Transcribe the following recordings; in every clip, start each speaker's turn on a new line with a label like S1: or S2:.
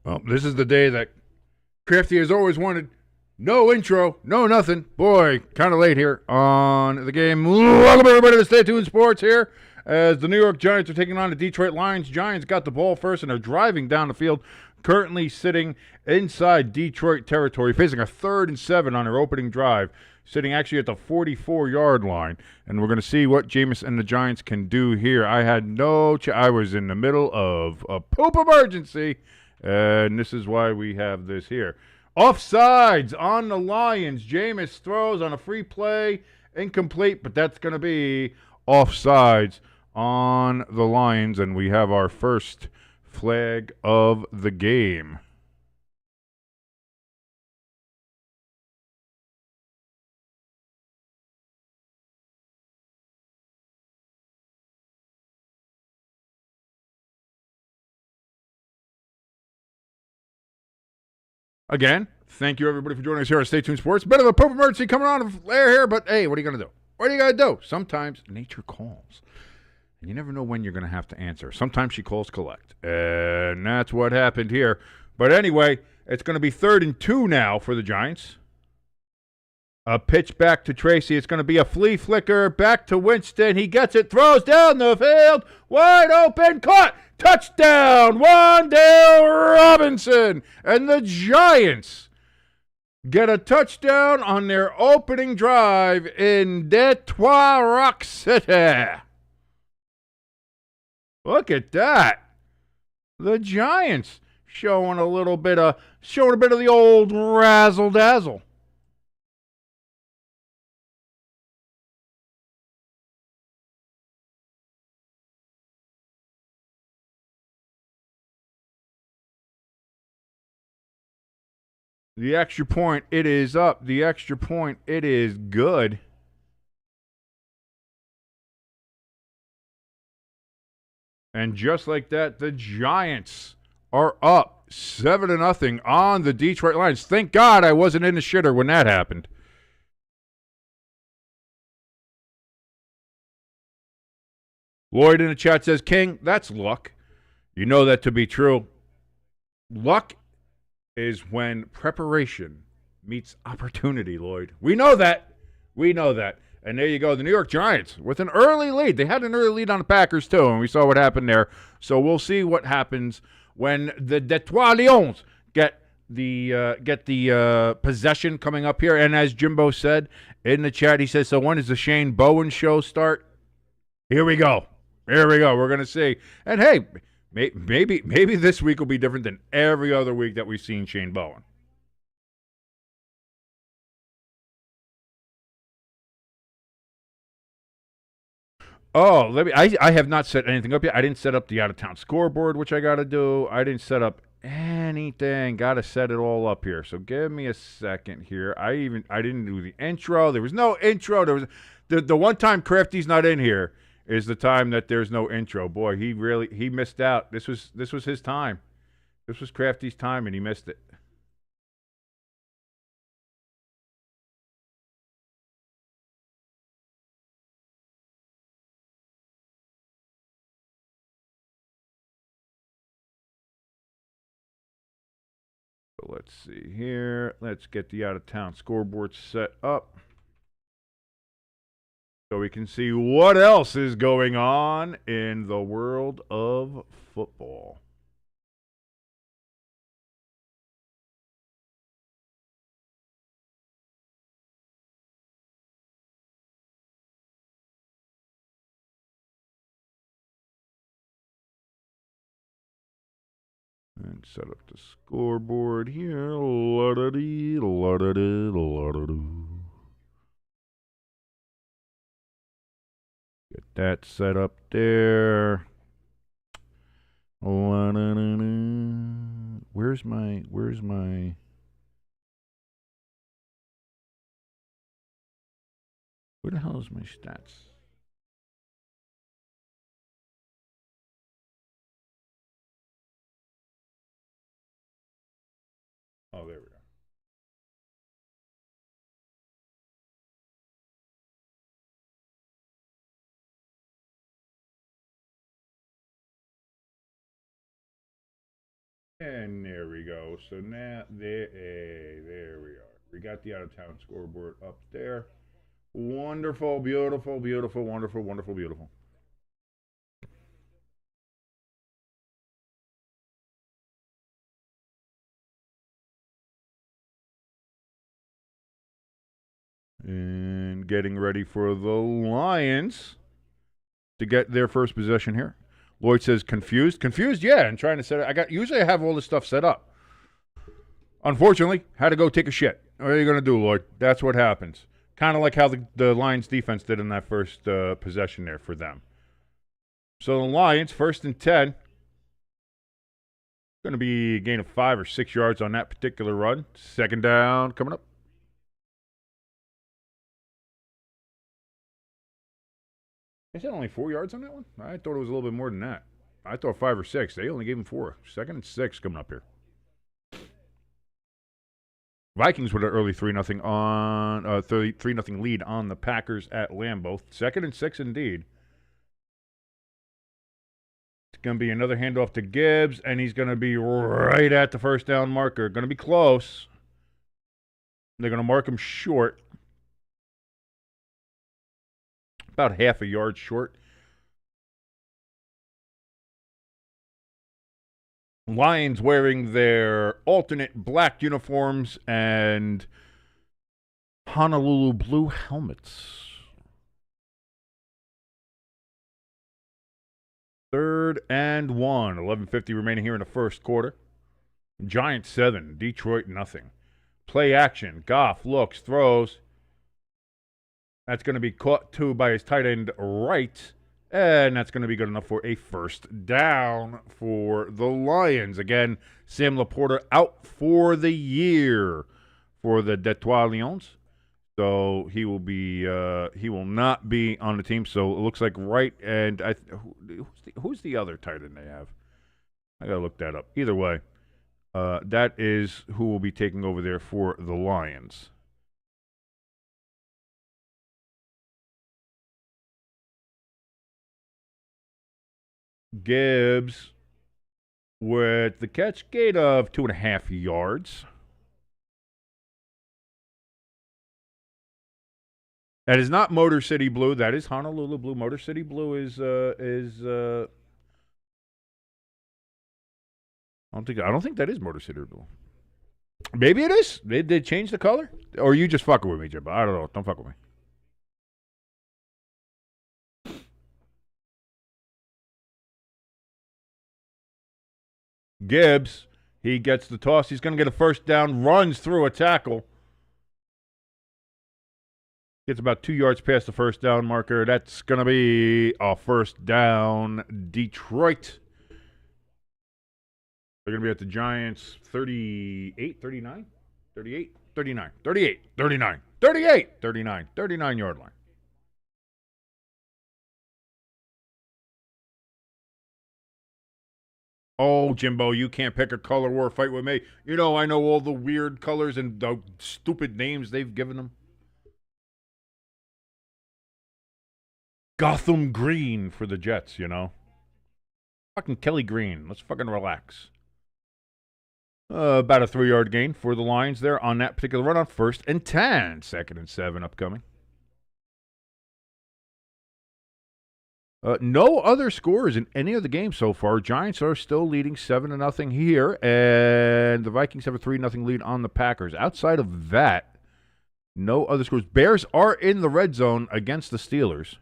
S1: Well, this is the day that Crafty has always wanted. No intro, no nothing. Boy, kind of late here on the game. Welcome everybody to Stay Tuned Sports here as the New York Giants are taking on the Detroit Lions. Giants got the ball first and are driving down the field, currently sitting inside Detroit territory, facing a 3rd and 7 on their opening drive, sitting actually at the 44-yard line. And we're going to see what Jameis and the Giants can do here. I had no I was in the middle of a poop emergency, and this is why we have this here. Offsides on the Lions. Jameis throws on a free play, incomplete, but that's going to be offsides on the Lions, and we have our first flag of the game. Again, thank you everybody for joining us here on Stay Tuned Sports. Bit of a poop emergency coming on of air here, but hey, what are you going to do? What are you going to do? Sometimes nature calls. And you never know when you're going to have to answer. Sometimes she calls collect. And that's what happened here. But anyway, it's going to be 3rd and 2 now for the Giants. A pitch back to Tracy. It's going to be a flea flicker back to Winston. He gets it, throws down the field. Wide open, caught. Touchdown, Wan'Dale Robinson. And the Giants get a touchdown on their opening drive in Detroit Rock City. Look at that. The Giants showing a bit of the old razzle dazzle. The extra point, it is up. The extra point, it is good. And just like that, the Giants are up 7-0 on the Detroit Lions. Thank God I wasn't in the shitter when that happened. Lloyd in the chat says, King, that's luck. You know that to be true. Luck is when preparation meets opportunity, Lloyd. We know that. We know that. And there you go. The New York Giants with an early lead. They had an early lead on the Packers, too, and we saw what happened there. So we'll see what happens when the Detroit Lions get the possession coming up here. And as Jimbo said in the chat, he says, so when does the Shane Bowen show start? Here we go. Here we go. We're going to see. And, hey, maybe this week will be different than every other week that we've seen Shane Bowen. Oh, I have not set anything up yet. I didn't set up the out-of-town scoreboard, which I got to do. I didn't set up anything. Got to set it all up here. So give me a second here. I didn't do the intro. There was no intro. There was the one time Crafty's not in here is the time that there's no intro. Boy, he missed out. This was his time. This was Crafty's time, and he missed it. So let's see here. Let's get the out-of-town scoreboard set up so we can see what else is going on in the world of football. And set up the scoreboard here. La-da-dee, la-da-dee, la-da-doo. Get that set up there. La-da-da-da. Where's my where the hell is my stats? Oh, there we go. And there we go. So now, there we are. We got the out-of-town scoreboard up there. Wonderful, beautiful, beautiful, wonderful, wonderful, beautiful. And getting ready for the Lions to get their first possession here. Lloyd says confused. Confused, yeah, and trying to set it. Usually I have all this stuff set up. Unfortunately, had to go take a shit. What are you going to do, Lloyd? That's what happens. Kind of like how the Lions defense did in that first possession there for them. So the Lions, 1st and 10. Going to be a gain of 5 or 6 yards on that particular run. 2nd down coming up. Is that only 4 yards on that one? I thought it was a little bit more than that. I thought 5 or 6. They only gave him 4. 2nd and 6 coming up here. Vikings with an early 3-0 on 3-0 lead on the Packers at Lambeau. 2nd and 6 indeed. It's going to be another handoff to Gibbs, and he's going to be right at the first down marker. Going to be close. They're going to mark him short. About half a yard short. Lions wearing their alternate black uniforms and Honolulu blue helmets. 3rd and 1. 11:50 remaining here in the first quarter. Giants 7. Detroit nothing. Play action. Goff looks, throws. That's going to be caught too by his tight end right. And that's going to be good enough for a first down for the Lions. Again, Sam Laporta out for the year for the Detroit Lions. So he will not be on the team. So it looks like Wright and who's the other tight end they have? I got to look that up. Either way, that is who will be taking over there for the Lions. Gibbs with the catch gate of 2.5 yards. That is not Motor City Blue. That is Honolulu Blue. Motor City Blue is I don't think that is Motor City Blue. Maybe it is. They change the color, or are you just fucking with me, Jim? I don't know. Don't fuck with me. Gibbs, he gets the toss. He's going to get a first down, runs through a tackle. Gets about 2 yards past the first down marker. That's going to be a first down, Detroit. They're going to be at the Giants 38, 39, 38, 39, 38, 39, 38, 39, 39-yard line. Oh, Jimbo, you can't pick a color war fight with me. You know, I know all the weird colors and the stupid names they've given them. Gotham Green for the Jets, you know. Fucking Kelly Green. Let's fucking relax. About a 3-yard gain for the Lions there on that particular run on 1st and 10. 2nd and 7 upcoming. No other scores in any of the games so far. Giants are still leading 7-0 here, and the Vikings have a 3-0 lead on the Packers. Outside of that, no other scores. Bears are in the red zone against the Steelers.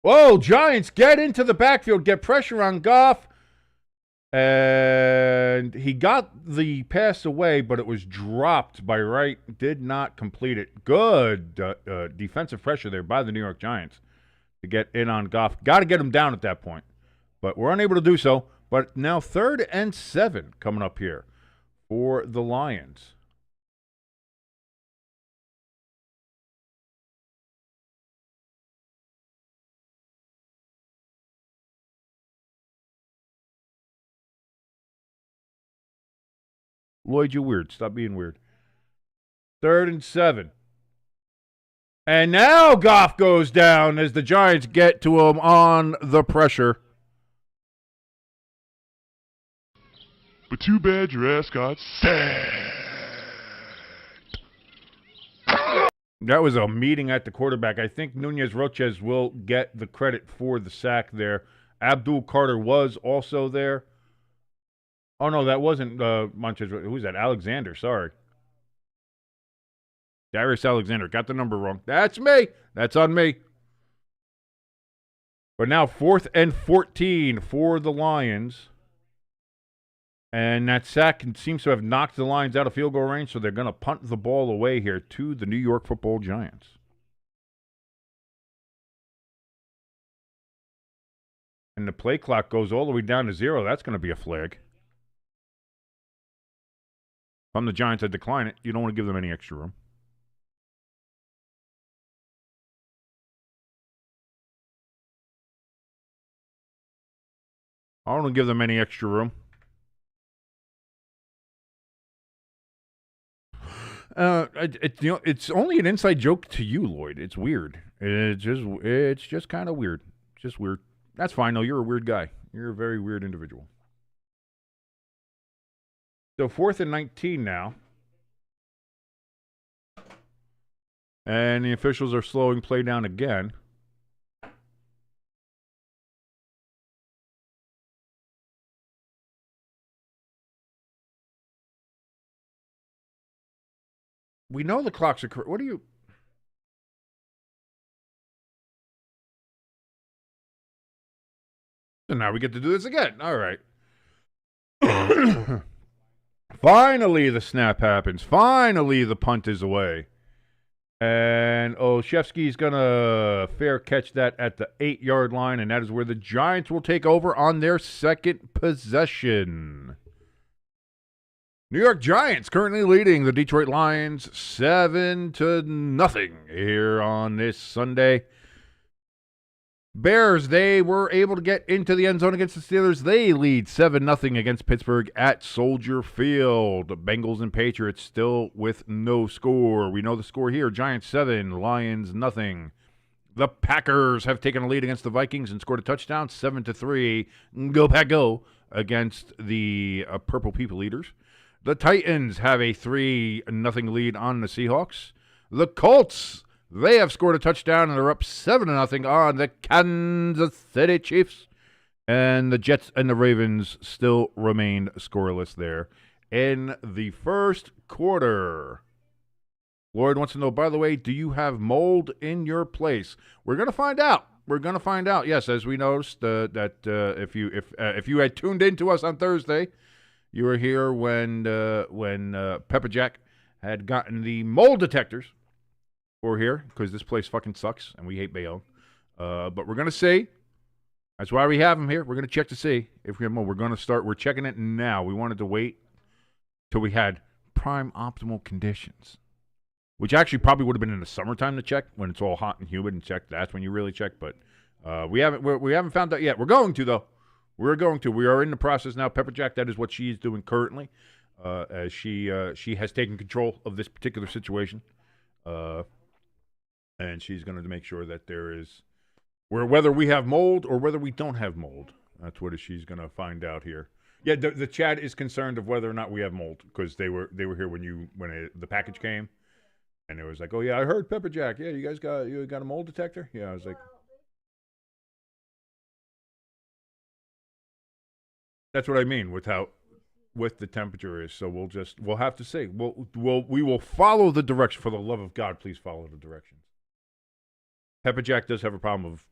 S1: Whoa, Giants get into the backfield, get pressure on Goff. And he got the pass away, but it was dropped by Wright. Did not complete it. Good defensive pressure there by the New York Giants to get in on Goff. Got to get him down at that point, but we're unable to do so. But now 3rd and 7 coming up here for the Lions. Lloyd, you weird. Stop being weird. 3rd and 7. And now Goff goes down as the Giants get to him on the pressure.
S2: But too bad your ass got sacked.
S1: That was a meeting at the quarterback. I think Nunez Roches will get the credit for the sack there. Abdul Carter was also there. Oh, no, that wasn't Montez. Who's that? Alexander, sorry. Darius Alexander. Got the number wrong. That's me. That's on me. But now 4th and 14 for the Lions. And that sack seems to have knocked the Lions out of field goal range, so they're going to punt the ball away here to the New York Football Giants. And the play clock goes all the way down to 0. That's going to be a flag. If I'm the Giants, I decline it. You don't want to give them any extra room. I don't want to give them any extra room. It's only an inside joke to you, Lloyd. It's weird. It's just kind of weird. Just weird. That's fine, though. You're a weird guy. You're a very weird individual. So 4th and 19 now. And the officials are slowing play down again. We know the clocks are correct. What are you... And now we get to do this again. All right. Finally, the snap happens. Finally, the punt is away. And Olszewski's going to fair catch that at the 8-yard line, and that is where the Giants will take over on their second possession. New York Giants currently leading the Detroit Lions 7-0 here on this Sunday. Bears, they were able to get into the end zone against the Steelers. They lead 7-0 against Pittsburgh at Soldier Field. Bengals and Patriots still with no score. We know the score here. Giants 7, Lions nothing. The Packers have taken a lead against the Vikings and scored a touchdown, 7-3. Go Pack Go against the Purple People Eaters. The Titans have a 3-0 lead on the Seahawks. The Colts, they have scored a touchdown and they're up 7-0 on the Kansas City Chiefs. And the Jets and the Ravens still remain scoreless there in the first quarter. Lloyd wants to know, by the way, do you have mold in your place? We're going to find out. We're going to find out. Yes, as we noticed that if you had tuned in to us on Thursday, you were here when Pepper Jack had gotten the mold detectors for here because this place fucking sucks and we hate Bayonne. But we're going to see. That's why we have them here. We're going to check to see if we have mold. We're going to start. We're checking it now. We wanted to wait till we had prime optimal conditions, which actually probably would have been in the summertime to check when it's all hot and humid and check. That's when you really check. But we haven't found out yet. We're going to though. We're going to. We are in the process now. Pepper Jack, that is what she is doing currently, as she has taken control of this particular situation, and she's going to make sure that there is, whether we have mold or whether we don't have mold. That's what she's going to find out here. Yeah, the chat is concerned of whether or not we have mold because they were here when the package came, and it was like, oh yeah, I heard Pepper Jack. Yeah, you guys got a mold detector? Yeah, I was like. That's what I mean with the temperature is. So we'll have to see. We will follow the direction. For the love of God, please follow the directions. Pepper Jack does have a problem of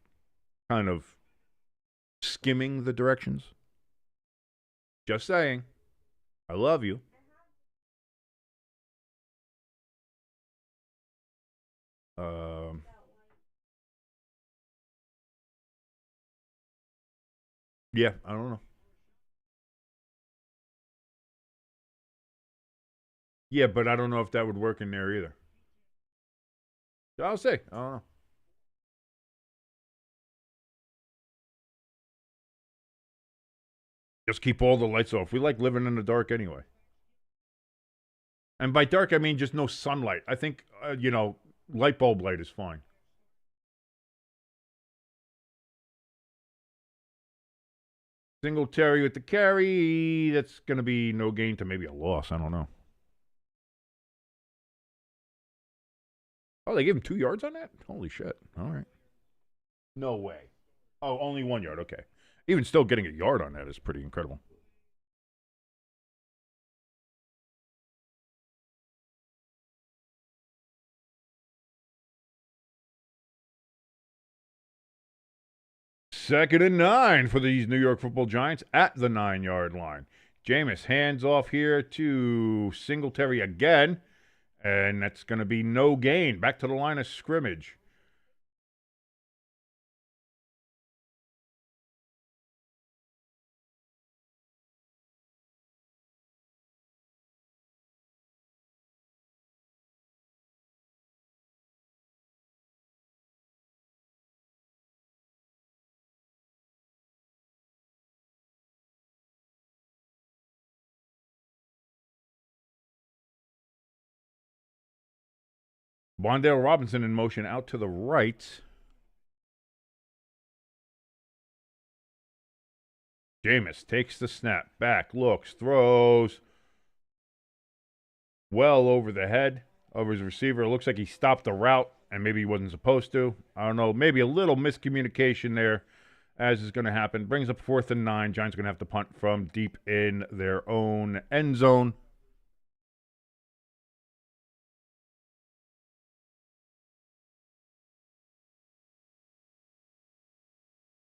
S1: kind of skimming the directions. Just saying. I love you. Yeah, I don't know. Yeah, but I don't know if that would work in there either. I'll say. I don't know. Just keep all the lights off. We like living in the dark anyway. And by dark, I mean just no sunlight. I think, light bulb light is fine. Singletary with the carry. That's going to be no gain to maybe a loss. I don't know. Oh, they gave him 2 yards on that? Holy shit. All right. No way. Oh, only 1 yard. Okay. Even still getting a yard on that is pretty incredible. Second and 9 for these New York Football Giants at the 9-yard line. Jameis hands off here to Singletary again, and that's going to be no gain. Back to the line of scrimmage. Wandale Robinson in motion out to the right. Jameis takes the snap, back, looks, throws. Well over the head of his receiver. It looks like he stopped the route, and maybe he wasn't supposed to. I don't know. Maybe a little miscommunication there, as is going to happen. Brings up 4th and 9. Giants are going to have to punt from deep in their own end zone.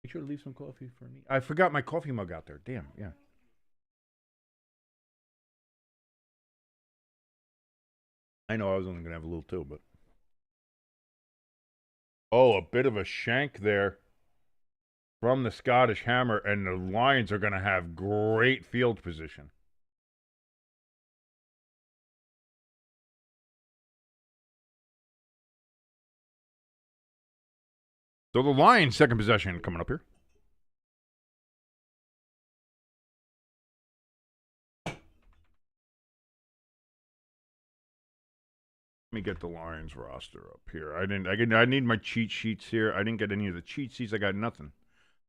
S1: Make sure to leave some coffee for me. I forgot my coffee mug out there. Damn, yeah. I know I was only going to have a little too, but. Oh, a bit of a shank there from the Scottish Hammer, and the Lions are going to have great field position. So the Lions' second possession coming up here. Let me get the Lions roster up here. I need my cheat sheets here. I didn't get any of the cheat sheets. I got nothing.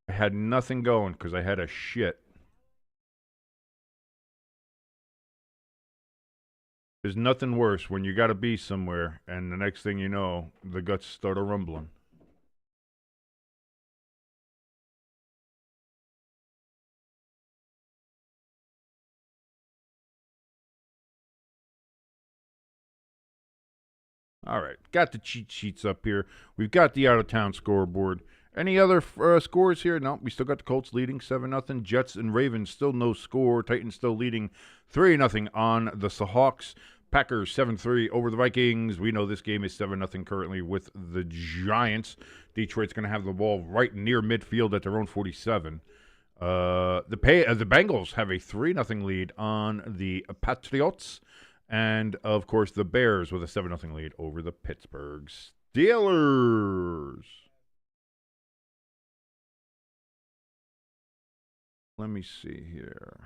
S1: I had nothing going because I had a shit. There's nothing worse when you got to be somewhere and the next thing you know, the guts start a rumbling. All right, got the cheat sheets up here. We've got the out-of-town scoreboard. Any other scores here? No, we still got the Colts leading 7-0. Jets and Ravens still no score. Titans still leading 3-0 on the Seahawks. Packers 7-3 over the Vikings. We know this game is 7-0 currently with the Giants. Detroit's going to have the ball right near midfield at their own 47. The Bengals have a 3-0 lead on the Patriots. And, of course, the Bears with a 7-0 lead over the Pittsburgh Steelers. Let me see here.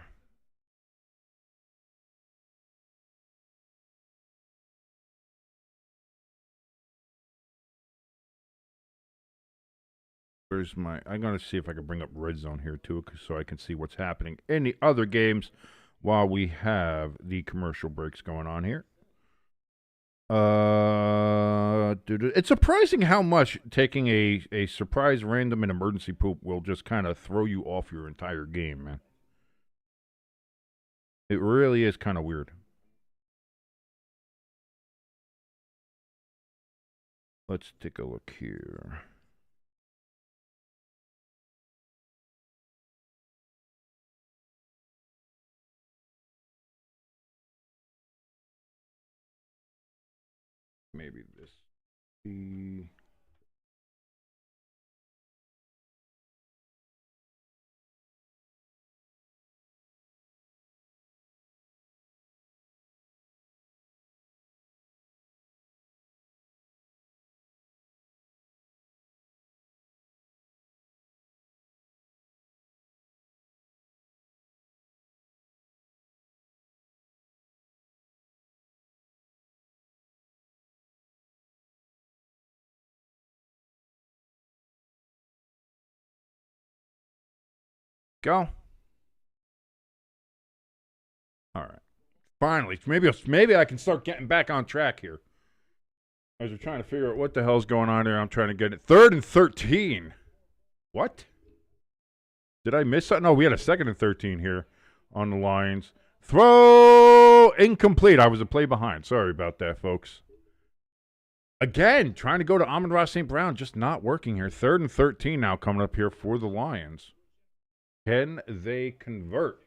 S1: Where's my... I'm going to see if I can bring up Red Zone here, too, so I can see what's happening in the other games while we have the commercial breaks going on here. It's surprising how much taking a surprise random and emergency poop will just kind of throw you off your entire game, man. It really is kind of weird. Let's take a look here. Maybe this. Go. All right. Finally, maybe I can start getting back on track here. As we're trying to figure out what the hell's going on here, I'm trying to get it. 3rd and 13. What? Did I miss something? No, we had a 2nd and 13 here on the Lions. Throw incomplete. I was a play behind. Sorry about that, folks. Again, trying to go to Amon-Ra St. Brown, just not working here. 3rd and 13 now coming up here for the Lions. Can they convert?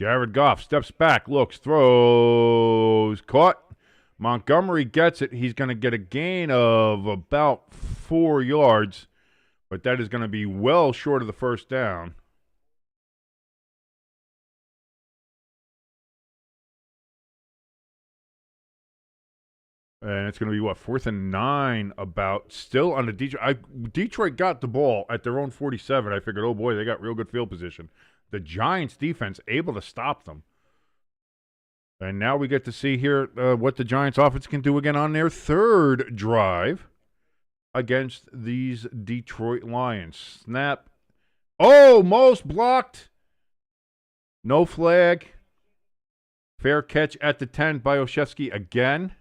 S1: Jared Goff steps back, looks, throws, caught. Montgomery gets it. He's going to get a gain of about 4 yards, but that is going to be well short of the first down. And it's going to be, 4th and 9 about, still on the Detroit. Detroit got the ball at their own 47. I figured, oh boy, they got real good field position. The Giants defense able to stop them. And now we get to see here what the Giants offense can do again on their 3rd drive against these Detroit Lions. Snap. Oh, most blocked. No flag. Fair catch at the 10 by Olszewski again.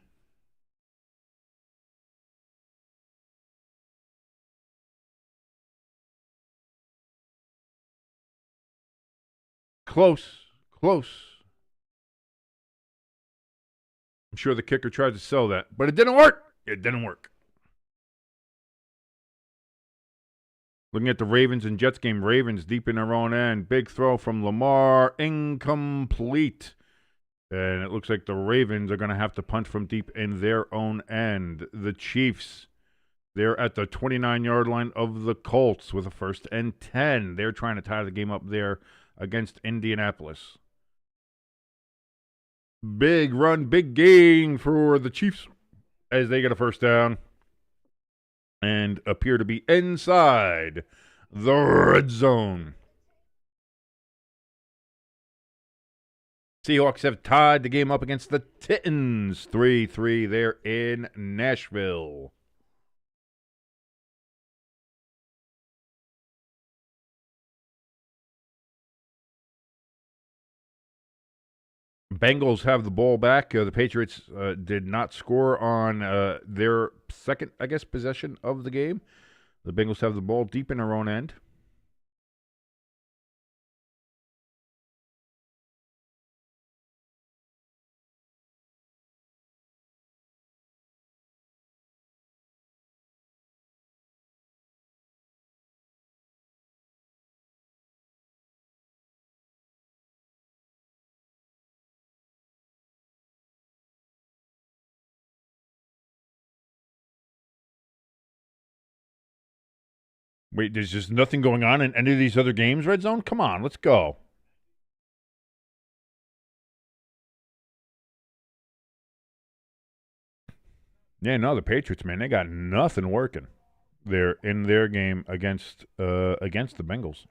S1: Close. I'm sure the kicker tried to sell that, but it didn't work. Looking at the Ravens and Jets game, Ravens deep in their own end. Big throw from Lamar, incomplete. And it looks like the Ravens are going to have to punt from deep in their own end. The Chiefs, they're at the 29-yard line of the Colts with a 1st and 10. They're trying to tie the game up there against Indianapolis. Big run, big gain for the Chiefs as they get a 1st down and appear to be inside the red zone. Seahawks have tied the game up against the Titans 3-3 there in Nashville. Bengals have the ball back. The Patriots did not score on their 2nd, possession of the game. The Bengals have the ball deep in their own end. Wait, there's just nothing going on in any of these other games, Red Zone? Come on, let's go. Yeah, no, the Patriots, man, they got nothing working there in their game against the Bengals.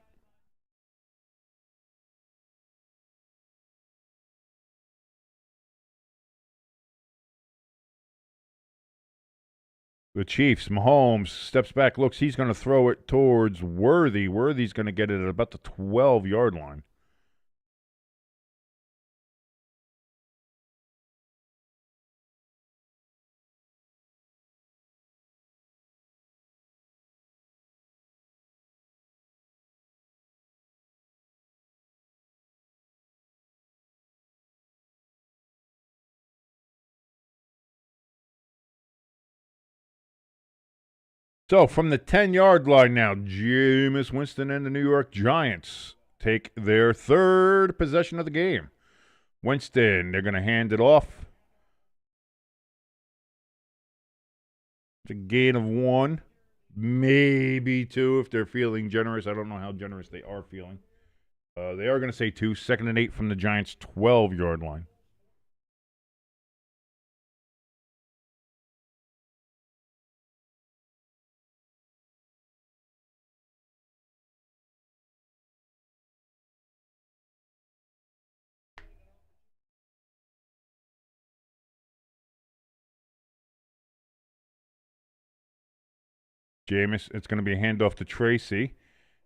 S1: The Chiefs, Mahomes steps back, looks, he's going to throw it towards Worthy. Worthy's going to get it at about the 12-yard line. So from the 10-yard line now, Jameis Winston and the New York Giants take their 3rd possession of the game. Winston, they're going to hand it off. It's a gain of 1, maybe 2 if they're feeling generous. I don't know how generous they are feeling. They are going to say 2. 2nd and 8 from the Giants' 12-yard line. Jameis, it's going to be a handoff to Tracy,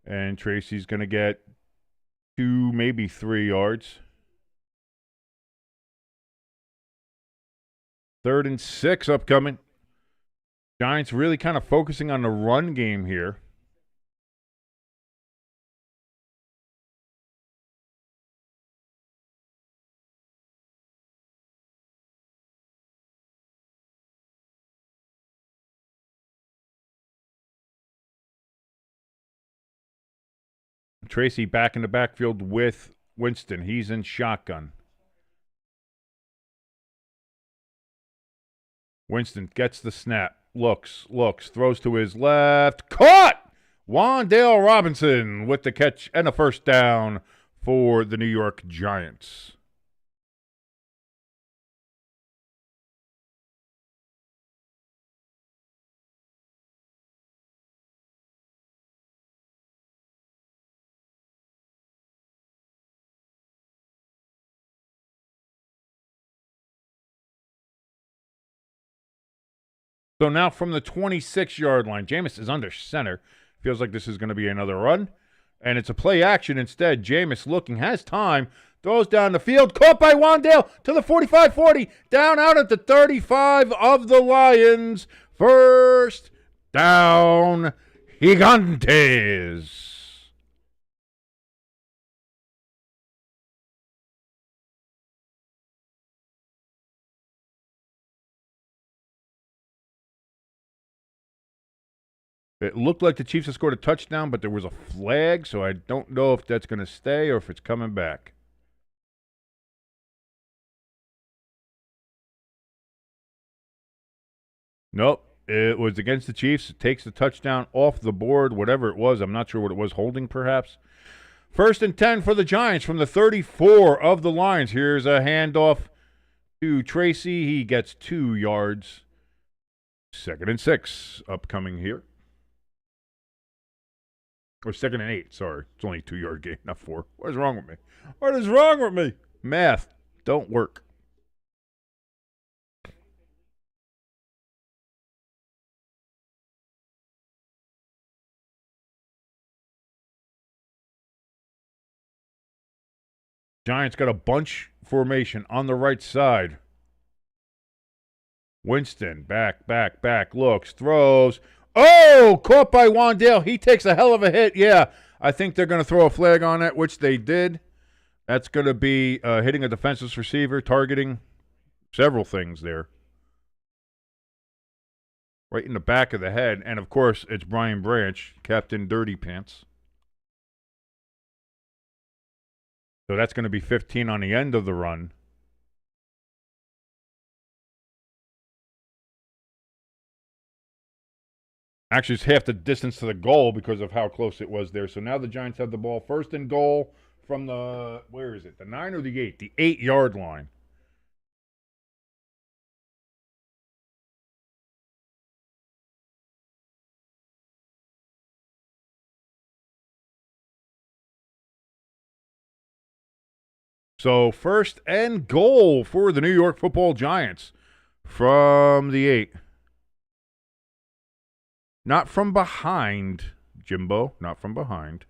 S1: and Tracy's going to get 2, maybe 3 yards. 3rd and 6 upcoming. Giants really kind of focusing on the run game here. Tracy back in the backfield with Winston. He's in shotgun. Winston gets the snap. Looks, throws to his left. Caught! Wan'Dale Robinson with the catch and a first down for the New York Giants. So now from the 26-yard line, Jameis is under center. Feels like this is going to be another run. And it's a play action instead. Jameis looking, has time, throws down the field, caught by Wan'Dale to the 45-40, down out at the 35 of the Lions. First down, Gigantes. It looked like the Chiefs had scored a touchdown, but there was a flag, so I don't know if that's going to stay or if it's coming back. Nope, it was against the Chiefs. It takes the touchdown off the board, whatever it was. I'm not sure what it was, holding perhaps. 1st and 10 for the Giants from the 34 of the Lions. Here's a handoff to Tracy. He gets 2 yards. 2nd and 6 upcoming here. Or 2nd and 8, sorry. It's only a 2-yard gain, not 4. What is wrong with me? What is wrong with me? Math don't work. Giants got a bunch formation on the right side. Winston, back, looks, throws. Oh, caught by Wan'Dale. He takes a hell of a hit. Yeah, I think they're going to throw a flag on it, which they did. That's going to be hitting a defenseless receiver, targeting several things there. Right in the back of the head. And, of course, it's Brian Branch, Captain Dirty Pants. So that's going to be 15 on the end of the run. Actually, it's half the distance to the goal because of how close it was there. So now the Giants have the ball 1st and goal from the, where is it, the 9 or the 8? The 8-yard line. So 1st and goal for the New York Football Giants from the 8. Not from behind, Jimbo. Not from behind.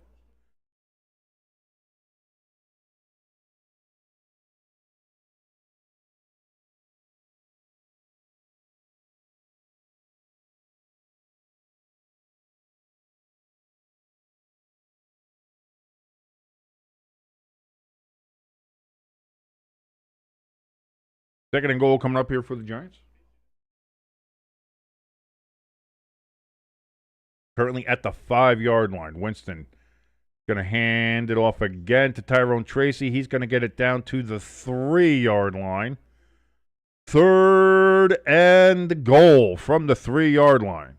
S1: Second and goal coming up here for the Giants. Currently at the 5-yard line. Winston going to hand it off again to Tyrone Tracy. He's going to get it down to the 3-yard line. 3rd and goal from the 3-yard line.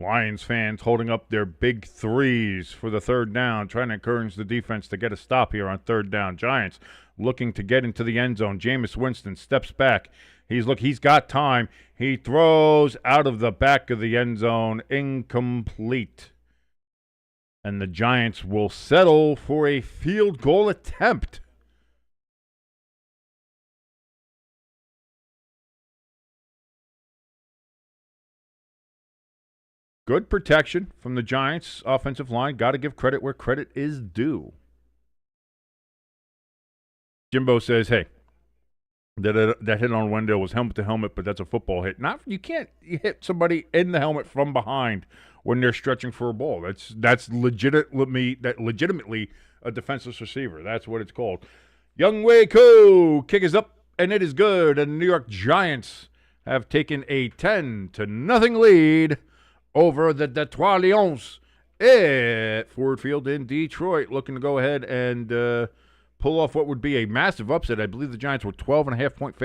S1: Lions fans holding up their big threes for the third down, trying to encourage the defense to get a stop here on third down. Giants looking to get into the end zone. Jameis Winston steps back. He's got time. He throws out of the back of the end zone, incomplete. And the Giants will settle for a field goal attempt. Good protection from the Giants' offensive line. Got to give credit where credit is due. Jimbo says, hey, that hit on Wendell was helmet to helmet, but that's a football hit. You can't hit somebody in the helmet from behind when they're stretching for a ball. That's legitimately a defenseless receiver. That's what it's called. Young Wei Ko kick is up, and it is good. And the New York Giants have taken a 10-0 lead over the Detroit Lions at Ford Field in Detroit, looking to go ahead and pull off what would be a massive upset. I believe the Giants were 12.5-point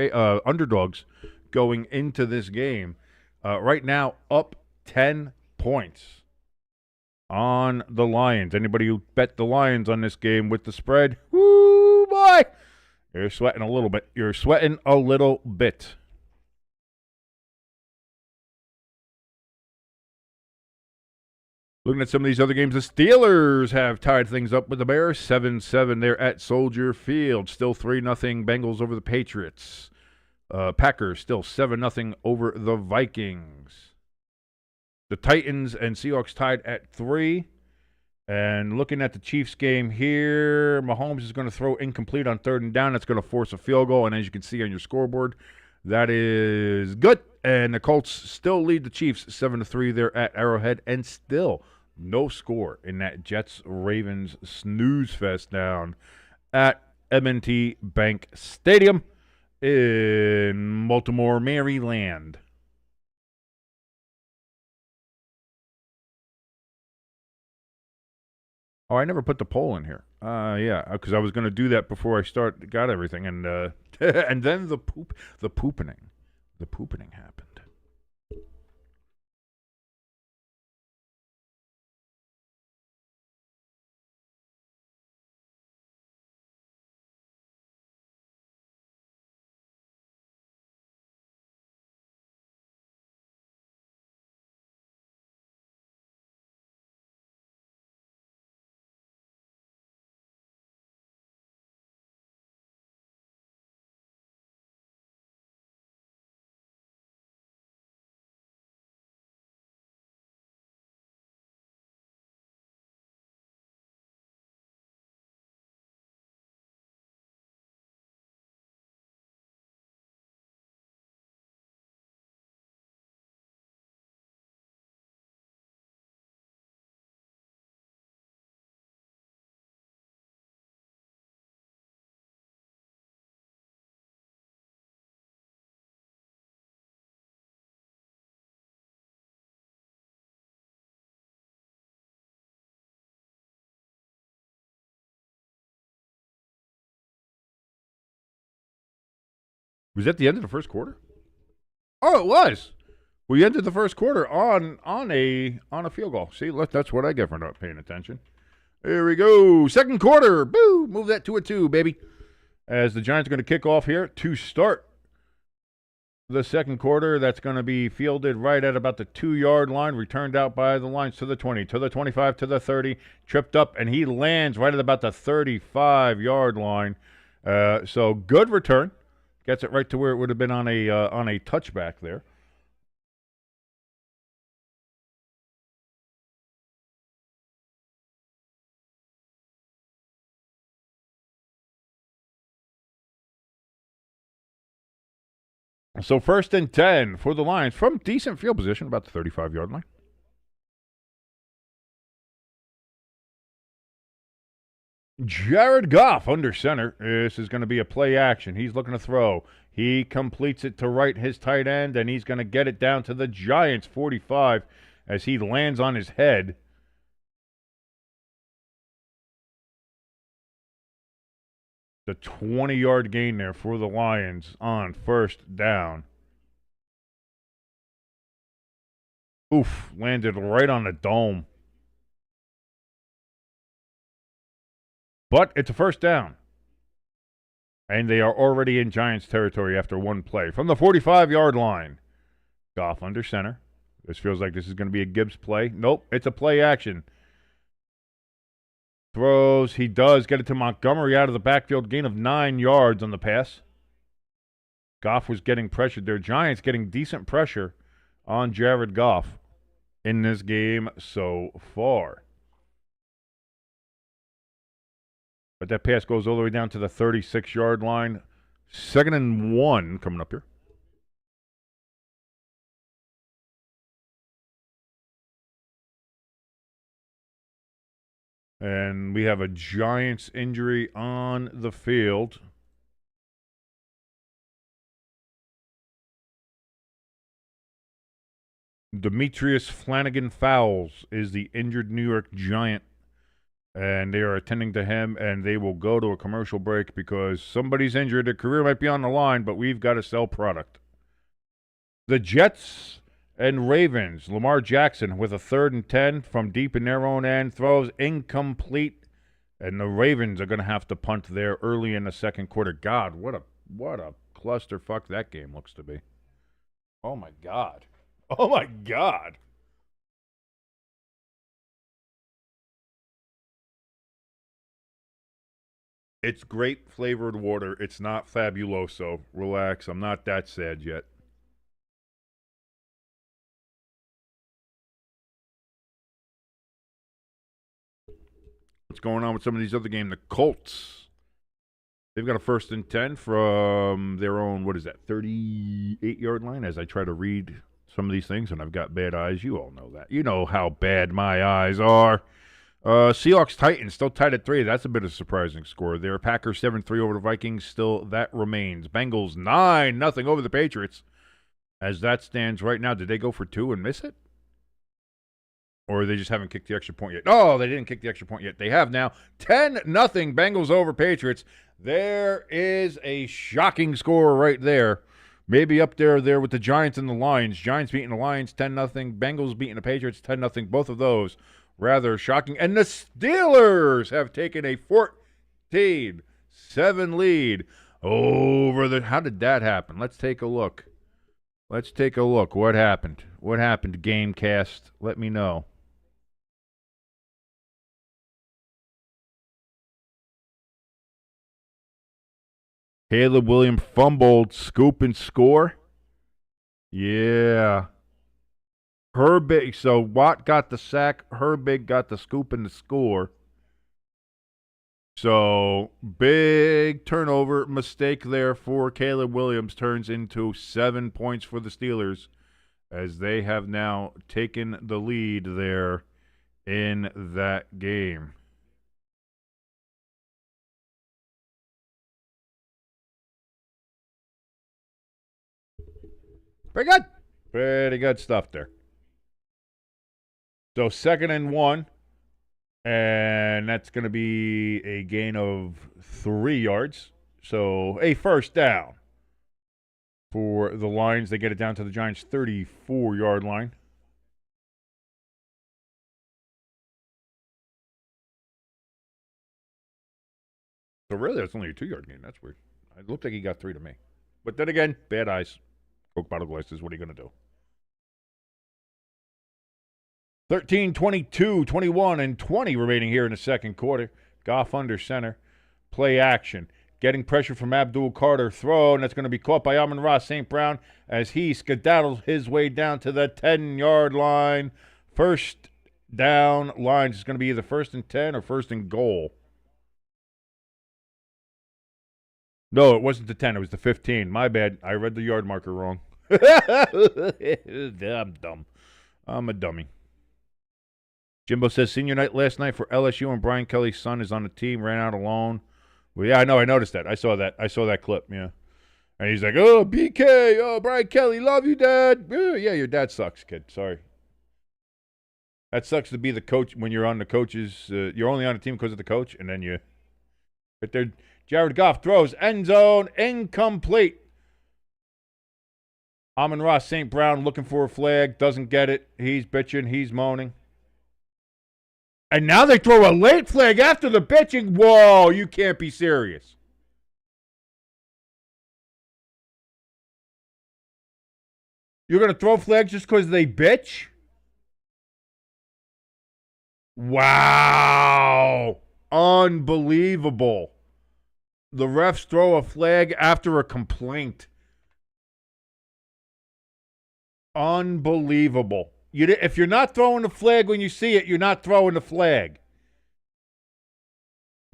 S1: underdogs going into this game. Right now, up 10 points on the Lions. Anybody who bet the Lions on this game with the spread, whoo, boy, you're sweating a little bit. You're sweating a little bit. Looking at some of these other games, the Steelers have tied things up with the Bears, 7-7. They're at Soldier Field. Still 3-0 Bengals over the Patriots. Packers still 7-0 over the Vikings. The Titans and Seahawks tied at 3. And looking at the Chiefs game here, Mahomes is going to throw incomplete on third and down. That's going to force a field goal. And as you can see on your scoreboard, that is good. And the Colts still lead the Chiefs 7-3 there at Arrowhead. And still no score in that Jets-Ravens snooze fest down at M&T Bank Stadium in Baltimore, Maryland. Oh, I never put the poll in here. Yeah, because I was going to do that before I got everything, and and then the poopening happened. Was that the end of the first quarter? Oh, it was. We ended the first quarter on a field goal. See, look, that's what I get for not paying attention. Here we go. Second quarter. Boo! Move that to a 2, baby. As the Giants are going to kick off here to start the second quarter. That's going to be fielded right at about the 2-yard line. Returned out by the Lions to the 20, to the 25, to the 30. Tripped up, and he lands right at about the 35-yard line. So good return. Gets it right to where it would have been on a touchback there. So 1st and 10 for the Lions from decent field position, about the 35-yard line. Jared Goff under center. This is going to be a play action. He's looking to throw. He completes it to right his tight end, and he's going to get it down to the Giants' 45 as he lands on his head. The 20-yard gain there for the Lions on 1st down. Oof, landed right on the dome. But it's a first down. And they are already in Giants territory after one play. From the 45-yard line. Goff under center. This feels like this is going to be a Gibbs play. Nope, it's a play action. Throws. He does get it to Montgomery out of the backfield. Gain of 9 yards on the pass. Goff was getting pressured there. Giants getting decent pressure on Jared Goff in this game so far. But that pass goes all the way down to the 36-yard line. 2nd and 1 coming up here. And we have a Giants injury on the field. Demetrius Flanagan Fowles is the injured New York Giant. And they are attending to him, and they will go to a commercial break because somebody's injured. Their career might be on the line, but we've got to sell product. The Jets and Ravens. Lamar Jackson with a 3rd and 10 from deep in their own end. Throws incomplete. And the Ravens are going to have to punt there early in the second quarter. God, what a clusterfuck that game looks to be. Oh, my God. Oh, my God. It's grape flavored water. It's not fabuloso. Relax. I'm not that sad yet. What's going on with some of these other games? The Colts. They've got a 1st and 10 from their own, 38-yard line as I try to read some of these things, and I've got bad eyes. You all know that. You know how bad my eyes are. Seahawks-Titans still tied at 3. That's a bit of a surprising score there. Packers 7-3 over the Vikings. Still, that remains. Bengals 9-0 over the Patriots. As that stands right now, did they go for 2 and miss it? Or they just haven't kicked the extra point yet? Oh, they didn't kick the extra point yet. They have now. 10-0 Bengals over Patriots. There is a shocking score right there. Maybe up there with the Giants and the Lions. Giants beating the Lions 10-0. Bengals beating the Patriots 10-0. Both of those rather shocking. And the Steelers have taken a 14-7 lead over the... How did that happen? Let's take a look. What happened? What happened, Gamecast? Let me know. Caleb Williams fumbled, scoop and score. Yeah. Herbig, so Watt got the sack, Herbig got the scoop and the score. So, big turnover mistake there for Caleb Williams turns into 7 points for the Steelers as they have now taken the lead there in that game. Pretty good. Pretty good stuff there. So 2nd and 1, and that's going to be a gain of 3 yards. So a first down for the Lions. They get it down to the Giants' 34-yard line. So really, that's only a 2-yard gain. That's weird. It looked like he got 3 to me. But then again, bad eyes. Coke bottle glasses. What are you going to do? 13, 22, 21, and 20 remaining here in the second quarter. Goff under center. Play action. Getting pressure from Abdul Carter. Throw, and that's going to be caught by Amon-Ra St. Brown as he skedaddles his way down to the 10-yard line. First down lines is going to be either 1st and 10 or 1st and goal. No, it wasn't the 10. It was the 15. My bad. I read the yard marker wrong. I'm dumb. I'm a dummy. Jimbo says, senior night last night for LSU and Brian Kelly's son is on the team, ran out alone. Well, yeah, I know. I noticed that. I saw that clip, yeah. And he's like, oh, BK, oh, Brian Kelly, love you, Dad. Yeah, your dad sucks, kid. Sorry. That sucks to be the coach when you're on the coaches. You're only on the team because of the coach, and then you get there. Jared Goff throws, end zone, incomplete. Amon-Ra St. Brown looking for a flag, doesn't get it. He's bitching, he's moaning. And now they throw a late flag after the bitching. Whoa, you can't be serious. You're going to throw flags just because they bitch? Wow. Unbelievable. The refs throw a flag after a complaint. Unbelievable. If you're not throwing the flag when you see it, you're not throwing the flag.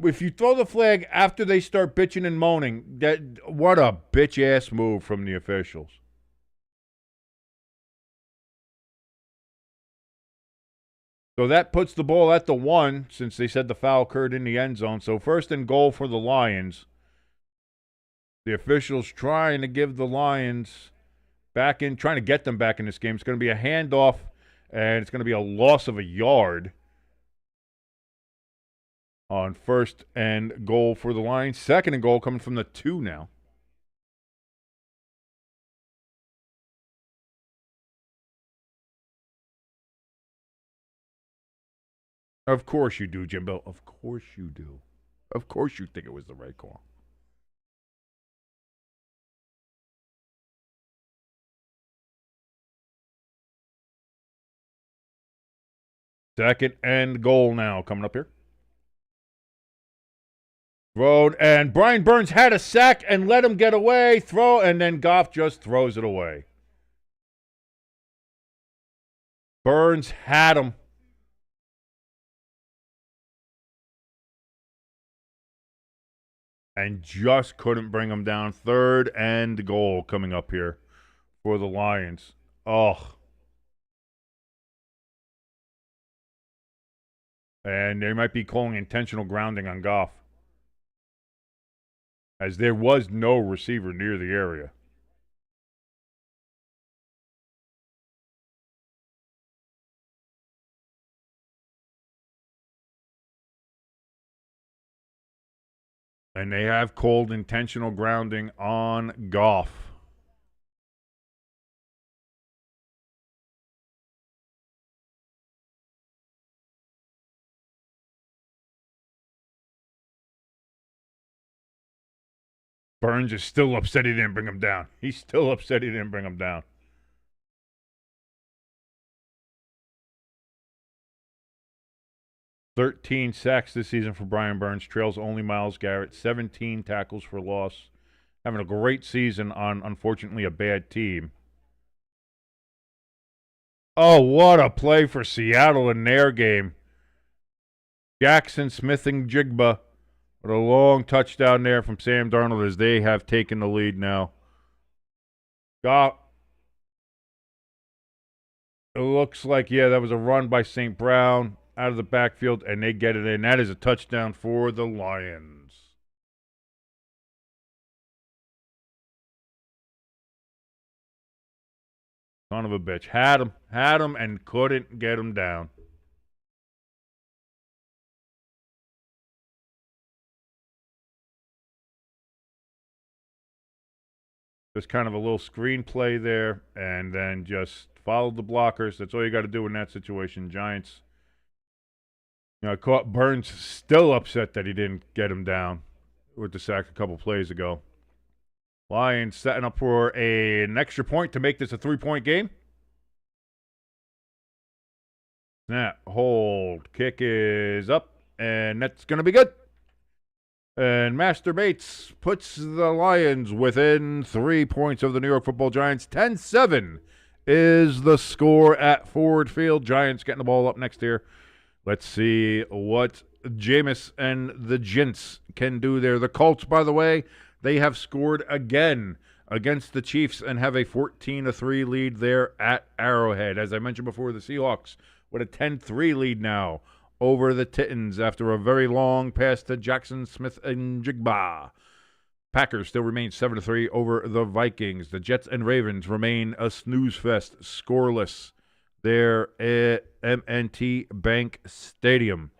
S1: If you throw the flag after they start bitching and moaning, what a bitch-ass move from the officials. So that puts the ball at the 1, since they said the foul occurred in the end zone. So 1st and goal for the Lions. The officials trying to give the Lions trying to get them back in this game. It's going to be a handoff, and it's going to be a loss of a yard on 1st and goal for the Lions. 2nd and goal coming from the 2 now. Of course you do, Jimbo. Of course you do. Of course you think it was the right call. Second and goal now coming up here. Thrown, and Brian Burns had a sack and let him get away. Throw, and then Goff just throws it away. Burns had him. And just couldn't bring him down. 3rd and goal coming up here for the Lions. Oh. And they might be calling intentional grounding on Goff, as there was no receiver near the area. And they have called intentional grounding on Goff. Burns is still upset he didn't bring him down. He's still upset he didn't bring him down. "13 sacks this season for Brian Burns. Trails only Myles Garrett. 17 tackles for loss. Having a great season on, unfortunately, a bad team." Oh, what a play for Seattle in their game. Jackson, Smith, and Jigba with a long touchdown there from Sam Darnold as they have taken the lead now. Goff. It looks like, yeah, that was a run by St. Brown out of the backfield, and they get it in. That is a touchdown for the Lions. Son of a bitch. Had him, and couldn't get him down. Just kind of a little screenplay there, and then just followed the blockers. That's all you got to do in that situation. Giants, caught Burns still upset that he didn't get him down with the sack a couple plays ago. Lions setting up for an extra point to make this a 3-point game. Snap, hold, kick is up, and that's going to be good. And Master Bates puts the Lions within 3 points of the New York Football Giants. 10-7 is the score at Ford Field. Giants getting the ball up next here. Let's see what Jameis and the Gents can do there. The Colts, by the way, they have scored again against the Chiefs and have a 14-3 lead there at Arrowhead. As I mentioned before, the Seahawks with a 10-3 lead now over the Titans after a very long pass to Jackson, Smith, and Jigba. Packers still remain 7-3 over the Vikings. The Jets and Ravens remain a snooze fest, scoreless there at M&T Bank Stadium.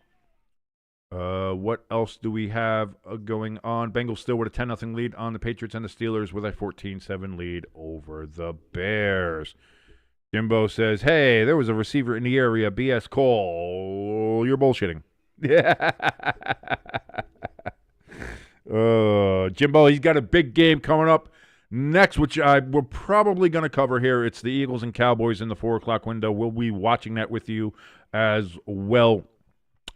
S1: What else do we have going on? Bengals still with a 10-0 lead on the Patriots, and the Steelers with a 14-7 lead over the Bears. Jimbo says, hey, there was a receiver in the area. BS Cole. You're bullshitting. Yeah. Jimbo, he's got a big game coming up next, which we're probably going to cover here. It's the Eagles and Cowboys in the 4 o'clock window. We'll be watching that with you as well.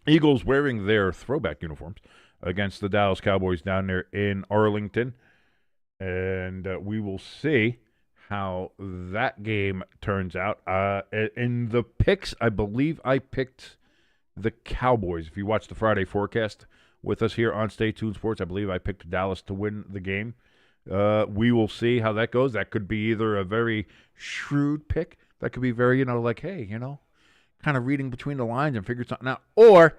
S1: Eagles wearing their throwback uniforms against the Dallas Cowboys down there in Arlington. And we will see how that game turns out. In the picks, I believe I picked the Cowboys. If you watch the Friday forecast with us here on Stay Tuned Sports, I believe I picked Dallas to win the game. We will see how that goes. That could be either a very shrewd pick. That could be very, like, hey, kind of reading between the lines and figuring something out. Or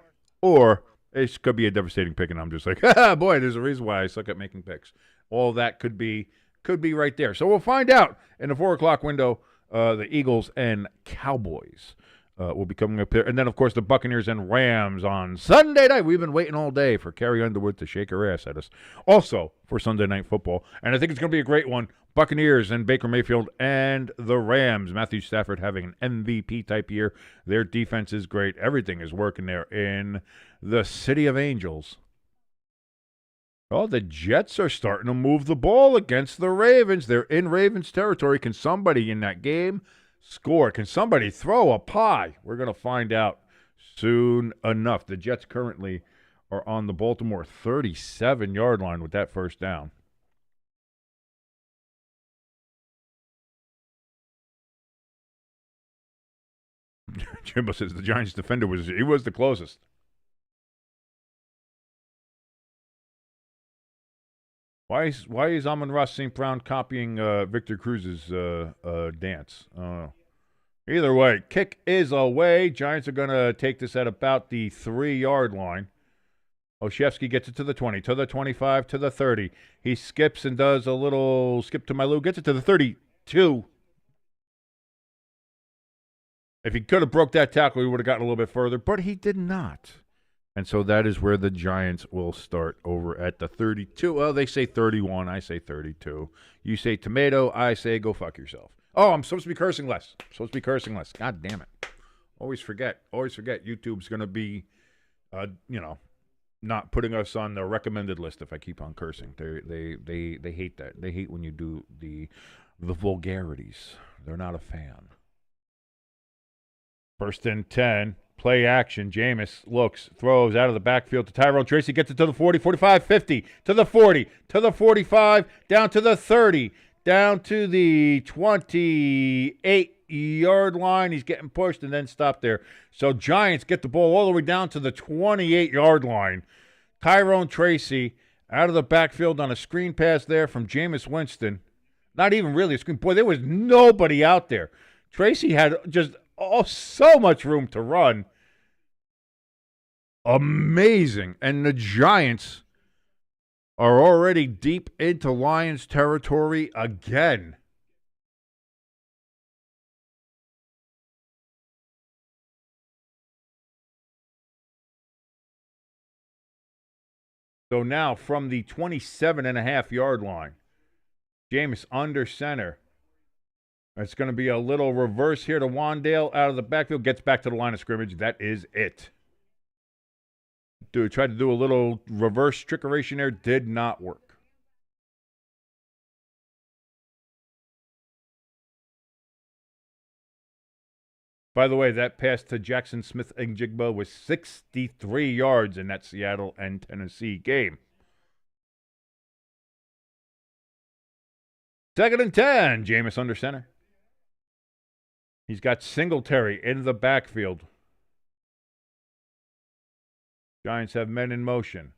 S1: it could be a devastating pick, and I'm just like, boy, there's a reason why I suck at making picks. All that could be right there. So we'll find out in the 4 o'clock window. The Eagles and Cowboys will be coming up here. And then, of course, the Buccaneers and Rams on Sunday night. We've been waiting all day for Carrie Underwood to shake her ass at us. Also for Sunday Night Football. And I think it's going to be a great one. Buccaneers and Baker Mayfield and the Rams. Matthew Stafford having an MVP-type year. Their defense is great. Everything is working there in the City of Angels. Oh, the Jets are starting to move the ball against the Ravens. They're in Ravens territory. Can somebody in that game score? Can somebody throw a pie? We're going to find out soon enough. The Jets currently are on the Baltimore 37-yard line with that first down. Jimbo says the Giants defender was the closest. Why is Amon-Ra St. Brown copying Victor Cruz's dance? Either way, kick is away. Giants are going to take this at about the 3-yard line. Olszewski gets it to the 20, to the 25, to the 30. He skips and does a little skip to my Lou, gets it to the 32. If he could have broke that tackle, he would have gotten a little bit further, but he did not. And so that is where the Giants will start over at the 32. Well, they say 31. I say 32. You say tomato. I say go fuck yourself. Oh, I'm supposed to be cursing less. God damn it. Always forget. YouTube's going to be, not putting us on the recommended list if I keep on cursing. They hate that. They hate when you do the vulgarities. They're not a fan. First and 10. Play action. Jameis looks, throws out of the backfield to Tyrone Tracy. Gets it to the 40, 45, 50, to the 40, to the 45, down to the 30, down to the 28-yard line. He's getting pushed and then stopped there. So Giants get the ball all the way down to the 28-yard line. Tyrone Tracy out of the backfield on a screen pass there from Jameis Winston. Not even really a screen. Boy, there was nobody out there. Tracy had just so much room to run. Amazing. And the Giants are already deep into Lions territory again. So now from the 27.5-yard line, Jameis under center. It's going to be a little reverse here to Wandale out of the backfield. Gets back to the line of scrimmage. That is it. Tried to do a little reverse trickeration there. Did not work. By the way, that pass to Jackson Smith-Njigba was 63 yards in that Seattle and Tennessee game. 2nd and 10. Jameis under center. He's got Singletary in the backfield. Giants have men in motion.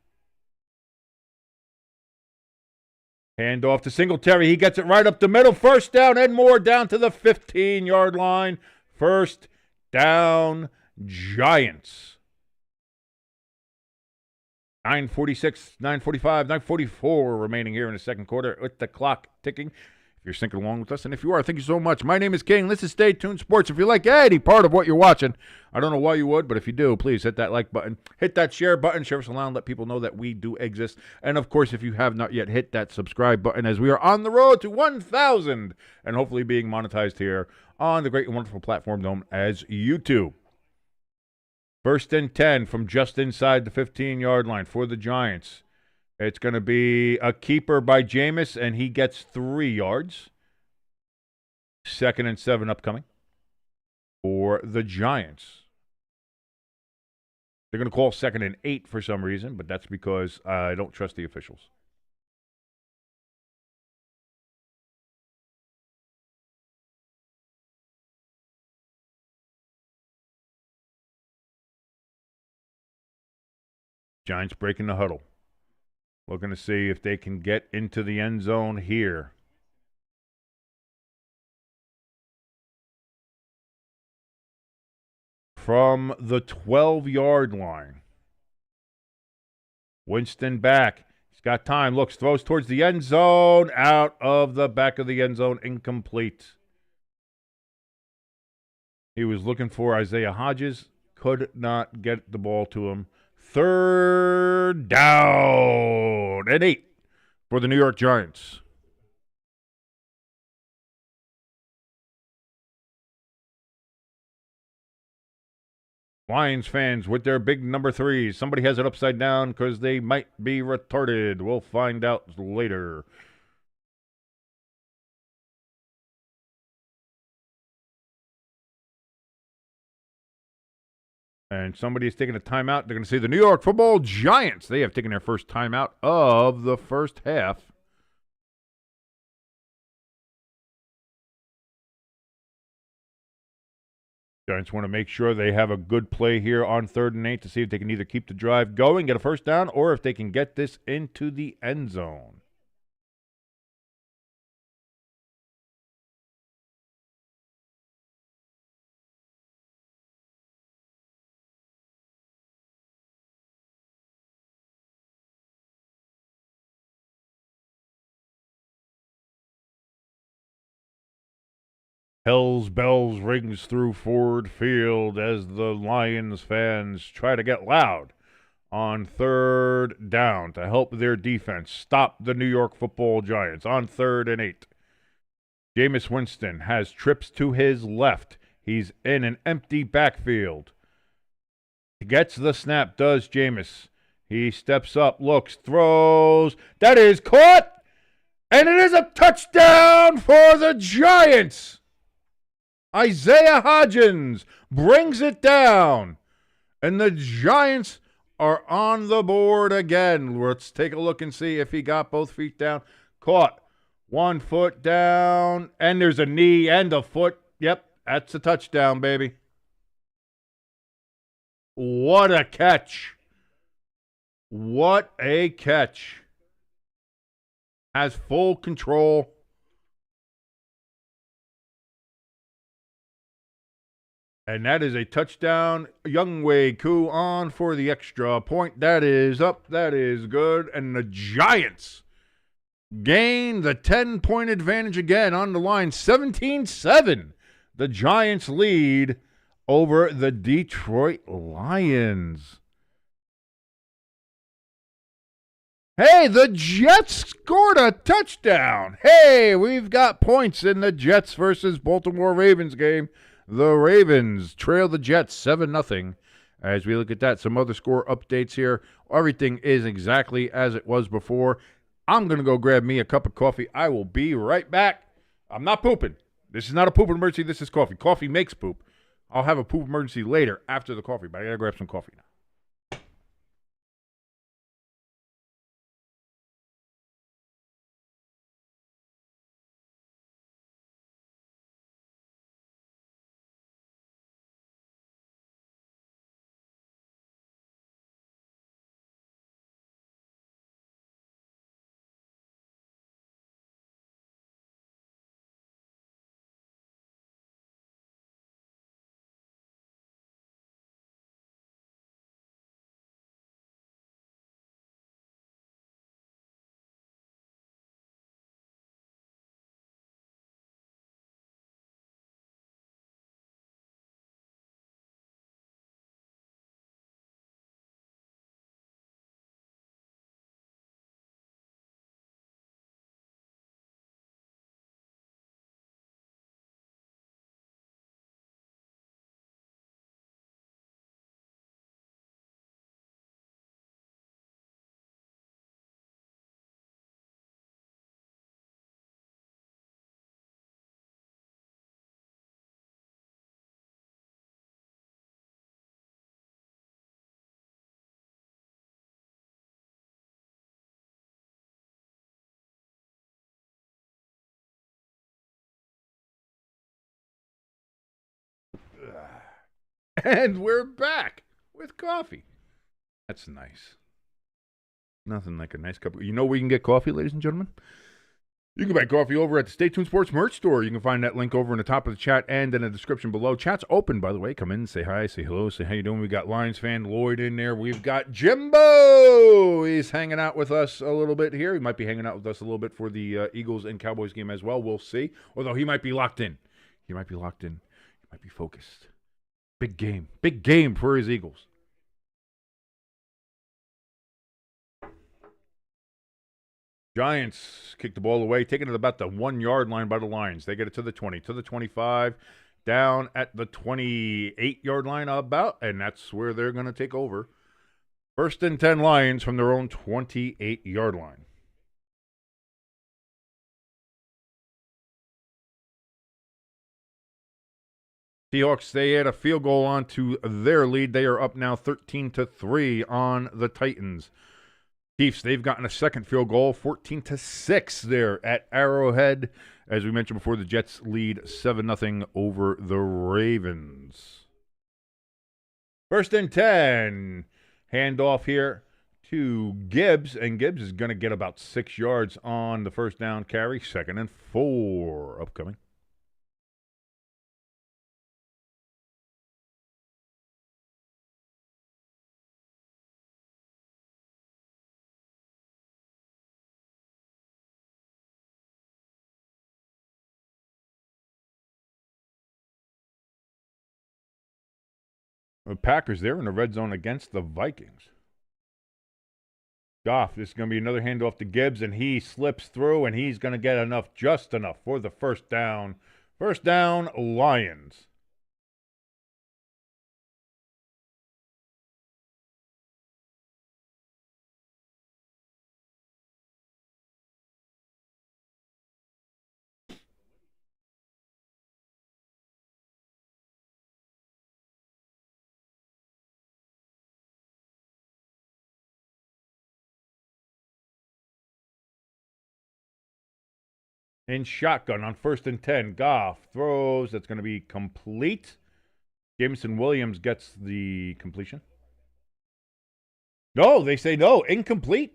S1: Hand off to Singletary. He gets it right up the middle. First down and more down to the 15-yard line. First down, Giants. 9:46, 9:45, 9:44 remaining here in the second quarter with the clock ticking. if you're syncing along with us. And if you are, thank you so much. My name is King. This is Stay Tuned Sports. If you like any part of what you're watching, I don't know why you would, but if you do, please hit that like button. Hit that share button. Share us around. Let people know that we do exist. And, of course, if you have not yet, hit that subscribe button as we are on the road to 1,000 and hopefully being monetized here on the great and wonderful platform known as YouTube. 1st and 10 from just inside the 15-yard line for the Giants. It's going to be a keeper by Jameis, and he gets 3 yards. 2nd and 7 upcoming for the Giants. They're going to call 2nd and 8 for some reason, but that's because I don't trust the officials. Giants breaking the huddle. Looking to see if they can get into the end zone here. From the 12-yard line. Winston back. He's got time. Looks, throws towards the end zone. Out of the back of the end zone. Incomplete. He was looking for Isaiah Hodgins. Could not get the ball to him. 3rd down and 8 for the New York Giants. Lions fans with their big number 3s. Somebody has it upside down because they might be retarded. We'll find out later. And somebody is taking a timeout. They're going to see the New York Football Giants. They have taken their first timeout of the first half. Giants want to make sure they have a good play here on 3rd and 8 to see if they can either keep the drive going, get a first down, or if they can get this into the end zone. Hell's bells rings through Ford Field as the Lions fans try to get loud on 3rd down to help their defense stop the New York Football Giants on 3rd and 8. Jameis Winston has trips to his left. He's in an empty backfield. He gets the snap, does Jameis. He steps up, looks, throws. That is caught, and it is a touchdown for the Giants. Isaiah Hodgins brings it down, and the Giants are on the board again. Let's take a look and see if he got both feet down. Caught. 1 foot down, and there's a knee and a foot. Yep, that's a touchdown, baby. What a catch. What a catch. Has full control. And that is a touchdown. Younghoe Koo on for the extra point. That is up. That is good. And the Giants gain the 10-point advantage again on the line. 17-7. The Giants lead over the Detroit Lions. Hey, the Jets scored a touchdown. Hey, we've got points in the Jets versus Baltimore Ravens game. The Ravens trail the Jets 7-0. As we look at that, some other score updates here. Everything is exactly as it was before. I'm going to go grab me a cup of coffee. I will be right back. I'm not pooping. This is not a poop emergency. This is coffee. Coffee makes poop. I'll have a poop emergency later after the coffee, but I got to grab some coffee now. And we're back with coffee. That's nice. Nothing like a nice cup. You know where you can get coffee, ladies and gentlemen? You can buy coffee over at the Stay Tuned Sports merch store. You can find that link over in the top of the chat and in the description below. Chat's open, by the way. Come in, say hi, say hello, say how you doing. We got Lions fan Lloyd in there. We've got Jimbo. He's hanging out with us a little bit here. He might be hanging out with us a little bit for the Eagles and Cowboys game as well. We'll see. Although he might be locked in. He might be locked in. He might be focused. Big game. Big game for his Eagles. Giants kick the ball away, taking it about the 1 yard line by the Lions. They get it to the 20, to the 25, down at the 28 yard line about, and that's where they're going to take over. 1st and 10 Lions from their own 28 yard line. Seahawks, they add a field goal onto their lead. They are up now 13-3 on the Titans. Chiefs, they've gotten a second field goal, 14-6 there at Arrowhead. As we mentioned before, the Jets lead 7-0 over the Ravens. 1st and 10. Handoff here to Gibbs, and Gibbs is going to get about 6 yards on the first down carry. 2nd and 4 upcoming. The Packers, they're in the red zone against the Vikings. Goff, this is going to be another handoff to Gibbs, and he slips through, and he's going to get enough, just enough, for the first down. First down, Lions. In shotgun on 1st and 10. Goff throws. That's going to be complete. Jameson Williams gets the completion. No, they say no. Incomplete.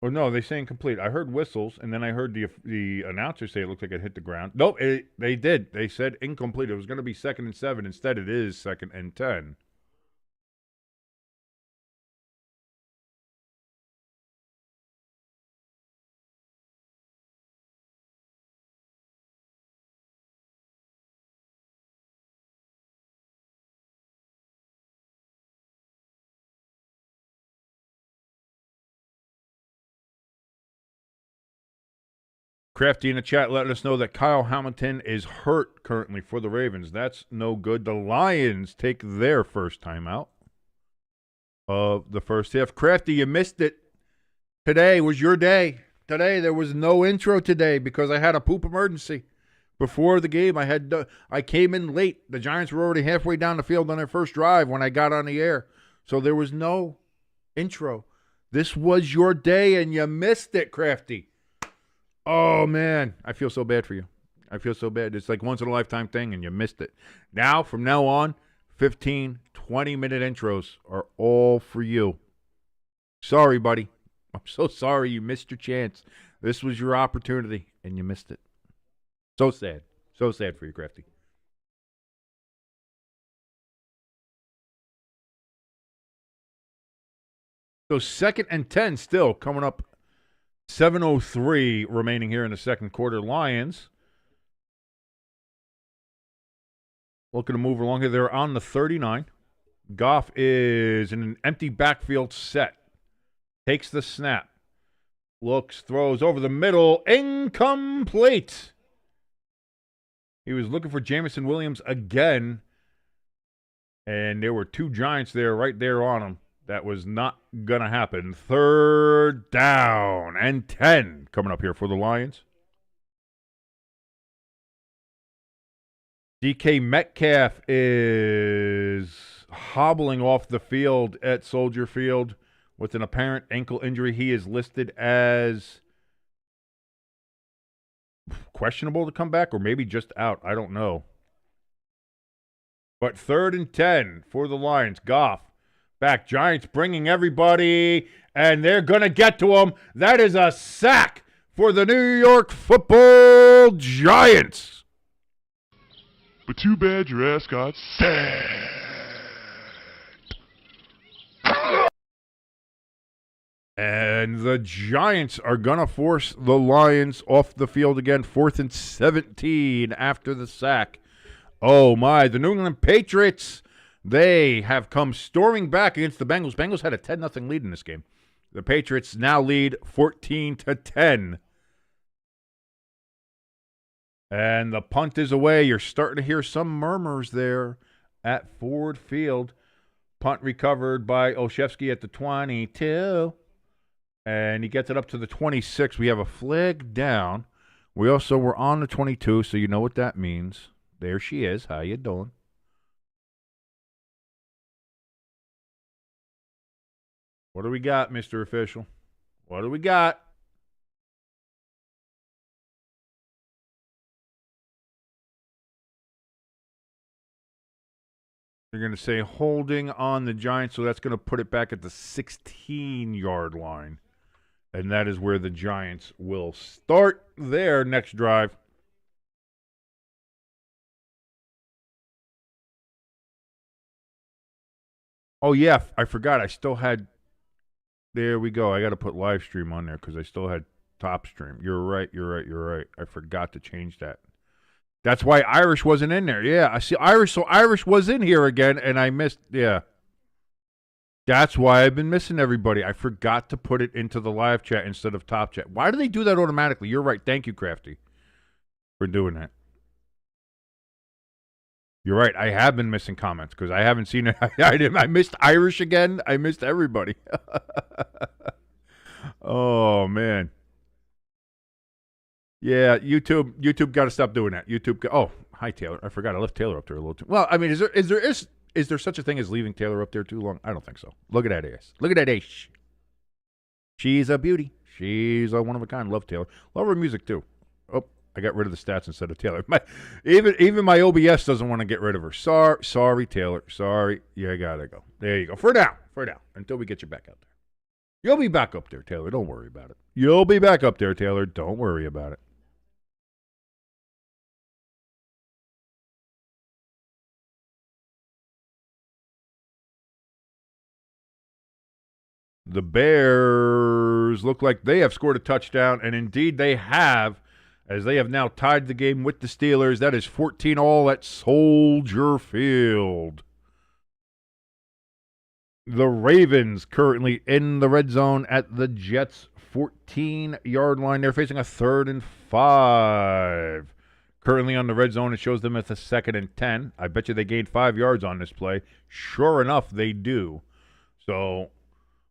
S1: Or no, they say incomplete. I heard whistles, and then I heard the announcer say it looked like it hit the ground. Nope, they did. They said incomplete. It was going to be 2nd and 7. Instead, it is 2nd and 10. Crafty in the chat letting us know that Kyle Hamilton is hurt currently for the Ravens. That's no good. The Lions take their first timeout of the first half. Crafty, you missed it. Today was your day. Today there was no intro today because I had a poop emergency. Before the game, I came in late. The Giants were already halfway down the field on their first drive when I got on the air. So there was no intro. This was your day, and you missed it, Crafty. Oh, man. I feel so bad for you. I feel so bad. It's like once-in-a-lifetime thing, and you missed it. Now, from now on, 15, 20-minute intros are all for you. Sorry, buddy. I'm so sorry you missed your chance. This was your opportunity, and you missed it. So sad. So sad for you, Crafty. So 2nd and 10 still coming up. 7:03 remaining here in the second quarter. Lions looking to move along here. They're on the 39. Goff is in an empty backfield set. Takes the snap. Looks, throws over the middle. Incomplete. He was looking for Jameson Williams again. And there were 2 Giants there, right there on him. That was not going to happen. 3rd down and 10 coming up here for the Lions. DK Metcalf is hobbling off the field at Soldier Field with an apparent ankle injury. He is listed as questionable to come back or maybe just out. I don't know. But 3rd and 10 for the Lions. Goff back. Giants bringing everybody, and they're going to get to him. That is a sack for the New York Football Giants.
S2: But too bad your ass got sacked.
S1: And the Giants are going to force the Lions off the field again. 4th and 17 after the sack. Oh, my. The New England Patriots, they have come storming back against the Bengals. Bengals had a 10-0 lead in this game. The Patriots now lead 14-10. And the punt is away. You're starting to hear some murmurs there at Ford Field. Punt recovered by Olszewski at the 22. And he gets it up to the 26. We have a flag down. We also were on the 22, so you know what that means. There she is. How you doing? What do we got, Mr. Official? What do we got? They're going to say holding on the Giants, so that's going to put it back at the 16-yard line. And that is where the Giants will start their next drive. Oh, yeah, I forgot. I still had – there we go. I got to put live stream on there because I still had top stream. You're right. I forgot to change that. That's why Irish wasn't in there. Yeah, I see Irish. So Irish was in here again, and I missed – yeah. That's why I've been missing everybody. I forgot to put it into the live chat instead of top chat. Why do they do that automatically? You're right. Thank you, Crafty, for doing that. You're right. I have been missing comments because I haven't seen it. I missed Irish again. I missed everybody. Oh, man. Yeah, YouTube got to stop doing that. Oh, hi, Taylor. I forgot. I left Taylor up there a little too. Well, I mean, is there such a thing as leaving Taylor up there too long? I don't think so. Look at that ass. Look at that ass. She's a beauty. She's a one of a kind. Love Taylor. Love her music too. Oh, I got rid of the stats instead of Taylor. Even my OBS doesn't want to get rid of her. Sorry, Taylor. Sorry. You gotta go. There you go. For now. Until we get you back out there. You'll be back up there, Taylor. Don't worry about it. You'll be back up there, Taylor. Don't worry about it. The Bears look like they have scored a touchdown, and indeed they have, as they have now tied the game with the Steelers. That is 14-all at Soldier Field. The Ravens currently in the red zone at the Jets' 14-yard line. They're facing a 3rd and 5. Currently on the red zone, it shows them as a 2nd and 10. I bet you they gained 5 yards on this play. Sure enough, they do. So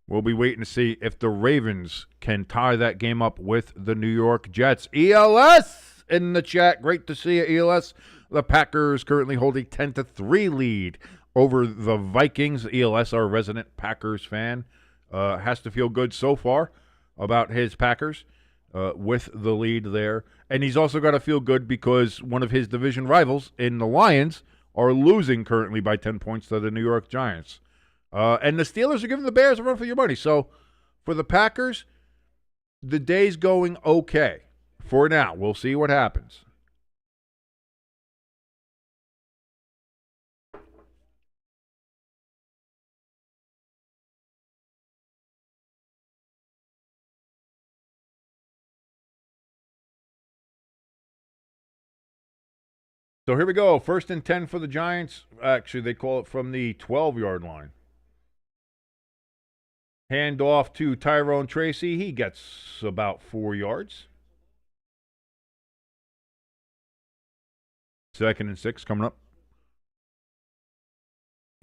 S1: we'll be waiting to see if the Ravens can tie that game up with the New York Jets. ELS in the chat. Great to see you, ELS. The Packers currently holding 10-3 lead over the Vikings. ELS, our resident Packers fan, has to feel good so far about his Packers with the lead there. And he's also got to feel good because one of his division rivals in the Lions are losing currently by 10 points to the New York Giants. And the Steelers are giving the Bears a run for your money. So for the Packers, the day's going okay for now. We'll see what happens. So here we go. 1st and 10 for the Giants. Actually, they call it from the 12-yard line. Hand off to Tyrone Tracy. He gets about 4 yards. 2nd and 6 coming up.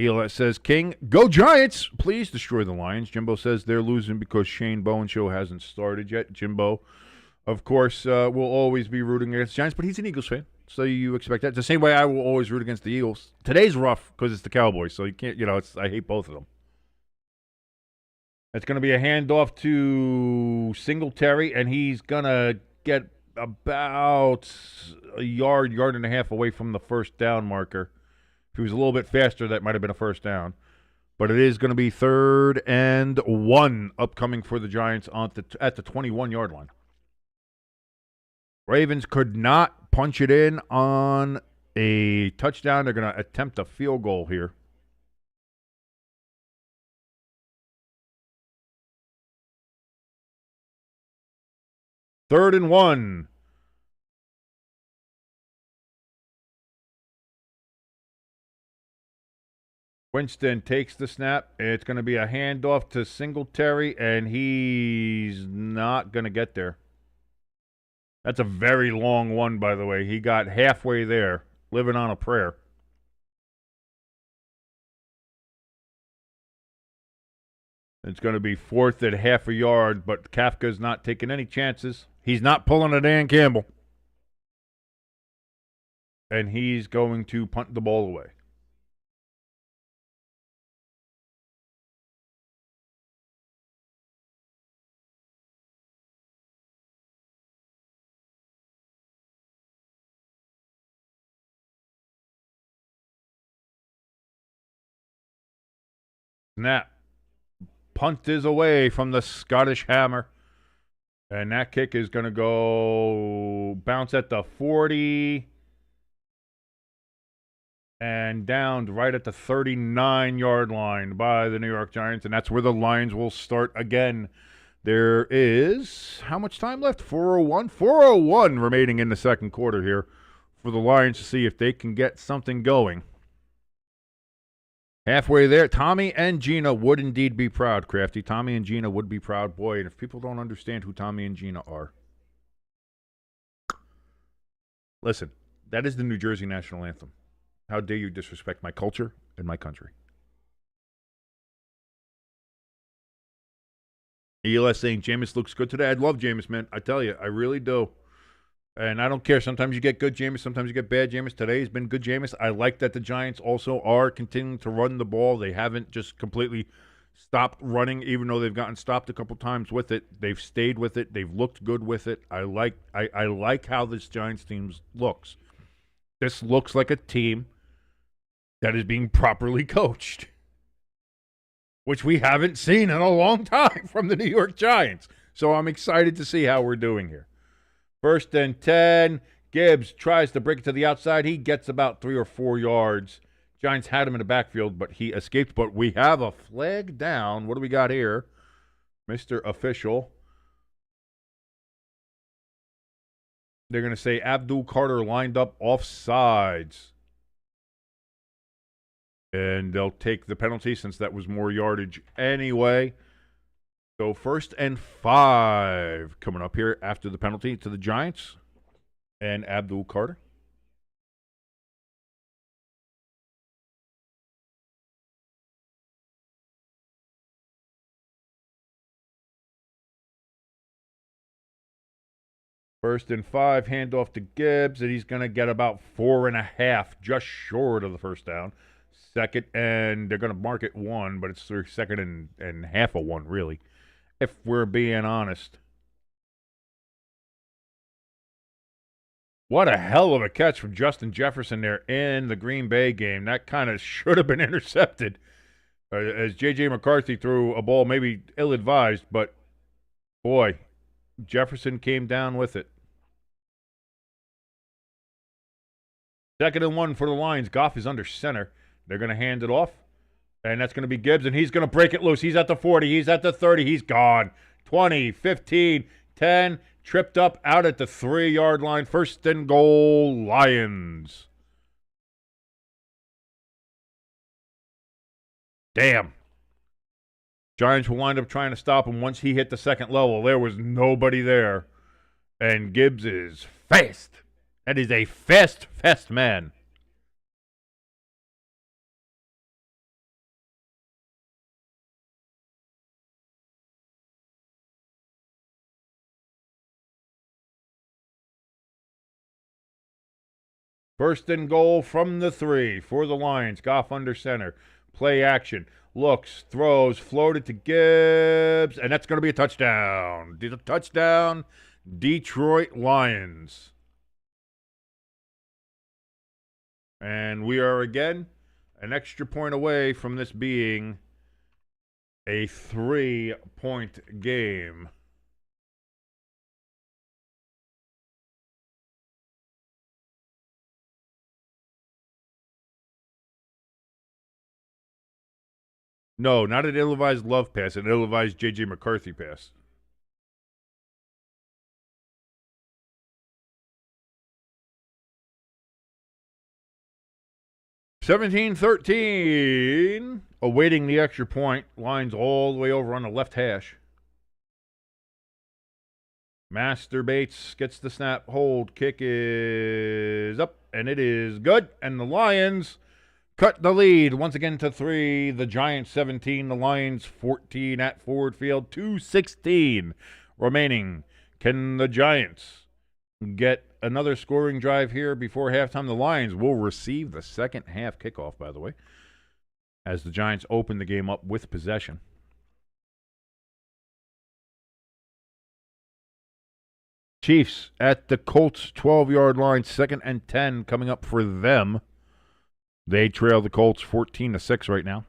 S1: ELS says, King, go Giants. Please destroy the Lions. Jimbo says they're losing because Shane Bowen show hasn't started yet. Jimbo, of course, will always be rooting against the Giants, but he's an Eagles fan, so you expect that. It's the same way I will always root against the Eagles. Today's rough because it's the Cowboys, so you can't, I hate both of them. It's going to be a handoff to Singletary, and he's going to get about a yard and a half away from the first down marker. he was a little bit faster, that might have been a first down. But it is going to be 3rd and 1 upcoming for the Giants at the 21-yard line. Ravens could not punch it in on a touchdown. They're going to attempt a field goal here. Third and 1. Winston takes the snap. It's going to be a handoff to Singletary, and he's not going to get there. That's a very long one, by the way. He got halfway there, living on a prayer. It's going to be 4th at half a yard, but Kafka's not taking any chances. He's not pulling a Dan Campbell. And he's going to punt the ball away. Snap. Punt is away from the Scottish Hammer. And that kick is going to go bounce at the 40 and downed right at the 39-yard line by the New York Giants. And that's where the Lions will start again. There is how much time left? 4:01? 4:01 remaining in the second quarter here for the Lions to see if they can get something going. Halfway there, Tommy and Gina would indeed be proud, Crafty. Tommy and Gina would be proud. Boy, and if people don't understand who Tommy and Gina are. Listen, that is the New Jersey national anthem. How dare you disrespect my culture and my country? ELS saying Jameis looks good today. I love Jameis, man. I tell you, I really do. And I don't care. Sometimes you get good Jameis. Sometimes you get bad Jameis. Today has been good Jameis. I like that the Giants also are continuing to run the ball. They haven't just completely stopped running, even though they've gotten stopped a couple times with it. They've stayed with it. They've looked good with it. I like how this Giants team looks. This looks like a team that is being properly coached, which we haven't seen in a long time from the New York Giants. So I'm excited to see how we're doing here. 1st and 10. Gibbs tries to break it to the outside. He gets about 3 or 4 yards. Giants had him in the backfield, but he escaped. But we have a flag down. What do we got here? Mr. Official. They're going to say Abdul Carter lined up offsides. And they'll take the penalty since that was more yardage anyway. So 1st and 5 coming up here after the penalty to the Giants and Abdul Carter. First and 5, handoff to Gibbs, and he's going to get about 4.5, just short of the first down. 2nd, and they're going to mark it 1, but it's their 2nd and half of 1, really, if we're being honest. What a hell of a catch from Justin Jefferson there in the Green Bay game. That kind of should have been intercepted. As J.J. McCarthy threw a ball maybe ill-advised, but boy, Jefferson came down with it. 2nd and 1 for the Lions. Goff is under center. They're going to hand it off, and that's going to be Gibbs, and he's going to break it loose. He's at the 40. He's at the 30. He's gone. 20, 15, 10, tripped up out at the 3-yard line. 1st and goal, Lions. Damn. Giants will wind up trying to stop him. Once he hit the second level, there was nobody there. And Gibbs is fast. That is a fast man. First and goal from the 3 for the Lions. Goff under center. Play action. Looks, throws, floated to Gibbs, and that's going to be a touchdown. Touchdown, Detroit Lions. And we are again an extra point away from this being a 3-point game. No, not an ill-advised Love pass, an ill-advised J.J. McCarthy pass. (17-13). Awaiting the extra point. Lines all the way over on the left hash. Masturbates, gets the snap, hold, kick is up, and it is good. And the Lions cut the lead once again to 3. The Giants 17, the Lions 14 at Ford Field. 2:16 remaining. Can the Giants get another scoring drive here before halftime? The Lions will receive the second half kickoff, by the way, as the Giants open the game up with possession. Chiefs at the Colts 12-yard line, 2nd and 10 coming up for them. They trail the Colts 14-6 right now.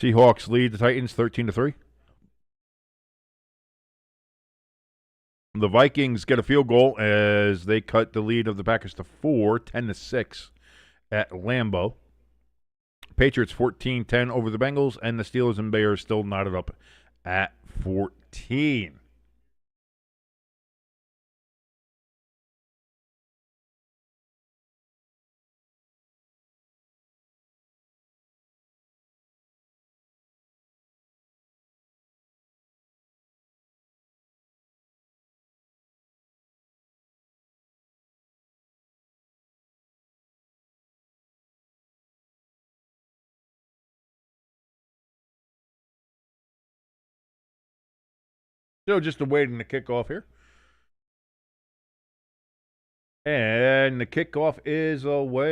S1: Seahawks lead the Titans 13-3. The Vikings get a field goal as they cut the lead of the Packers to 4, 10-6 at Lambeau. Patriots 14-10 over the Bengals, and the Steelers and Bears still knotted up at 14. So just awaiting the kickoff here. And the kickoff is away.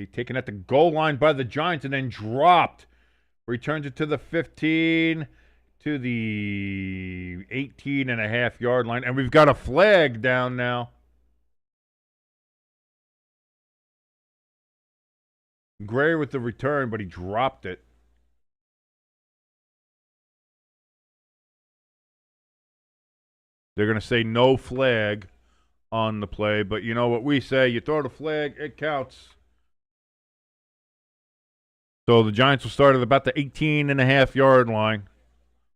S1: Taken at the goal line by the Giants and then dropped. Returns it to the 15, to the 18.5-yard line. And we've got a flag down now. Gray with the return, but he dropped it. They're going to say no flag on the play, but you know what we say, you throw the flag, it counts. So the Giants will start at about the 18.5-yard line,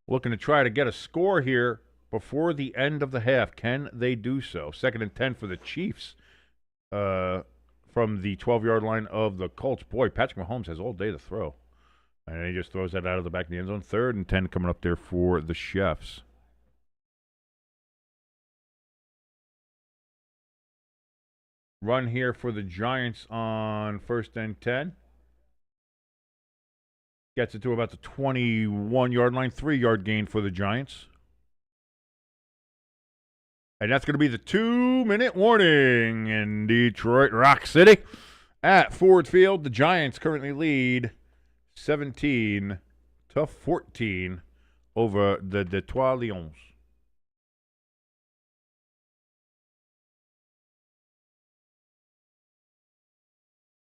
S1: looking to try to get a score here before the end of the half. Can they do so? 2nd and 10 for the Chiefs from the 12-yard line of the Colts. Boy, Patrick Mahomes has all day to throw, and he just throws that out of the back of the end zone. 3rd and 10 coming up there for the Chiefs. Run here for the Giants on 1st and 10. Gets it to about the 21-yard line. 3-yard gain for the Giants. And that's going to be the 2-minute warning in Detroit Rock City. At Ford Field, the Giants currently lead 17-14 over the Detroit Lions.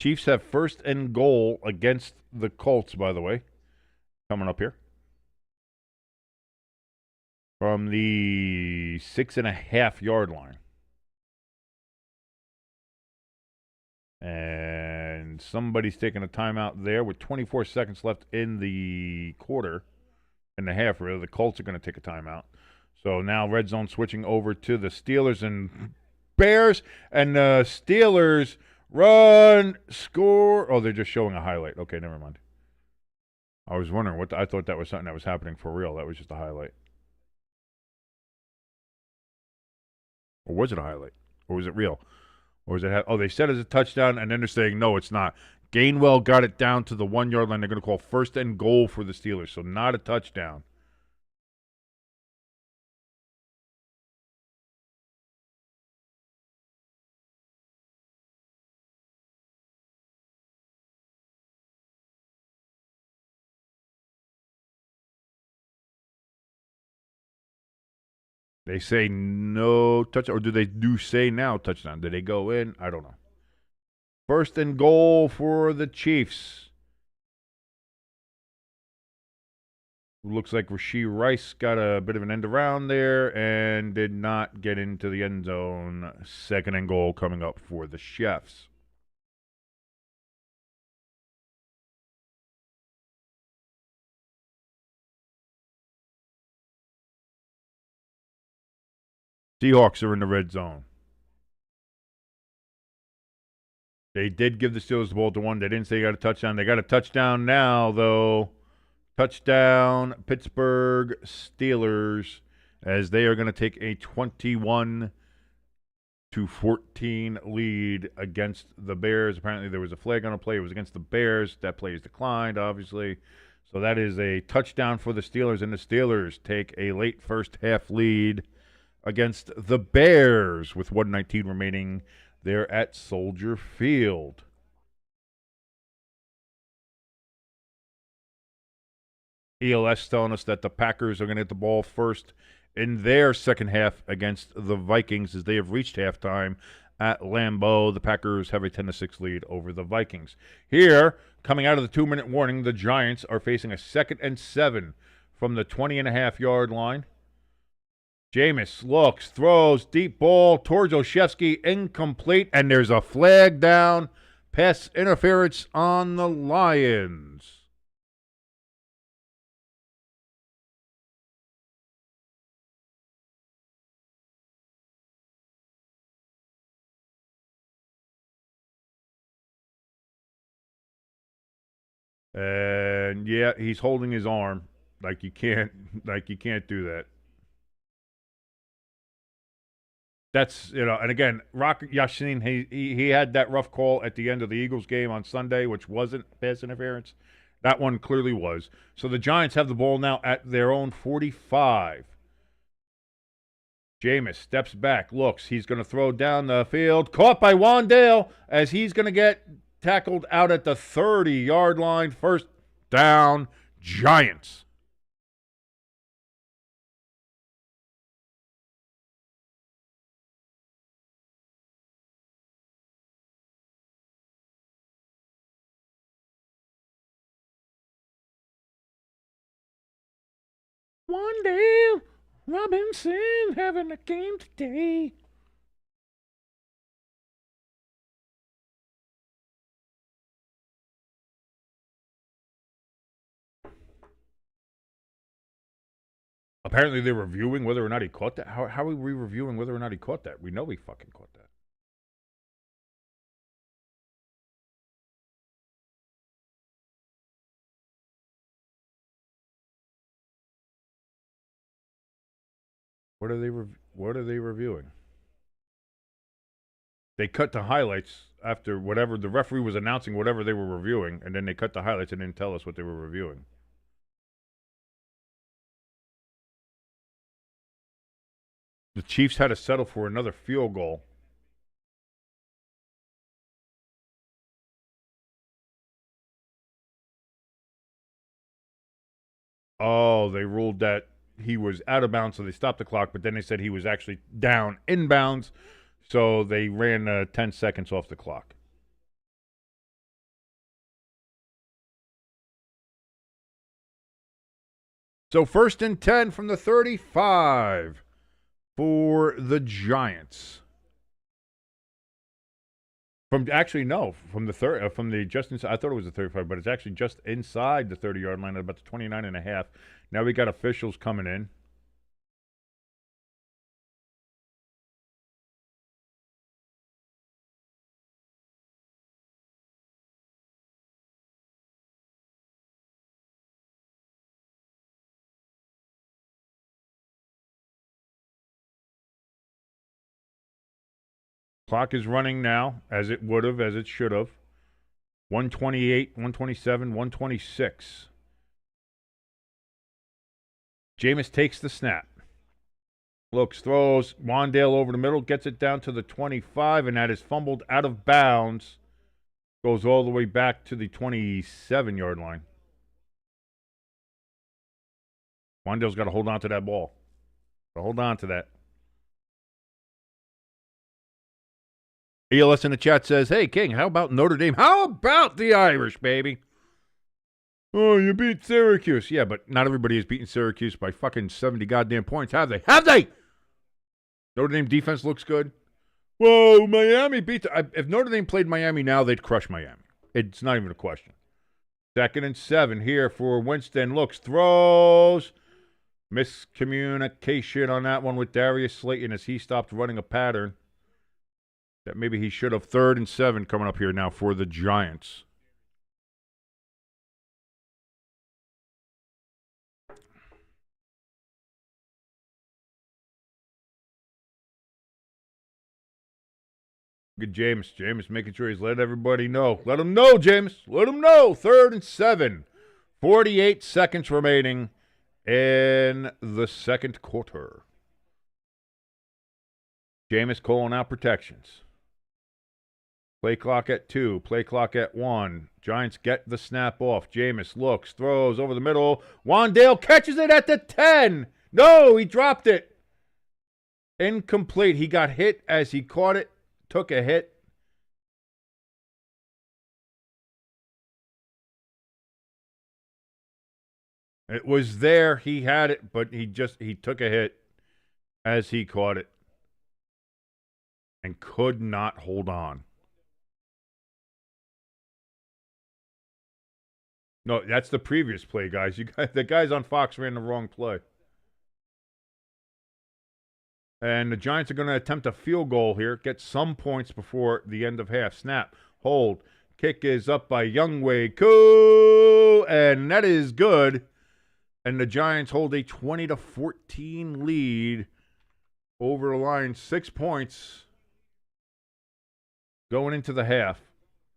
S1: Chiefs have 1st and goal against the Colts, by the way, coming up here. From the 6.5-yard line. And somebody's taking a timeout there with 24 seconds left in the quarter and a half, really. The Colts are going to take a timeout. So now red zone switching over to the Steelers and Bears. And the Steelers run, score. Oh, they're just showing a highlight. Okay, never mind. I was wondering I thought that was something that was happening for real. That was just a highlight. Or was it a highlight? Or was it real? Or was it? They said it's a touchdown, and then they're saying no, it's not. Gainwell got it down to the 1-yard line. They're going to call 1st and goal for the Steelers, so not a touchdown. They say no touchdown, or do they say now touchdown? Did they go in? I don't know. First and goal for the Chiefs. Looks like Rashee Rice got a bit of an end around there and did not get into the end zone. Second and goal coming up for the Chefs. Seahawks are in the red zone. They did give the Steelers the ball to one. They didn't say you got a touchdown. They got a touchdown now, though. Touchdown, Pittsburgh Steelers, as they are going to take a 21-14 lead against the Bears. Apparently, there was a flag on a play. It was against the Bears. That play is declined, obviously. So that is a touchdown for the Steelers, and the Steelers take a late first half lead against the Bears with 1:19 remaining there at Soldier Field. ELS telling us that the Packers are going to hit the ball first in their second half against the Vikings as they have reached halftime at Lambeau. The Packers have a 10-6 lead over the Vikings. Here, coming out of the 2-minute warning, the Giants are facing a 2nd and 7 from the 20.5-yard line. Jameis looks, throws, deep ball towards Olszewski, incomplete, and there's a flag down. Pass interference on the Lions. And yeah, he's holding his arm like you can't do that. That's, and again, Rock Yashin, he had that rough call at the end of the Eagles game on Sunday, which wasn't pass interference. That one clearly was. So the Giants have the ball now at their own 45. Jameis steps back, looks. He's going to throw down the field. Caught by Wandale as he's going to get tackled out at the 30-yard line. First down, Giants. Wandale Robinson having a game today. Apparently they're reviewing whether or not he caught that. How are we reviewing whether or not he caught that? We know he fucking caught that. What are they reviewing? They cut the highlights after whatever the referee was announcing whatever they were reviewing, and then they cut the highlights and didn't tell us what they were reviewing. The Chiefs had to settle for another field goal. Oh, they ruled that he was out of bounds, so they stopped the clock, but then they said he was actually down inbounds, so they ran 10 seconds off the clock. So 1st and 10 from the 35 for the Giants. From the just inside. I thought it was the 35, but it's actually just inside the 30-yard line at about the 29.5. Now we got officials coming in. Clock is running now, as it would have, as it should have. 128, 127, 126. Jameis takes the snap. Looks, throws. Wandale over the middle, gets it down to the 25, and that is fumbled out of bounds. Goes all the way back to the 27-yard line. Wandale's got to hold on to that ball. Hold on to that. ELS in the chat says, hey, King, how about Notre Dame? How about the Irish, baby? Oh, you beat Syracuse. Yeah, but not everybody has beaten Syracuse by fucking 70 goddamn points, have they? Have they? Notre Dame defense looks good. Whoa, Miami beat if Notre Dame played Miami now, they'd crush Miami. It's not even a question. 2nd and 7 here for Winston. Looks, throws. Miscommunication on that one with Darius Slayton as he stopped running a pattern that maybe he should have. 3rd and 7 coming up here now for the Giants. Good James. James making sure he's let everybody know. Let them know, James. Let them know. 3rd and 7. 48 seconds remaining in the second quarter. Jameis calling out protections. Play clock at 2. Play clock at 1. Giants get the snap off. Jameis looks, throws over the middle. Wandale catches it at the 10. No, he dropped it. Incomplete. He got hit as he caught it. Took a hit. It was there. He had it, but he took a hit as he caught it and could not hold on. No, that's the previous play, guys. The guys on Fox ran the wrong play. And the Giants are going to attempt a field goal here, get some points before the end of half. Snap, hold, kick is up by Younghoe Koo, and that is good. And the Giants hold a 20-14 lead over the line. 6 points going into the half.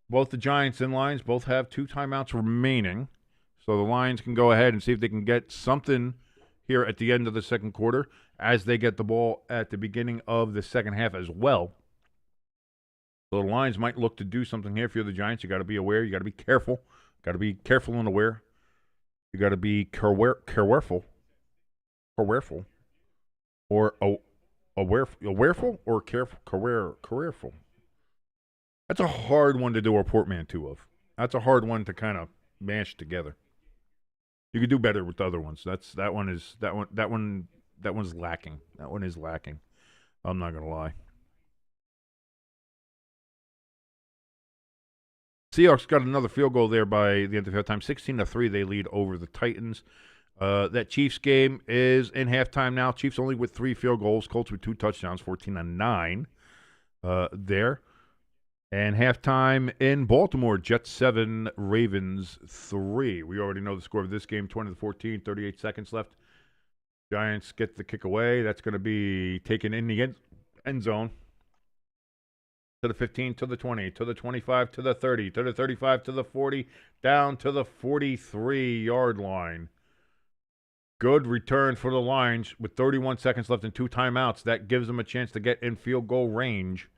S1: Both the Giants and Lions both have 2 timeouts remaining. So the Lions can go ahead and see if they can get something here at the end of the second quarter as they get the ball at the beginning of the second half as well. So the Lions might look to do something here. If you're the Giants, you got to be aware. You got to be careful. Got to be careful and aware. You got to be careful. Or awareful or careful. That's a hard one to do a portmanteau of. That's a hard one to kind of mash together. You could do better with the other ones. That one's lacking. That one is lacking. I'm not gonna lie. Seahawks got another field goal there by the end of halftime. 16-3, they lead over the Titans. That Chiefs game is in halftime now. Chiefs only with 3 field goals. Colts with 2 touchdowns, 14-9 there. And halftime in Baltimore, Jets 7, Ravens 3. We already know the score of this game, 20-14, 38 seconds left. Giants get the kick away. That's going to be taken in the end zone. To the 15, to the 20, to the 25, to the 30, to the 35, to the 40, down to the 43-yard line. Good return for the Lions with 31 seconds left and 2 timeouts. That gives them a chance to get in field goal range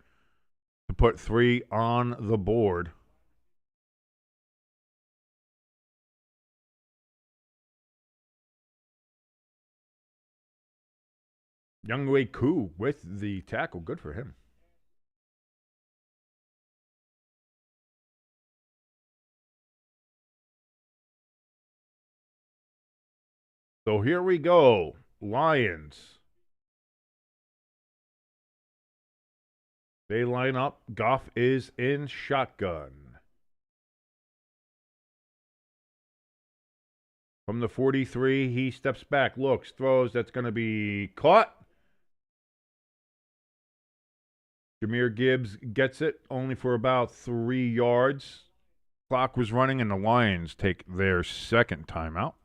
S1: to put 3 on the board. Younghoe Koo with the tackle. Good for him. So here we go. Lions. They line up. Goff is in shotgun. From the 43, he steps back, looks, throws. That's going to be caught. Jahmyr Gibbs gets it only for about 3 yards. Clock was running, and the Lions take their second timeout.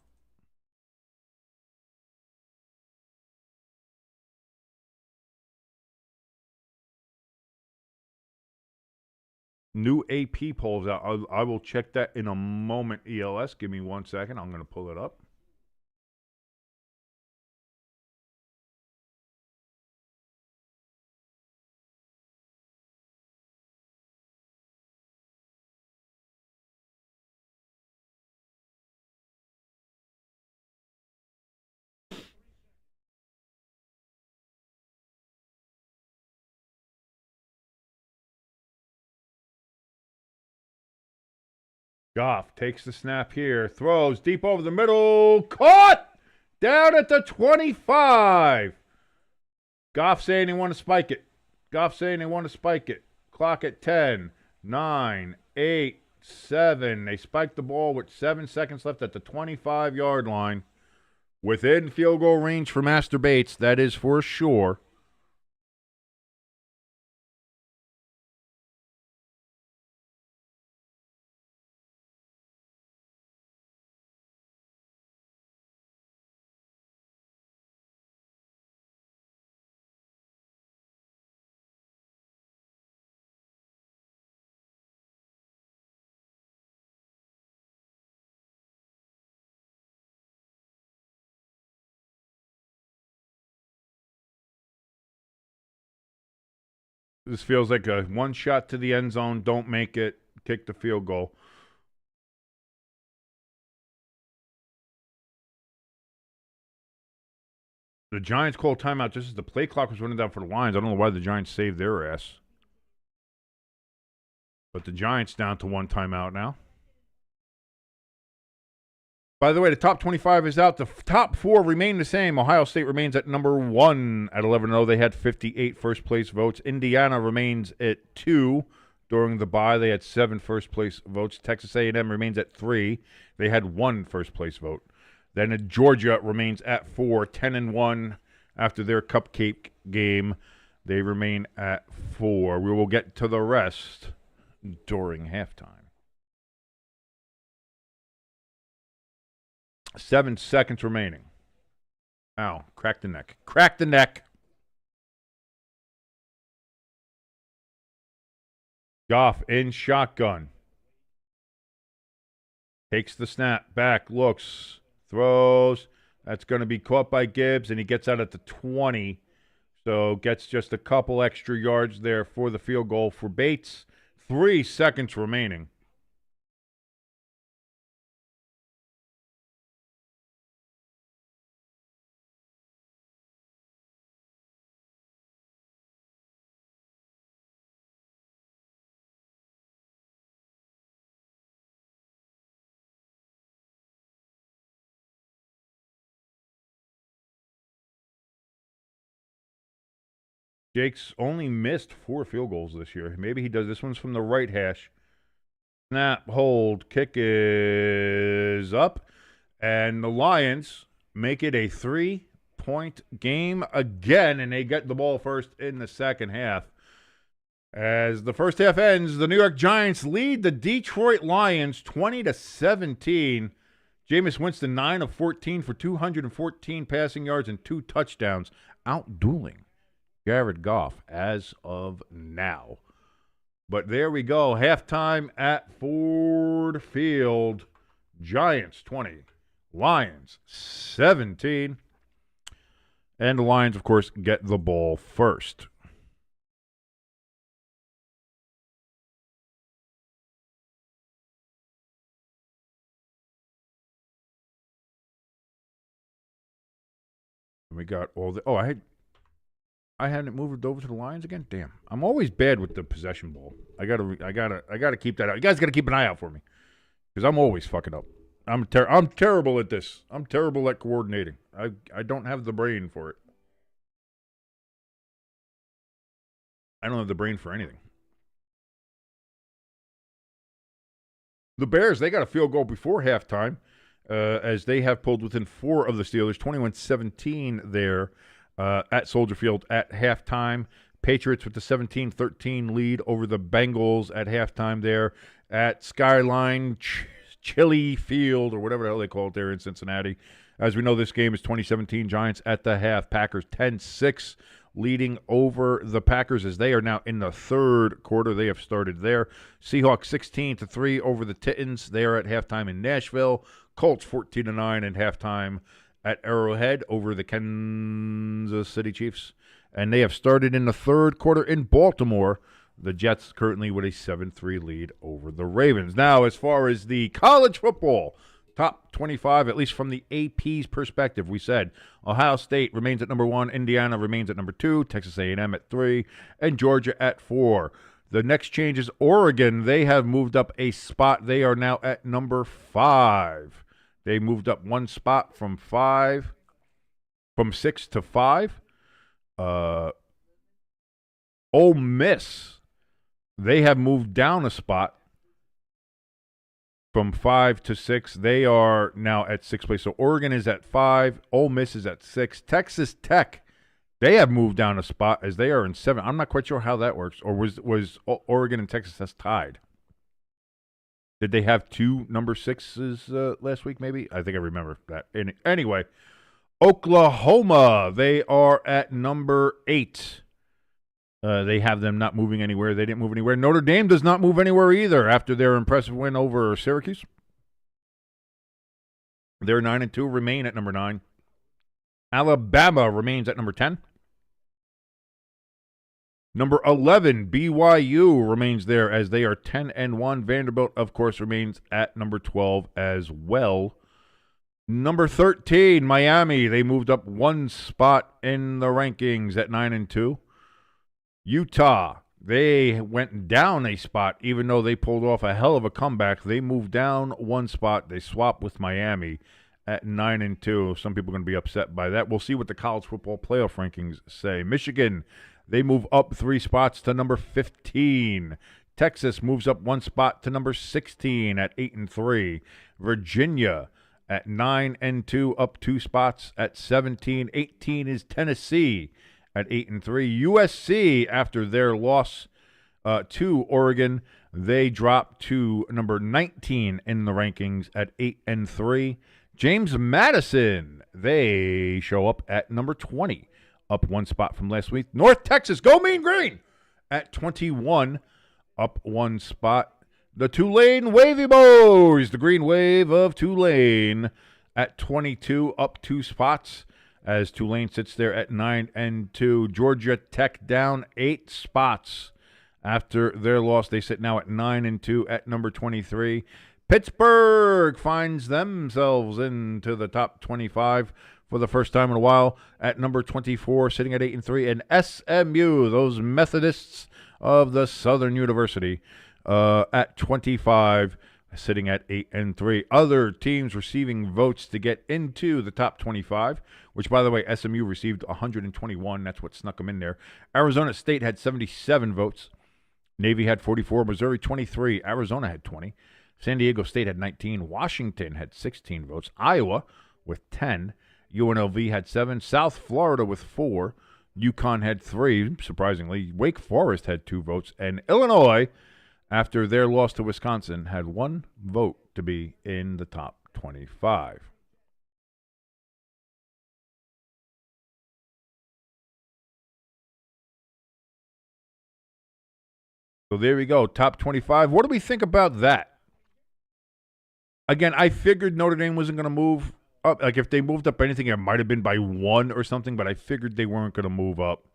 S1: New AP polls out. I will check that in a moment, ELS. Give me 1 second. I'm going to pull it up. Goff takes the snap here, throws deep over the middle, caught down at the 25. Goff saying he want to spike it. Clock at 10, 9, 8, 7. They spike the ball with 7 seconds left at the 25-yard line. Within field goal range for Master Bates, that is for sure. This feels like a one shot to the end zone, don't make it, kick the field goal. The Giants call timeout just as the play clock was running down for the Lions. I don't know why the Giants saved their ass. But the Giants down to one timeout now. By the way, the top 25 is out. The top 4 remain the same. Ohio State remains at number 1 at 11-0. They had 58 first-place votes. Indiana remains at 2. During the bye, they had 7 first-place votes. Texas A&M remains at 3. They had 1 first-place vote. Then Georgia remains at 4, 10-1 after their cupcake game. They remain at 4. We will get to the rest during halftime. 7 seconds remaining. Ow, crack the neck. Crack the neck. Goff in shotgun. Takes the snap, back, looks, throws. That's going to be caught by Gibbs, and he gets out at the 20. So gets just a couple extra yards there for the field goal for Bates. 3 seconds remaining. Jake's only missed 4 field goals this year. Maybe he does. This one's from the right hash. Snap, hold, kick is up. And the Lions make it a 3-point game again, and they get the ball first in the second half. As the first half ends, the New York Giants lead the Detroit Lions 20-17. Jameis Winston 9 of 14 for 214 passing yards and 2 touchdowns, outdueling Jared Goff as of now. But there we go. Halftime at Ford Field. Giants 20, Lions 17. And the Lions, of course, get the ball first. We got all the... I hadn't moved it over to the Lions again. Damn, I'm always bad with the possession ball. I gotta keep that out. You guys gotta keep an eye out for me because I'm always fucking up. I'm terrible at this. I'm terrible at coordinating. I don't have the brain for it. I don't have the brain for anything. The Bears, they got a field goal before halftime, as they have pulled within 4 of the Steelers, 21-17 there. At Soldier Field at halftime. Patriots with the 17-13 lead over the Bengals at halftime there at Skyline Chili Field, or whatever the hell they call it there in Cincinnati. As we know, this game is 2017 Giants at the half. Packers 10-6 leading over the Packers as they are now in the third quarter. They have started there. Seahawks 16-3 over the Titans. They are at halftime in Nashville. Colts 14-9 at halftime at Arrowhead over the Kansas City Chiefs. And they have started in the third quarter in Baltimore. The Jets currently with a 7-3 lead over the Ravens. Now, as far as the college football top 25, at least from the AP's perspective, we said Ohio State remains at number 1, Indiana remains at number 2, Texas A&M at 3, and Georgia at 4. The next change is Oregon. They have moved up a spot. They are now at number 5. They moved up one spot from 6 to 5. Ole Miss, they have moved down a spot from 5 to 6. They are now at 6th place. So Oregon is at 5. Ole Miss is at 6. Texas Tech, they have moved down a spot as they are in 7. I'm not quite sure how that works. Or was Oregon and Texas Tech tied? Did they have 2 number 6s last week, maybe? I think I remember that. Anyway, Oklahoma, they are at number 8. They have them not moving anywhere. They didn't move anywhere. Notre Dame does not move anywhere either after their impressive win over Syracuse. They're 9-2, remain at number 9. Alabama remains at number 10. Number 11, BYU remains there as they are 10-1. Vanderbilt, of course, remains at number 12 as well. Number 13, Miami. They moved up one spot in the rankings at 9-2. Utah, they went down a spot, even though they pulled off a hell of a comeback. They moved down one spot. They swapped with Miami at 9-2. Some people are going to be upset by that. We'll see what the college football playoff rankings say. Michigan, they move up 3 spots to number 15. Texas moves up 1 spot to number 16 at 8-3. Virginia at 9-2, up 2 spots at 17. 18 is Tennessee at 8-3. USC, after their loss to Oregon, they drop to number 19 in the rankings at 8-3. James Madison, they show up at number 20, up 1 spot from last week. North Texas, go Mean Green, at 21, up 1 spot. The Tulane Wavy Boys, the Green Wave of Tulane, at 22, up 2 spots. As Tulane sits there at 9-2. Georgia Tech down 8 spots after their loss. They sit now at 9-2 at number 23. Pittsburgh finds themselves into the top 25 for the first time in a while at number 24, sitting at 8-3. And SMU, those Methodists of the Southern University, at 25, sitting at 8-3. Other teams receiving votes to get into the top 25, which, by the way, SMU received 121. That's what snuck them in there. Arizona State had 77 votes. Navy had 44. Missouri, 23. Arizona had 20. San Diego State had 19. Washington had 16 votes. Iowa with 10. UNLV had 7. South Florida with 4. UConn had 3, surprisingly. Wake Forest had 2 votes. And Illinois, after their loss to Wisconsin, had 1 vote to be in the top 25. So there we go, top 25. What do we think about that? Again, I figured Notre Dame wasn't going to move up. Like, if they moved up anything, it might have been by 1 or something, but I figured they weren't going to move up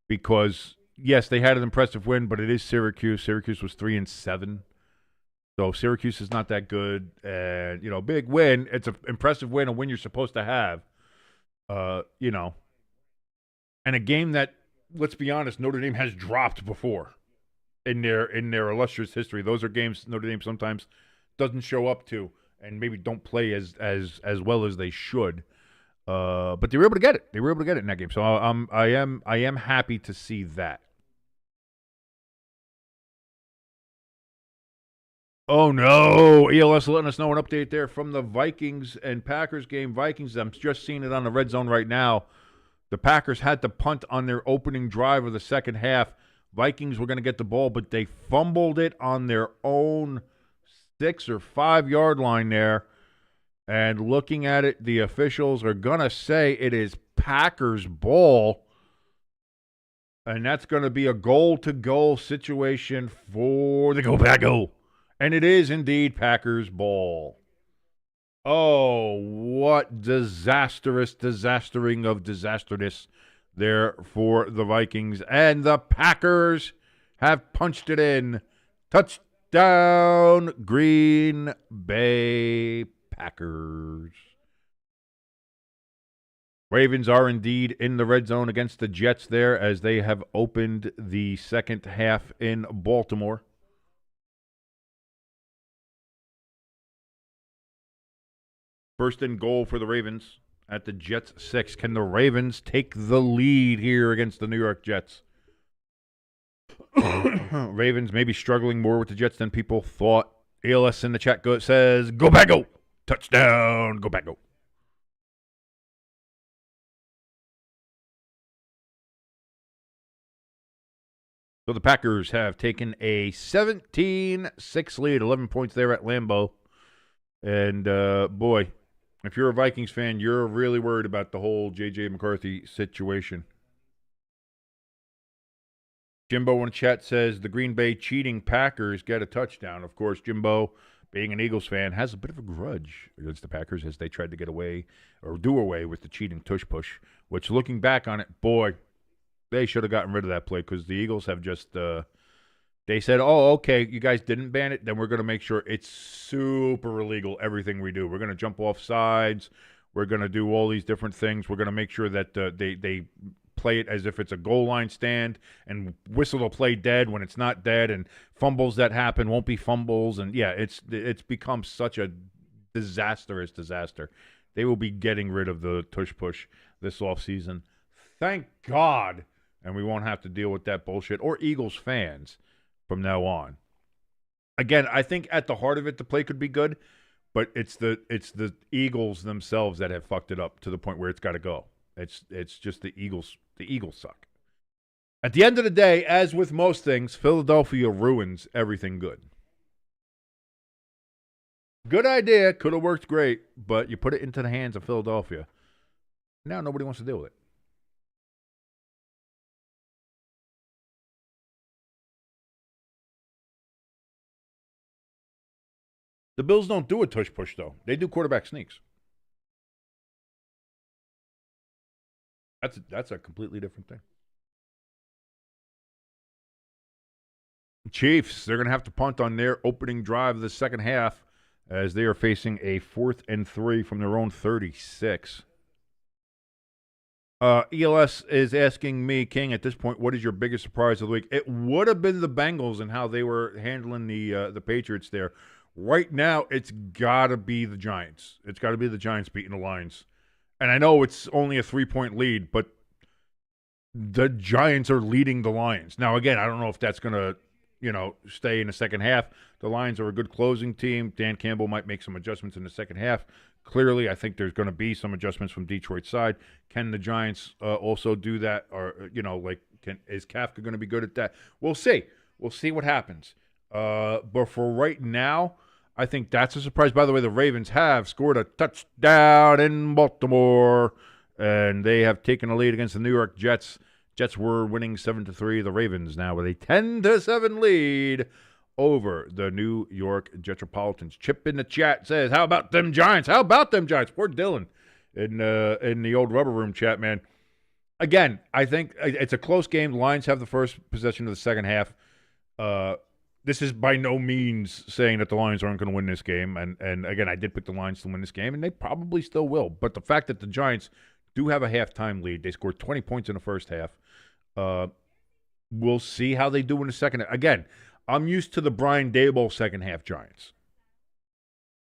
S1: because, yes, they had an impressive win, but it is Syracuse. Syracuse was 3-7. So Syracuse is not that good. And, big win. It's an impressive win, a win you're supposed to have. And a game that, let's be honest, Notre Dame has dropped before in their illustrious history. Those are games Notre Dame sometimes doesn't show up to and maybe don't play as well as they should. But they were able to get it. They were able to get it in that game. So I am happy to see that. Oh, no. ELS letting us know an update there from the Vikings and Packers game. Vikings, I'm just seeing it on the red zone right now. The Packers had to punt on their opening drive of the second half. Vikings were going to get the ball, but they fumbled it on their own 6 or 5 yard line there. And looking at it, the officials are going to say it is Packers ball. And that's going to be a goal-to-goal situation for the Go Pack-O. And it is indeed Packers ball. Oh, what disastering of disasterness there for the Vikings. And the Packers have punched it in. Touchdown, Green Bay Packers. Ravens are indeed in the red zone against the Jets there as they have opened the second half in Baltimore. First and goal for the Ravens at the Jets 6. Can the Ravens take the lead here against the New York Jets? Ravens maybe struggling more with the Jets than people thought. ALS in the chat says, go back, go. Touchdown, go back, go. So the Packers have taken a 17-6 lead, 11 points there at Lambeau. And, boy, if you're a Vikings fan, you're really worried about the whole J.J. McCarthy situation. Jimbo in the chat says the Green Bay cheating Packers get a touchdown. Of course, Jimbo, being an Eagles fan, has a bit of a grudge against the Packers as they tried to get away or do away with the cheating tush push, which looking back on it, boy, they should have gotten rid of that play because the Eagles have just they said, oh, okay, you guys didn't ban it, then we're going to make sure it's super illegal, everything we do. We're going to jump off sides. We're going to do all these different things. We're going to make sure that they play it as if it's a goal line stand and whistle a play dead when it's not dead, and fumbles that happen won't be fumbles. And, yeah, it's become such a disaster. They will be getting rid of the tush push this offseason. Thank God. And we won't have to deal with that bullshit or Eagles fans from now on. Again, I think at the heart of it, the play could be good, but it's the Eagles themselves that have fucked it up to the point where it's got to go. It's just the Eagles. The Eagles suck. At the end of the day, as with most things, Philadelphia ruins everything good. Good idea, could have worked great, but you put it into the hands of Philadelphia. Now nobody wants to deal with it. The Bills don't do a tush push, though. They do quarterback sneaks. That's a completely different thing. Chiefs, they're going to have to punt on their opening drive of the second half as they are facing a 4th and 3 from their own 36. ELS is asking me, King, at this point, what is your biggest surprise of the week? It would have been the Bengals and how they were handling the Patriots there. Right now, it's got to be the Giants. It's got to be the Giants beating the Lions. And I know it's only a 3-point lead, but the Giants are leading the Lions. Now, again, I don't know if that's going to, stay in the second half. The Lions are a good closing team. Dan Campbell might make some adjustments in the second half. Clearly, I think there's going to be some adjustments from Detroit's side. Can the Giants also do that? Or, is Kafka going to be good at that? We'll see. We'll see what happens. But for right now, I think that's a surprise. By the way, the Ravens have scored a touchdown in Baltimore, and they have taken a lead against the New York Jets. Jets were winning 7-3. The Ravens now with a 10-7 lead over the New York Jetropolitans. Chip in the chat says, how about them Giants? How about them Giants? Poor Dylan in the old rubber room chat, man. Again, I think it's a close game. The Lions have the first possession of the second half. This is by no means saying that the Lions aren't going to win this game. And again, I did pick the Lions to win this game, and they probably still will. But the fact that the Giants do have a halftime lead, they scored 20 points in the first half. We'll see how they do in the second half. Again, I'm used to the Brian Daboll second half Giants.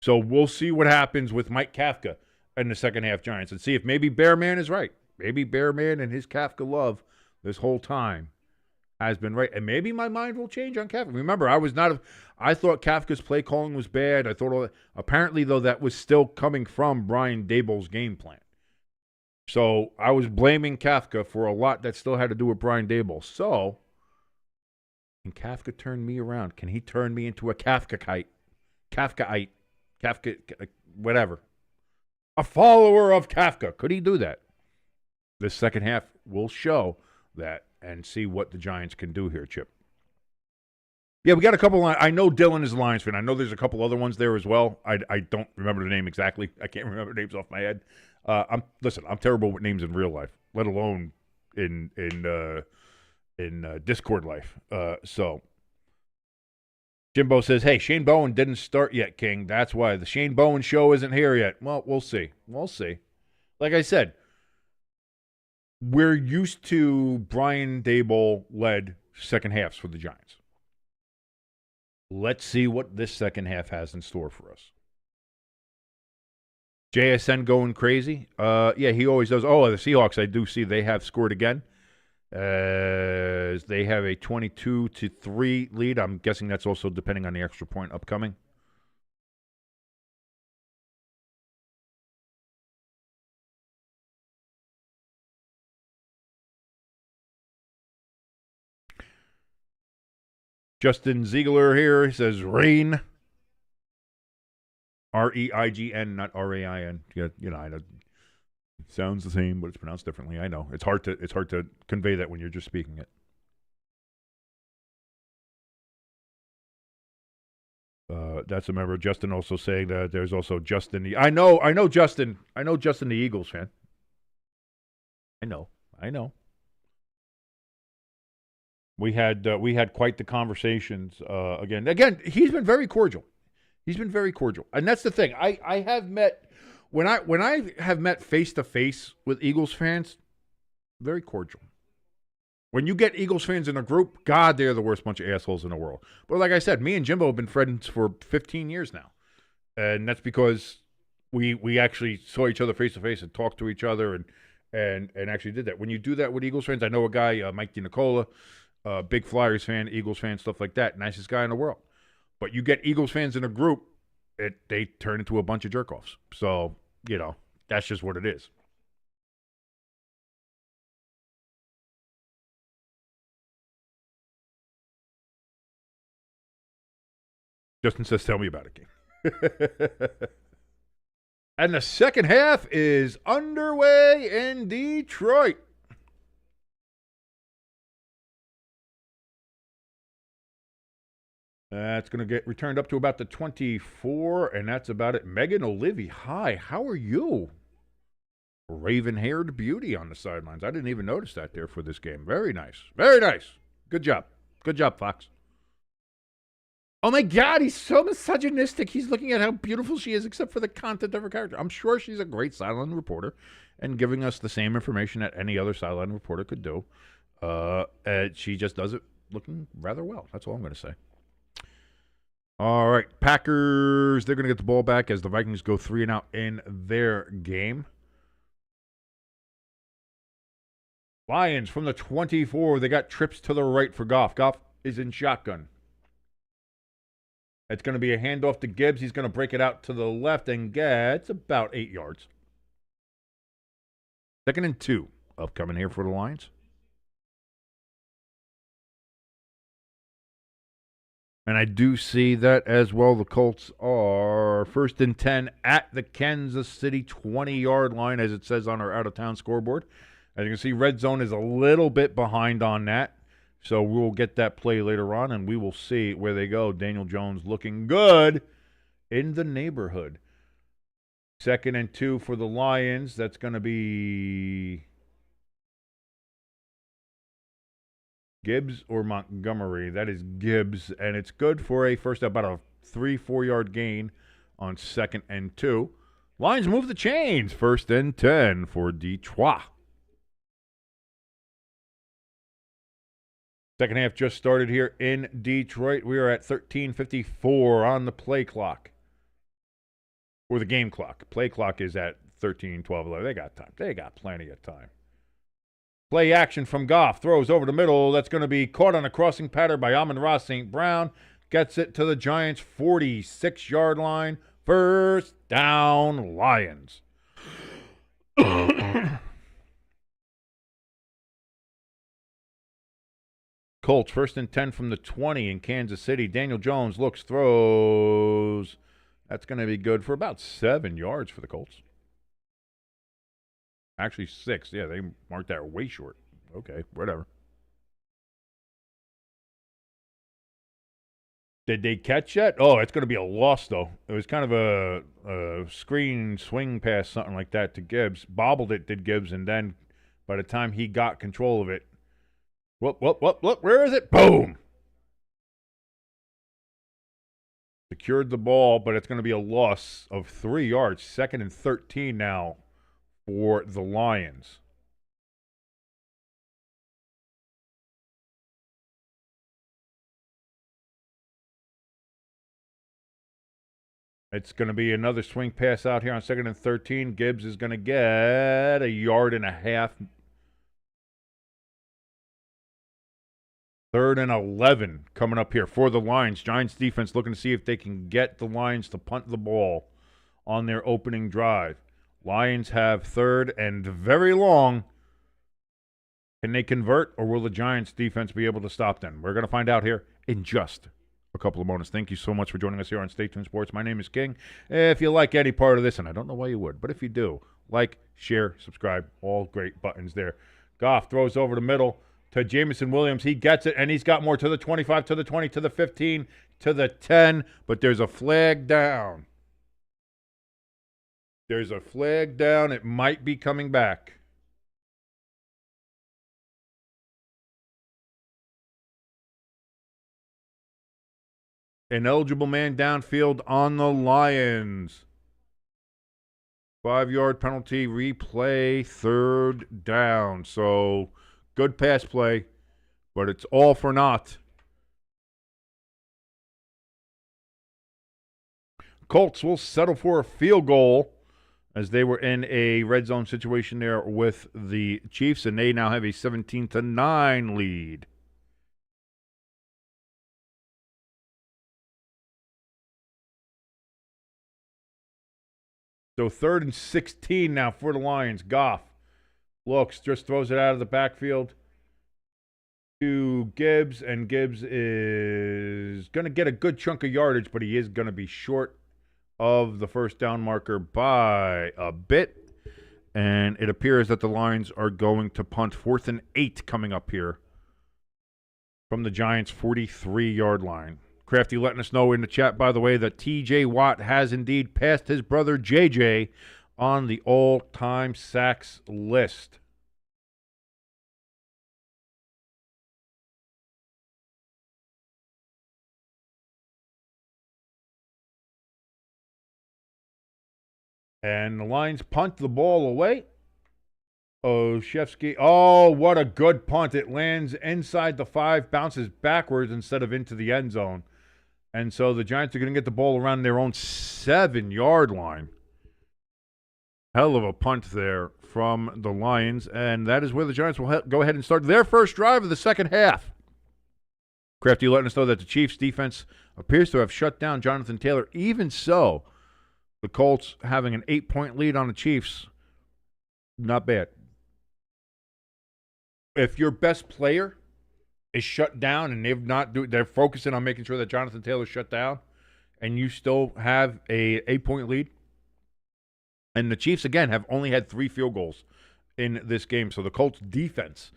S1: So we'll see what happens with Mike Kafka in the second half Giants and see if maybe Bearman is right. Maybe Bearman and his Kafka love this whole time has been right. And maybe my mind will change on Kafka. Remember, I thought Kafka's play calling was bad. I thought apparently, though, that was still coming from Brian Daboll's game plan. So I was blaming Kafka for a lot that still had to do with Brian Daboll. So can Kafka turn me around? Can he turn me into a Kafkaite, whatever, a follower of Kafka? Could he do that? This second half will show that and see what the Giants can do here, Chip. Yeah, we got a couple. I know Dylan is a Lions fan. I know there's a couple other ones there as well. I don't remember the name exactly. I can't remember names off my head. I'm terrible with names in real life, let alone in Discord life. So Jimbo says, hey, Shane Bowen didn't start yet, King. That's why the Shane Bowen show isn't here yet. Well, we'll see. Like I said, we're used to Brian Daboll led second halves for the Giants. Let's see what this second half has in store for us. JSN going crazy. Yeah, he always does. Oh, the Seahawks, I do see they have scored again. They have a 22-3 lead. I'm guessing that's also depending on the extra point upcoming. Justin Ziegler here. He says rain. R-E-I-G-N, not R-A-I-N. You know, I know it sounds the same, but it's pronounced differently. I know. It's hard to convey that when you're just speaking it. That's a member. Justin also saying that there's also Justin. I know Justin. I know Justin, the Eagles fan. I know. We had quite the conversations. Again, he's been very cordial. And that's the thing. I have met when I have met face to face with Eagles fans, very cordial. When you get Eagles fans in a group, God, they're the worst bunch of assholes in the world. But like I said, me and Jimbo have been friends for 15 years now. And that's because we actually saw each other face to face and talked to each other and actually did that. When you do that with Eagles fans, I know a guy, Mike DiNicola, big Flyers fan, Eagles fan, stuff like that, nicest guy in the world. But you get Eagles fans in a group, they turn into a bunch of jerk-offs. So, that's just what it is. Justin says, tell me about it, King. And the second half is underway in Detroit. That's going to get returned up to about the 24, and that's about it. Megan Olivey, hi, how are you? Raven-haired beauty on the sidelines. I didn't even notice that there for this game. Very nice. Very nice. Good job. Good job, Fox. Oh, my God, he's so misogynistic. He's looking at how beautiful she is, except for the content of her character. I'm sure she's a great sideline reporter and giving us the same information that any other sideline reporter could do. And she just does it looking rather well. That's all I'm going to say. All right, Packers, they're going to get the ball back as the Vikings go 3-and-out in their game. Lions from the 24, they got trips to the right for Goff. Goff is in shotgun. It's going to be a handoff to Gibbs. He's going to break it out to the left and gets about 8 yards. 2nd and 2 upcoming here for the Lions. And I do see that as well. The Colts are 1st and 10 at the Kansas City 20-yard line, as it says on our out-of-town scoreboard. As you can see, red zone is a little bit behind on that. So we'll get that play later on, and we will see where they go. Daniel Jones looking good in the neighborhood. 2nd and 2 for the Lions. That's going to be Gibbs or Montgomery. That is Gibbs, and it's good for a first about a 3-4 yard gain on 2nd and 2. Lions move the chains. 1st and 10 for Detroit. Second half just started here in Detroit. We are at 13:54 on the play clock. Or the game clock. Play clock is at 13, 12, 11. They got time. They got plenty of time. Play action from Goff. Throws over the middle. That's going to be caught on a crossing pattern by Amon-Ra St. Brown. Gets it to the Giants' 46-yard line. 1st down, Lions. Colts 1st and 10 from the 20 in Kansas City. Daniel Jones looks, throws. That's going to be good for about 7 yards for the Colts. Actually 6. Yeah, they marked that way short. Okay, whatever. Did they catch that? Oh, it's going to be a loss, though. It was kind of a screen swing pass, something like that to Gibbs. Bobbled it, did Gibbs, and then by the time he got control of it, whoop, where is it? Boom! Secured the ball, but it's going to be a loss of 3 yards. 2nd and 13 now for the Lions. It's going to be another swing pass out here on 2nd and 13. Gibbs is going to get 1.5 yards. 3rd and 11 coming up here for the Lions. Giants defense looking to see if they can get the Lions to punt the ball on their opening drive. Lions have 3rd and very long. Can they convert, or will the Giants defense be able to stop them? We're going to find out here in just a couple of moments. Thank you so much for joining us here on Stay Tuned Sports. My name is King. If you like any part of this, and I don't know why you would, but if you do, like, share, subscribe, all great buttons there. Goff throws over the middle to Jameson Williams. He gets it, and he's got more to the 25, to the 20, to the 15, to the 10, but there's a flag down. There's a flag down. It might be coming back. An eligible man downfield on the Lions. 5-yard penalty, replay, 3rd down. So, good pass play, but it's all for naught. Colts will settle for a field goal as they were in a red zone situation there with the Chiefs, and they now have a 17-9 lead. So 3rd and 16 now for the Lions. Goff looks, just throws it out of the backfield to Gibbs, and Gibbs is going to get a good chunk of yardage, but he is going to be short of the first down marker by a bit. And it appears that the Lions are going to punt 4th and 8 coming up here from the Giants' 43-yard line. Crafty letting us know in the chat, by the way, that T.J. Watt has indeed passed his brother J.J. on the all-time sacks list. And the Lions punt the ball away. Oshevsky. Oh, what a good punt. It lands inside the 5, bounces backwards instead of into the end zone. And so the Giants are going to get the ball around their own 7-yard line. Hell of a punt there from the Lions. And that is where the Giants will go ahead and start their first drive of the second half. Crafty letting us know that the Chiefs' defense appears to have shut down Jonathan Taylor. Even so, the Colts having an 8-point lead on the Chiefs, not bad. If your best player is shut down and they're focusing on making sure that Jonathan Taylor's shut down, and you still have a 8-point lead. And the Chiefs, again, have only had 3 field goals in this game. So the Colts defense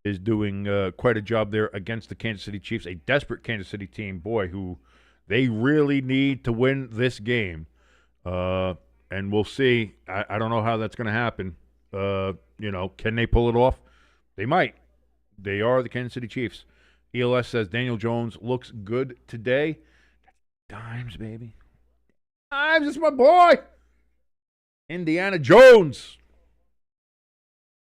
S1: is doing quite a job there against the Kansas City Chiefs, a desperate Kansas City team, boy, who they really need to win this game. And we'll see. I don't know how that's going to happen. Can they pull it off? They might. They are the Kansas City Chiefs. ELS says Daniel Jones looks good today. Dimes, baby. Dimes, it's my boy. Indiana Jones.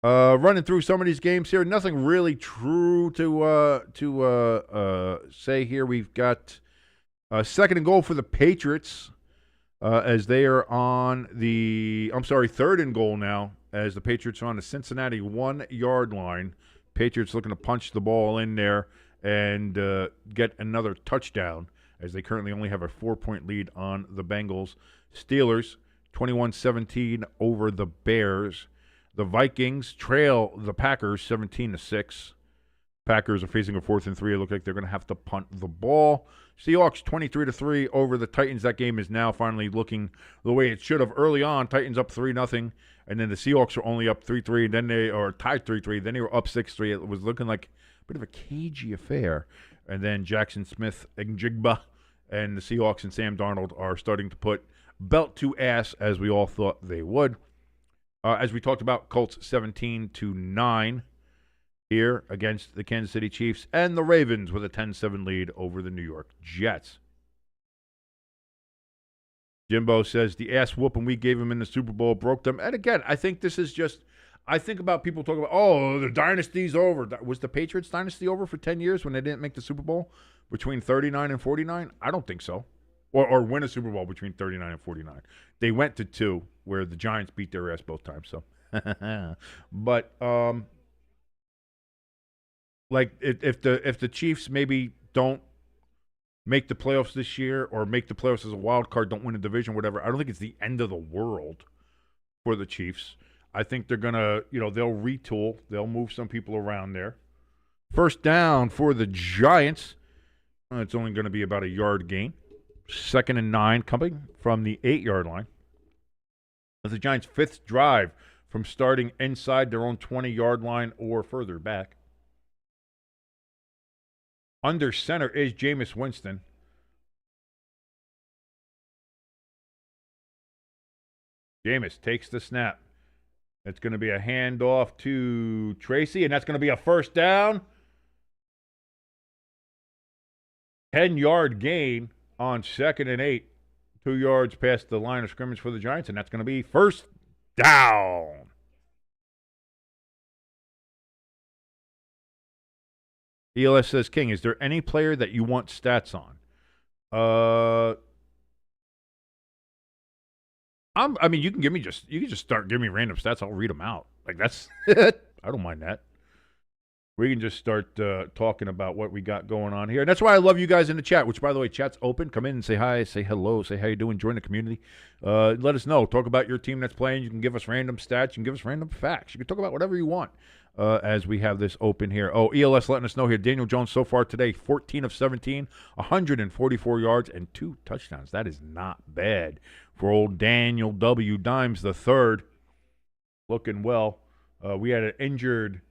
S1: Running through some of these games here. Nothing really true to say here. We've got 2nd and goal for the Patriots as they are on the, 3rd and goal now as the Patriots are on the Cincinnati 1-yard line. Patriots looking to punch the ball in there and get another touchdown as they currently only have a 4-point lead on the Bengals. Steelers 21-17 over the Bears. The Vikings trail the Packers 17-6. Packers are facing a 4th and 3. It looks like they're going to have to punt the ball. Seahawks 23-3 over the Titans. That game is now finally looking the way it should have early on. Titans up 3-0, and then the Seahawks are only up 3-3. Then they are tied 3-3. Then they were up 6-3. It was looking like a bit of a cagey affair. And then Jackson Smith, Njigba, and the Seahawks and Sam Darnold are starting to put belt to ass as we all thought they would. As we talked about, Colts 17-9 here against the Kansas City Chiefs, and the Ravens with a 10-7 lead over the New York Jets. Jimbo says the ass whooping we gave him in the Super Bowl broke them. And again, I think this is just, I think about people talking about, the dynasty's over. Was the Patriots dynasty over for 10 years when they didn't make the Super Bowl between 39 and 49? I don't think so. or win a Super Bowl between 39 and 49. They went to 2, where the Giants beat their ass both times. So, but like if the Chiefs maybe don't make the playoffs this year, or make the playoffs as a wild card, don't win a division, whatever, I don't think it's the end of the world for the Chiefs. I think they're gonna, they'll retool, they'll move some people around there. First down for the Giants. It's only going to be about a yard gain. 2nd and 9 coming from the 8-yard line. That's the Giants' 5th drive from starting inside their own 20-yard line or further back. Under center is Jameis Winston. Jameis takes the snap. It's going to be a handoff to Tracy, and that's going to be a first down. 10-yard gain on 2nd and 8. 2 yards past the line of scrimmage for the Giants, and that's going to be first down. ELS says, King, is there any player that you want stats on? You can just start giving me random stats. I'll read them out. Like, that's I don't mind that. We can just start talking about what we got going on here. And that's why I love you guys in the chat, which, by the way, chat's open. Come in and say hi, say hello, say how you doing, join the community. Let us know. Talk about your team that's playing. You can give us random stats. You can give us random facts. You can talk about whatever you want as we have this open here. Oh, ELS letting us know here. Daniel Jones so far today, 14 of 17, 144 yards, and 2 touchdowns. That is not bad for old Daniel W. Dimes the third. Looking well. We had an injured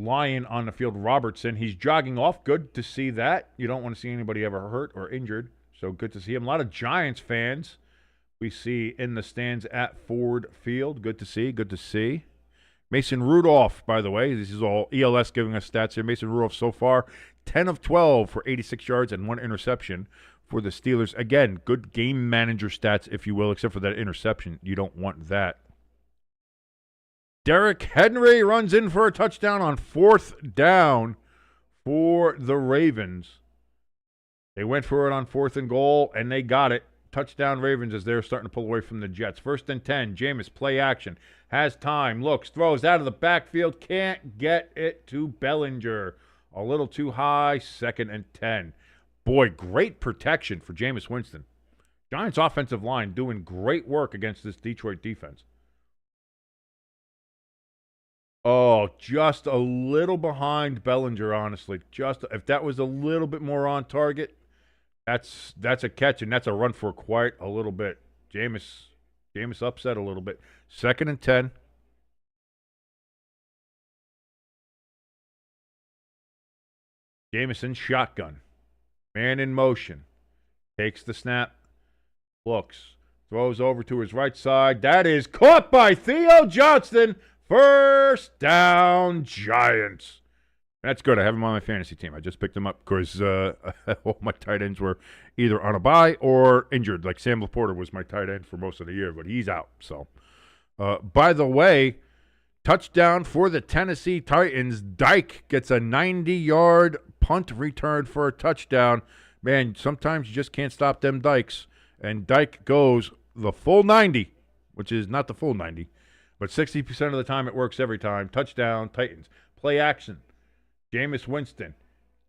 S1: Lion on the field, Robertson. He's jogging off. Good to see that. You don't want to see anybody ever hurt or injured, so good to see him. A lot of Giants fans we see in the stands at Ford Field. Good to see. Good to see. Mason Rudolph, by the way, this is all ELS giving us stats here. Mason Rudolph so far, 10 of 12 for 86 yards and 1 interception for the Steelers. Again, good game manager stats, if you will, except for that interception. You don't want that. Derrick Henry runs in for a touchdown on 4th down for the Ravens. They went for it on 4th and goal, and they got it. Touchdown Ravens as they're starting to pull away from the Jets. 1st and 10, Jameis, play action. Has time, looks, throws out of the backfield. Can't get it to Bellinger. A little too high, 2nd and 10. Boy, great protection for Jameis Winston. Giants offensive line doing great work against this Detroit defense. Oh, just a little behind Bellinger, honestly. Just if that was a little bit more on target, that's a catch, and that's a run for quite a little bit. Jameis upset a little bit. 2nd and 10. Jameson shotgun. Man in motion. Takes the snap. Looks. Throws over to his right side. That is caught by Theo Johnston. First down, Giants. That's good. I have him on my fantasy team. I just picked him up because all my tight ends were either on a bye or injured. Like Sam Laporta was my tight end for most of the year, but he's out. So, by the way, touchdown for the Tennessee Titans. Dyke gets a 90-yard punt return for a touchdown. Man, sometimes you just can't stop them Dykes. And Dyke goes the full 90, which is not the full 90. But 60% of the time, it works every time. Touchdown, Titans. Play action. Jameis Winston.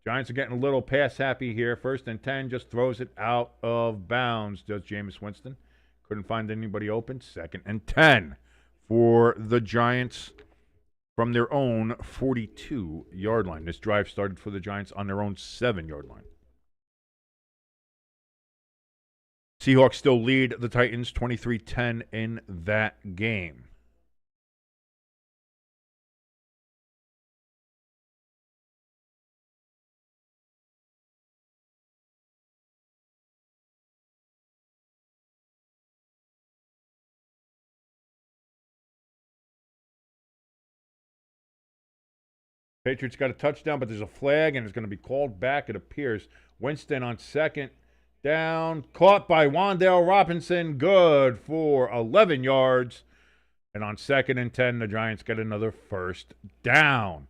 S1: Giants are getting a little pass happy here. 1st and 10, just throws it out of bounds, does Jameis Winston. Couldn't find anybody open. 2nd and 10 for the Giants from their own 42-yard line. This drive started for the Giants on their own 7-yard line. Seahawks still lead the Titans 23-10 in that game. Patriots got a touchdown, but there's a flag, and it's going to be called back, it appears. Winston on 2nd down. Caught by Wan'Dale Robinson. Good for 11 yards. And on 2nd and 10, the Giants get another first down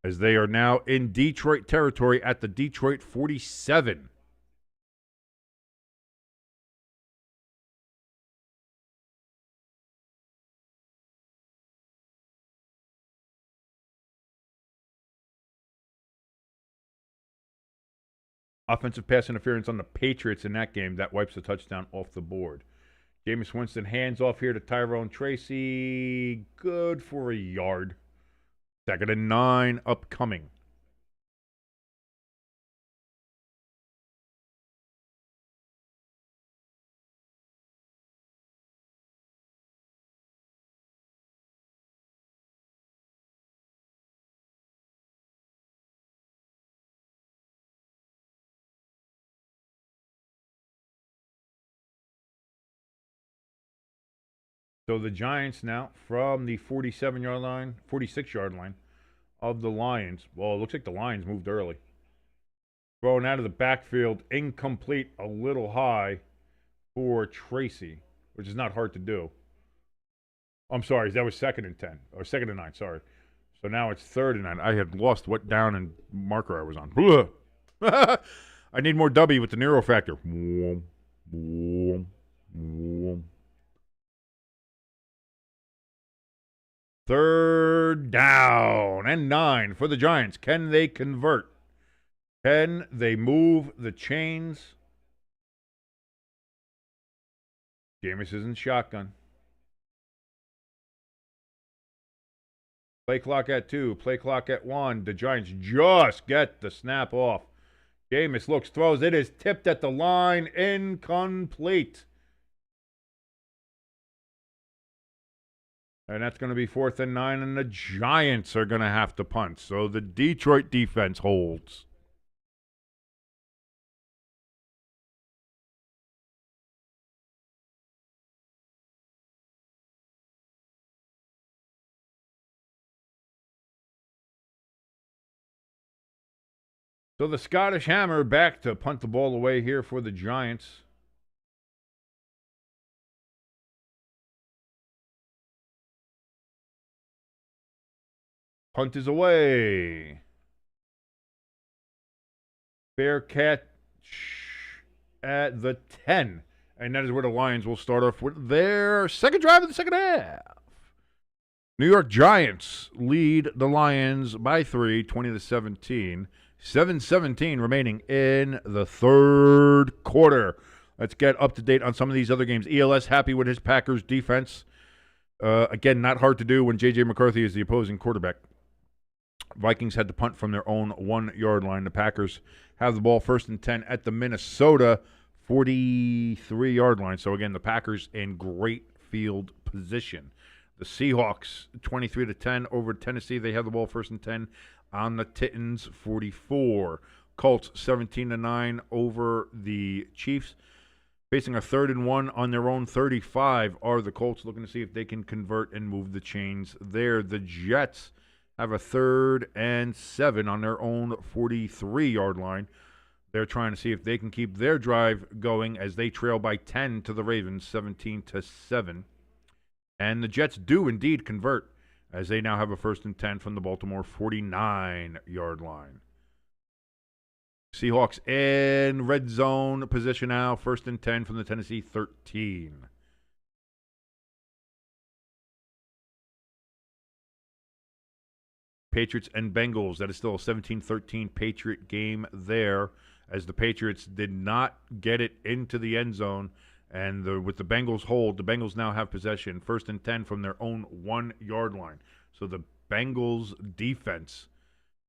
S1: as they are now in Detroit territory at the Detroit 47. Offensive pass interference on the Patriots in that game. That wipes the touchdown off the board. Jameis Winston hands off here to Tyrone Tracy. Good for a yard. 2nd and 9 upcoming. So the Giants now from the 47-yard line, 46-yard line of the Lions. Well, it looks like the Lions moved early. Thrown out of the backfield, incomplete, a little high for Tracy, which is not hard to do. I'm sorry, that was 2nd and 10, or 2nd and 9, sorry. So now it's 3rd and 9. I had lost what down and marker I was on. I need more W with the Nero factor. 3rd down and 9 for the Giants. Can they convert? Can they move the chains? Jameis is in shotgun. Play clock at 2. Play clock at 1. The Giants just get the snap off. Jameis looks, throws. It is tipped at the line. Incomplete. And that's going to be 4th and 9, and the Giants are going to have to punt. So the Detroit defense holds. So the Scottish Hammer back to punt the ball away here for the Giants. Punt is away. Bearcat at the 10. And that is where the Lions will start off with their second drive of the second half. New York Giants lead the Lions by 3, 20-17. 7:17 remaining in the 3rd quarter. Let's get up to date on some of these other games. ELS happy with his Packers defense. Again, not hard to do when J.J. McCarthy is the opposing quarterback. Vikings had to punt from their own 1-yard line. The Packers have the ball 1st and 10 at the Minnesota 43-yard line. So, again, the Packers in great field position. The Seahawks, 23-10 over Tennessee. They have the ball 1st and 10 on the Titans 44. Colts, 17-9 over the Chiefs. Facing a 3rd and 1 on their own 35 are the Colts, looking to see if they can convert and move the chains there. The Jets have a 3rd and 7 on their own 43-yard line. They're trying to see if they can keep their drive going as they trail by 10 to the Ravens, 17-7. And the Jets do indeed convert as they now have a 1st and 10 from the Baltimore 49-yard line. Seahawks in red zone position now, 1st and 10 from the Tennessee 13. Patriots and Bengals. That is still a 17-13 Patriot game there, as the Patriots did not get it into the end zone. And with the Bengals hold, the Bengals now have possession, 1st and 10 from their own 1-yard line. So the Bengals defense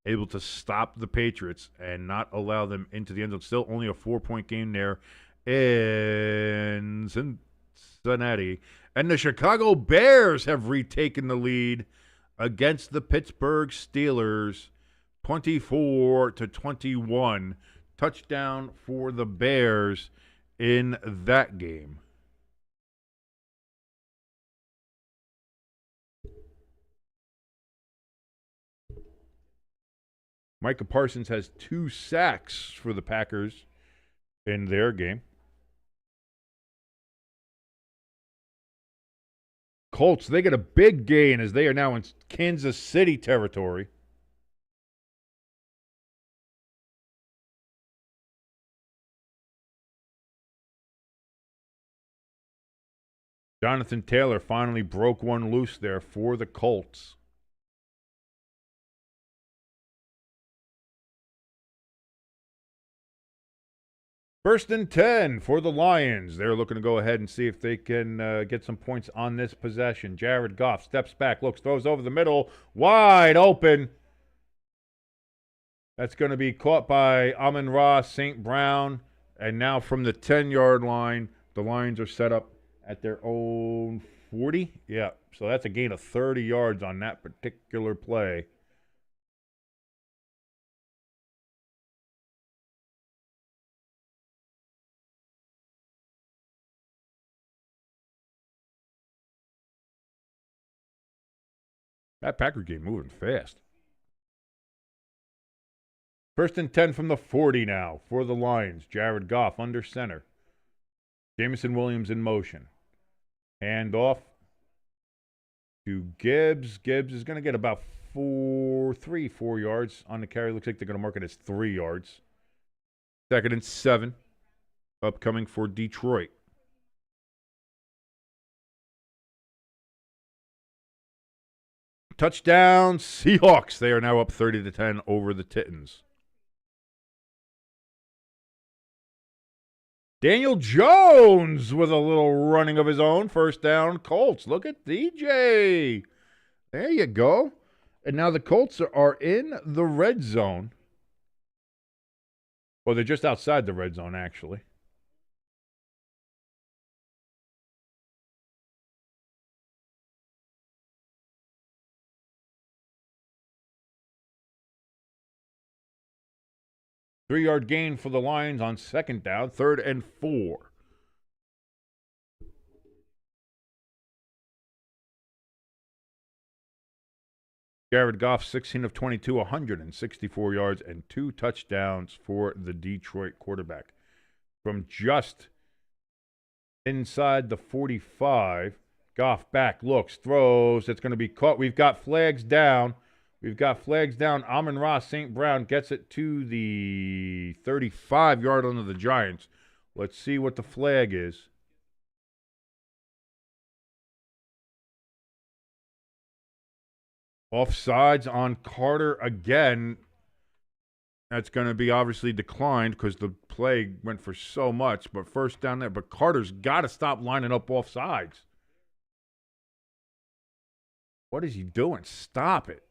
S1: able to stop the Patriots and not allow them into the end zone. Still only a 4-point game there in Cincinnati. And the Chicago Bears have retaken the lead against the Pittsburgh Steelers, 24-21. Touchdown for the Bears in that game. Micah Parsons has 2 sacks for the Packers in their game. Colts, they get a big gain as they are now in Kansas City territory. Jonathan Taylor finally broke one loose there for the Colts. First and 10 for the Lions. They're looking to go ahead and see if they can get some points on this possession. Jared Goff steps back, looks, throws over the middle, wide open. That's going to be caught by Amon-Ra St. Brown. And now from the 10-yard line, the Lions are set up at their own 40. Yeah, so that's a gain of 30 yards on that particular play. That Packer game moving fast. First and 10 from the 40 now for the Lions. Jared Goff under center. Jamison Williams in motion. Hand off to Gibbs. Gibbs is going to get about 4 yards on the carry. Looks like they're going to mark it as 3 yards. Second and 7. Upcoming for Detroit. Touchdown Seahawks. They are now up 30-10 over the Titans. Daniel Jones with a little running of his own. First down, Colts. Look at DJ. There you go. And now the Colts are in the red zone. Well, they're just outside the red zone, actually. Three-yard gain for the Lions on second down, 3rd and 4. Jared Goff, 16 of 22, 164 yards, and 2 touchdowns for the Detroit quarterback. From just inside the 45, Goff back, looks, throws. It's going to be caught. We've got flags down. Amon-Ra St. Brown gets it to the 35-yard line of the Giants. Let's see what the flag is. Offsides on Carter again. That's going to be obviously declined because the play went for so much. But first down there. But Carter's got to stop lining up offsides. What is he doing? Stop it.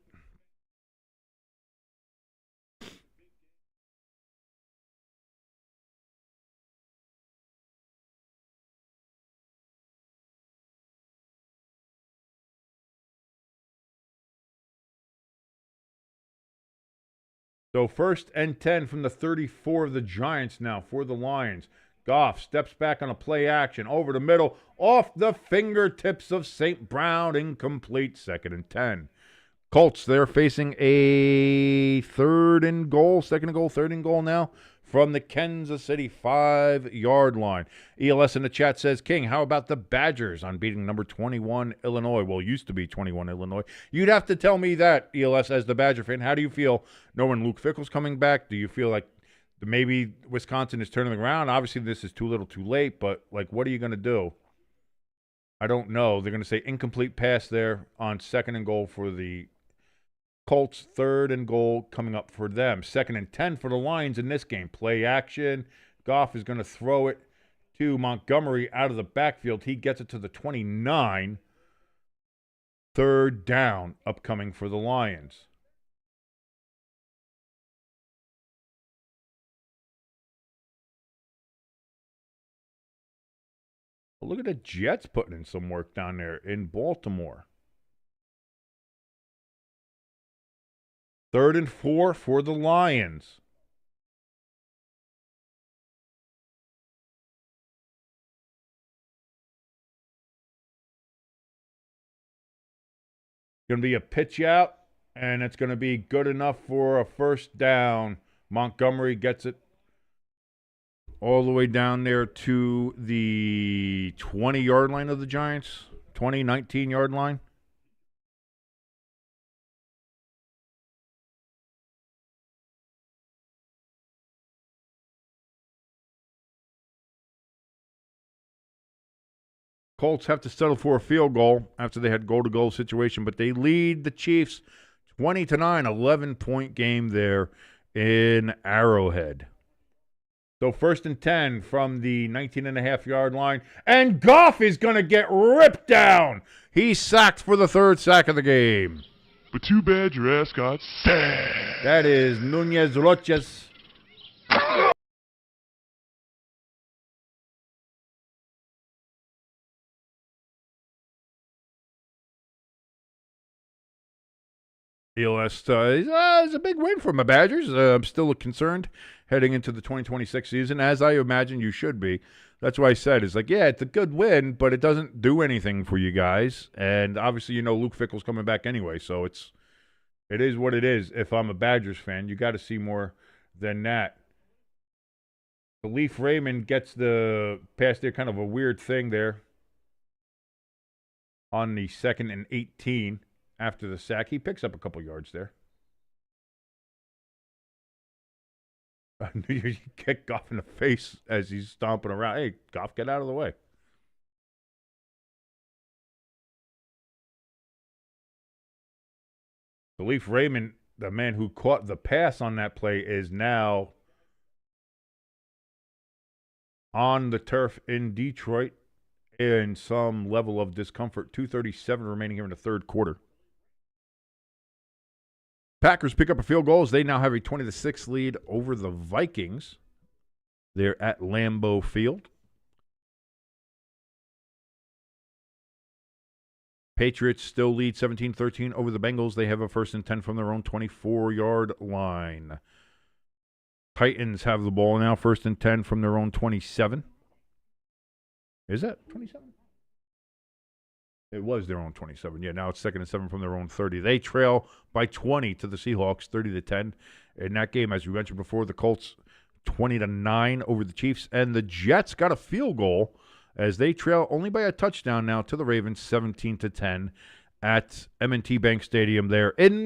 S1: So first and 10 from the 34 of the Giants now for the Lions. Goff steps back on a play action. Over the middle. Off the fingertips of St. Brown. Incomplete. 2nd and 10. Colts, they're facing a 3rd and goal. 2nd and goal. 3rd and goal now from the Kansas City 5-yard line. ELS in the chat says, King, how about the Badgers on beating number 21 Illinois? Well, used to be 21 Illinois. You'd have to tell me that, ELS, as the Badger fan. How do you feel knowing Luke Fickell's coming back? Do you feel like maybe Wisconsin is turning around? Obviously, this is too little too late, but, like, what are you going to do? I don't know. They're going to say incomplete pass there on 2nd and goal for the Colts. 3rd and goal coming up for them. 2nd and 10 for the Lions in this game. Play action. Goff is going to throw it to Montgomery out of the backfield. He gets it to the 29. 3rd down upcoming for the Lions. Well, look at the Jets putting in some work down there in Baltimore. 3rd and 4 for the Lions. Going to be a pitch out, and it's going to be good enough for a first down. Montgomery gets it all the way down there to the 20-yard line of the Giants, 19-yard line. Colts have to settle for a field goal after they had goal-to-goal situation, but they lead the Chiefs 20-9, 11-point game there in Arrowhead. So 1st and 10 from the 19.5-yard line. And Goff is going to get ripped down. He's sacked for the 3rd sack of the game.
S2: But too bad your ass got sacked.
S1: That is Nunez Roches. ELS is a big win for my Badgers. I'm still concerned heading into the 2026 season, as I imagine you should be. That's why I said, it's like, yeah, it's a good win, but it doesn't do anything for you guys. And obviously, Luke Fickell's coming back anyway, so it is what it is. If I'm a Badgers fan, you got to see more than that. Leaf Raymond gets the pass there, kind of a weird thing there on the 2nd and 18. After the sack, he picks up a couple yards there. You kick Goff in the face as he's stomping around. Hey, Goff, get out of the way. Leaf Raymond, the man who caught the pass on that play, is now on the turf in Detroit in some level of discomfort. 2:37 remaining here in the 3rd quarter. Packers pick up a field goal as they now have a 20-6 lead over the Vikings. They're at Lambeau Field. Patriots still lead 17-13 over the Bengals. They have a 1st and 10 from their own 24-yard line. Titans have the ball now, 1st and 10 from their own 27. Is that 27? It was their own 27. Yeah, now it's 2nd and 7 from their own 30. They trail by 20 to the Seahawks, 30-10. In that game, as we mentioned before, the Colts 20-9 over the Chiefs, and the Jets got a field goal as they trail only by a touchdown now to the Ravens, 17-10 at M&T Bank Stadium there in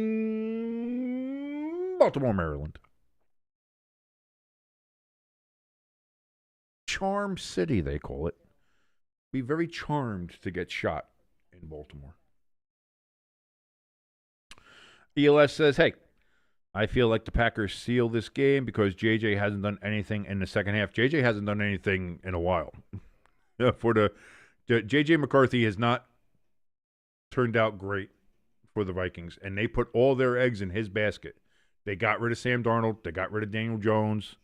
S1: Baltimore, Maryland. Charm City, they call it. Be very charmed to get shot in Baltimore. ELS says, hey, I feel like the Packers seal this game because JJ hasn't done anything in the second half. JJ hasn't done anything in a while. For the JJ McCarthy has not turned out great for the Vikings, and they put all their eggs in his basket. They got rid of Sam Darnold, they got rid of Daniel Jones,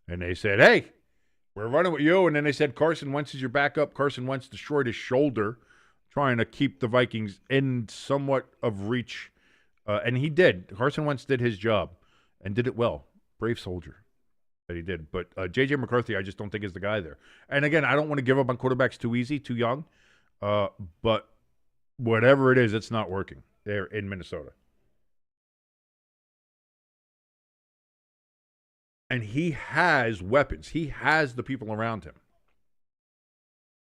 S1: and they said, hey, we're running with you. And then they said Carson Wentz is your backup. Carson Wentz destroyed his shoulder trying to keep the Vikings in somewhat of reach. And he did. Carson Wentz did his job and did it well. Brave soldier that he did. But J.J. McCarthy, I just don't think is the guy there. And again, I don't want to give up on quarterbacks too easy, too young. But whatever it is, it's not working there in Minnesota. And he has weapons. He has the people around him.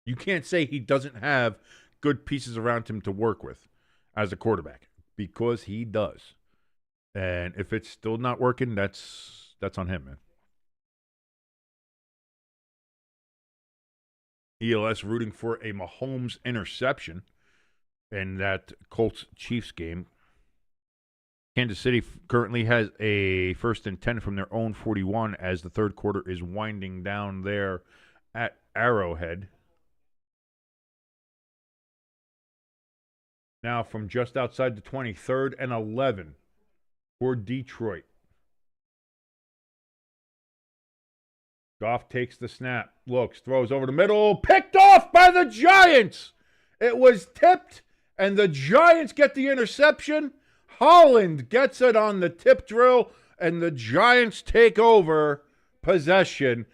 S1: You can't say he doesn't have good pieces around him to work with as a quarterback, because he does. And if it's still not working, that's on him, man. ELS rooting for a Mahomes interception in that Colts-Chiefs game. Kansas City currently has a 1st and 10 from their own 41 as the 3rd quarter is winding down there at Arrowhead. Now from just outside the 23rd and 11 for Detroit. Goff takes the snap, looks, throws over the middle, picked off by the Giants. It was tipped, and the Giants get the interception. Holland gets it on the tip drill, and the Giants take over possession.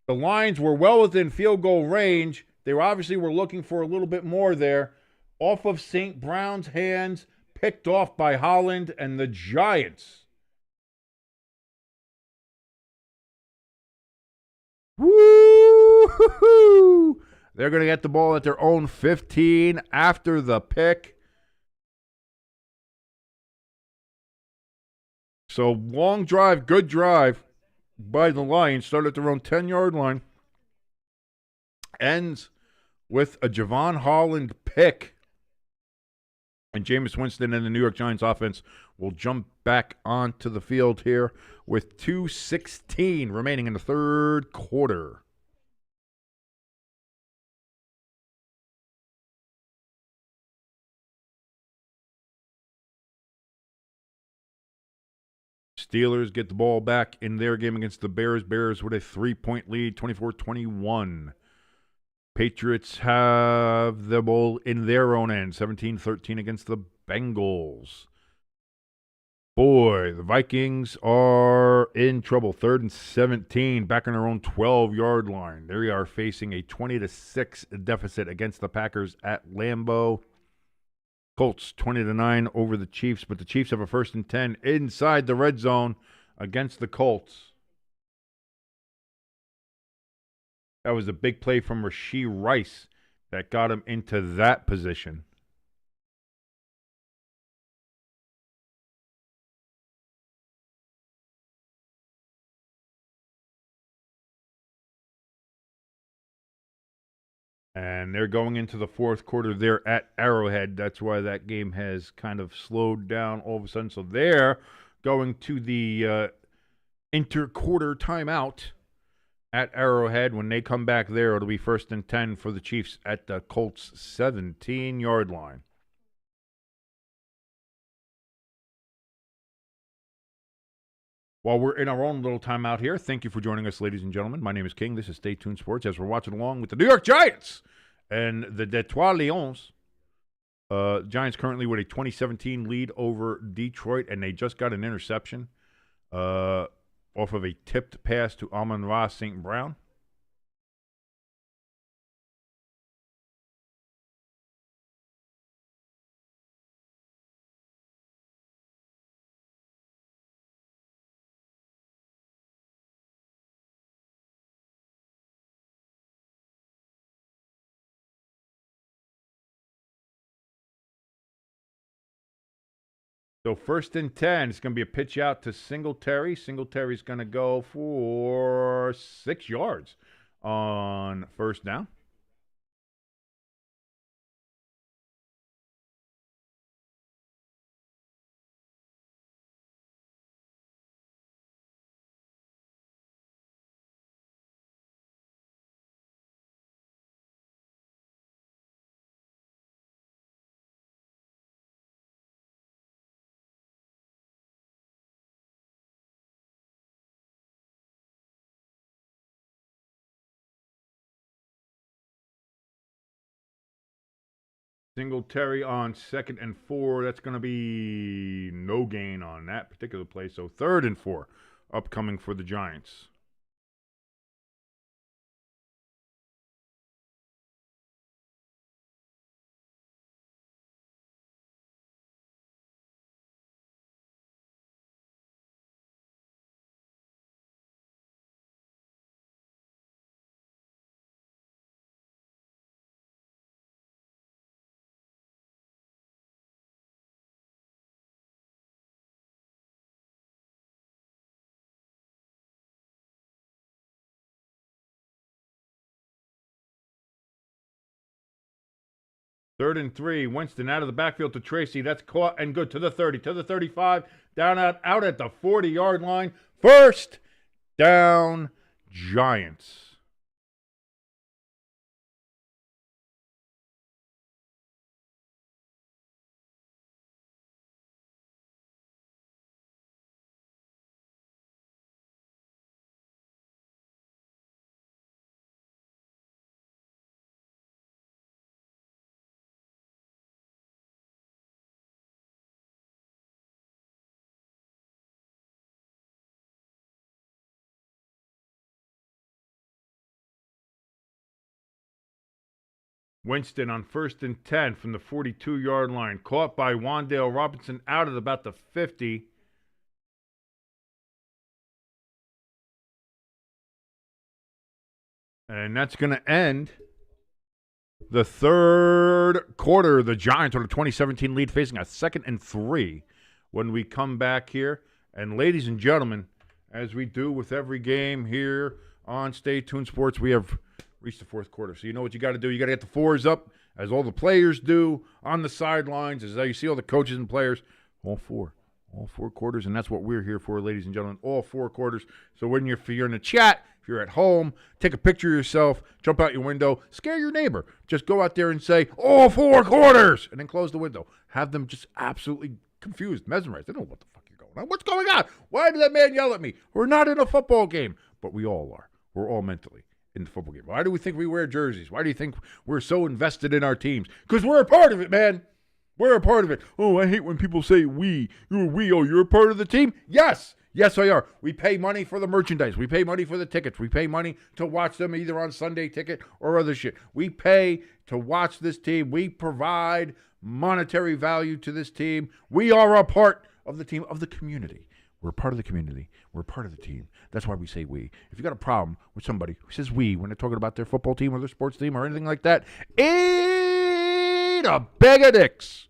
S1: The Lions were well within field goal range. They obviously were looking for a little bit more there. Off of St. Brown's hands, picked off by Holland, and the Giants. Woo! They're going to get the ball at their own 15 after the pick. So long drive, good drive by the Lions. Started at their own 10-yard line. Ends with a Javon Holland pick. And Jameis Winston and the New York Giants offense will jump back onto the field here with 2:16 remaining in the third quarter. Steelers get the ball back in their game against the Bears. Bears with a 3-point lead, 24-21. Patriots have the ball in their own end, 17-13 against the Bengals. Boy, the Vikings are in trouble. 3rd and 17, back on their own 12-yard line. They are facing a 20-6 deficit against the Packers at Lambeau. Colts 20-9 over the Chiefs, but the Chiefs have a 1st and 10 inside the red zone against the Colts. That was a big play from Rashee Rice that got him into that position. And they're going into the fourth quarter there at Arrowhead. That's why that game has kind of slowed down all of a sudden. So they're going to the inter-quarter timeout at Arrowhead. When they come back there, it'll be 1st and 10 for the Chiefs at the Colts' 17-yard line. While we're in our own little timeout here, thank you for joining us, ladies and gentlemen. My name is King. This is Stay Tuned Sports as we're watching along with the New York Giants and the Detroit Lions. Giants currently with a 2017 lead over Detroit, and they just got an interception off of a tipped pass to Amon-Ra St. Brown. So 1st and 10, it's going to be a pitch out to Singletary. Singletary's going to go for 6 yards on 1st down. Singletary on 2nd and 4. That's going to be no gain on that particular play. So 3rd and 4 upcoming for the Giants. Third and 3. Winston out of the backfield to Tracy. That's caught and good to the 30, to the 35, down out at the 40-yard line. 1st down, Giants. Winston on 1st and 10 from the 42-yard line. Caught by Wan'Dale Robinson out at about the 50. And that's going to end the third quarter. The Giants with a 2017 lead facing a 2nd and 3 when we come back here. And ladies and gentlemen, as we do with every game here on Stay Tuned Sports, we have reached the fourth quarter. So you know what you got to do. You got to get the 4s up, as all the players do on the sidelines, as you see all the coaches and players. All 4 All 4 quarters, and that's what we're here for, ladies and gentlemen. All 4 quarters. So when if you're in the chat, if you're at home, take a picture of yourself, jump out your window, scare your neighbor. Just go out there and say, all 4 quarters, and then close the window. Have them just absolutely confused, mesmerized. They don't know what the fuck you're going on. What's going on? Why did that man yell at me? We're not in a football game, but we all are. We're all mentally in the football game. Why do we think we wear jerseys? Why do you think we're so invested in our teams? Because we're a part of it, man. We're a part of it. Oh, I hate when people say we. You're we. Oh, you're a part of the team? Yes. Yes, I are. We pay money for the merchandise. We pay money for the tickets. We pay money to watch them either on Sunday Ticket or other shit. We pay to watch this team. We provide monetary value to this team. We are a part of the team, of the community. We're a part of the community. We're a part of the team. That's why we say we. If you got a problem with somebody who says we when they're talking about their football team or their sports team or anything like that, eat a bag of dicks.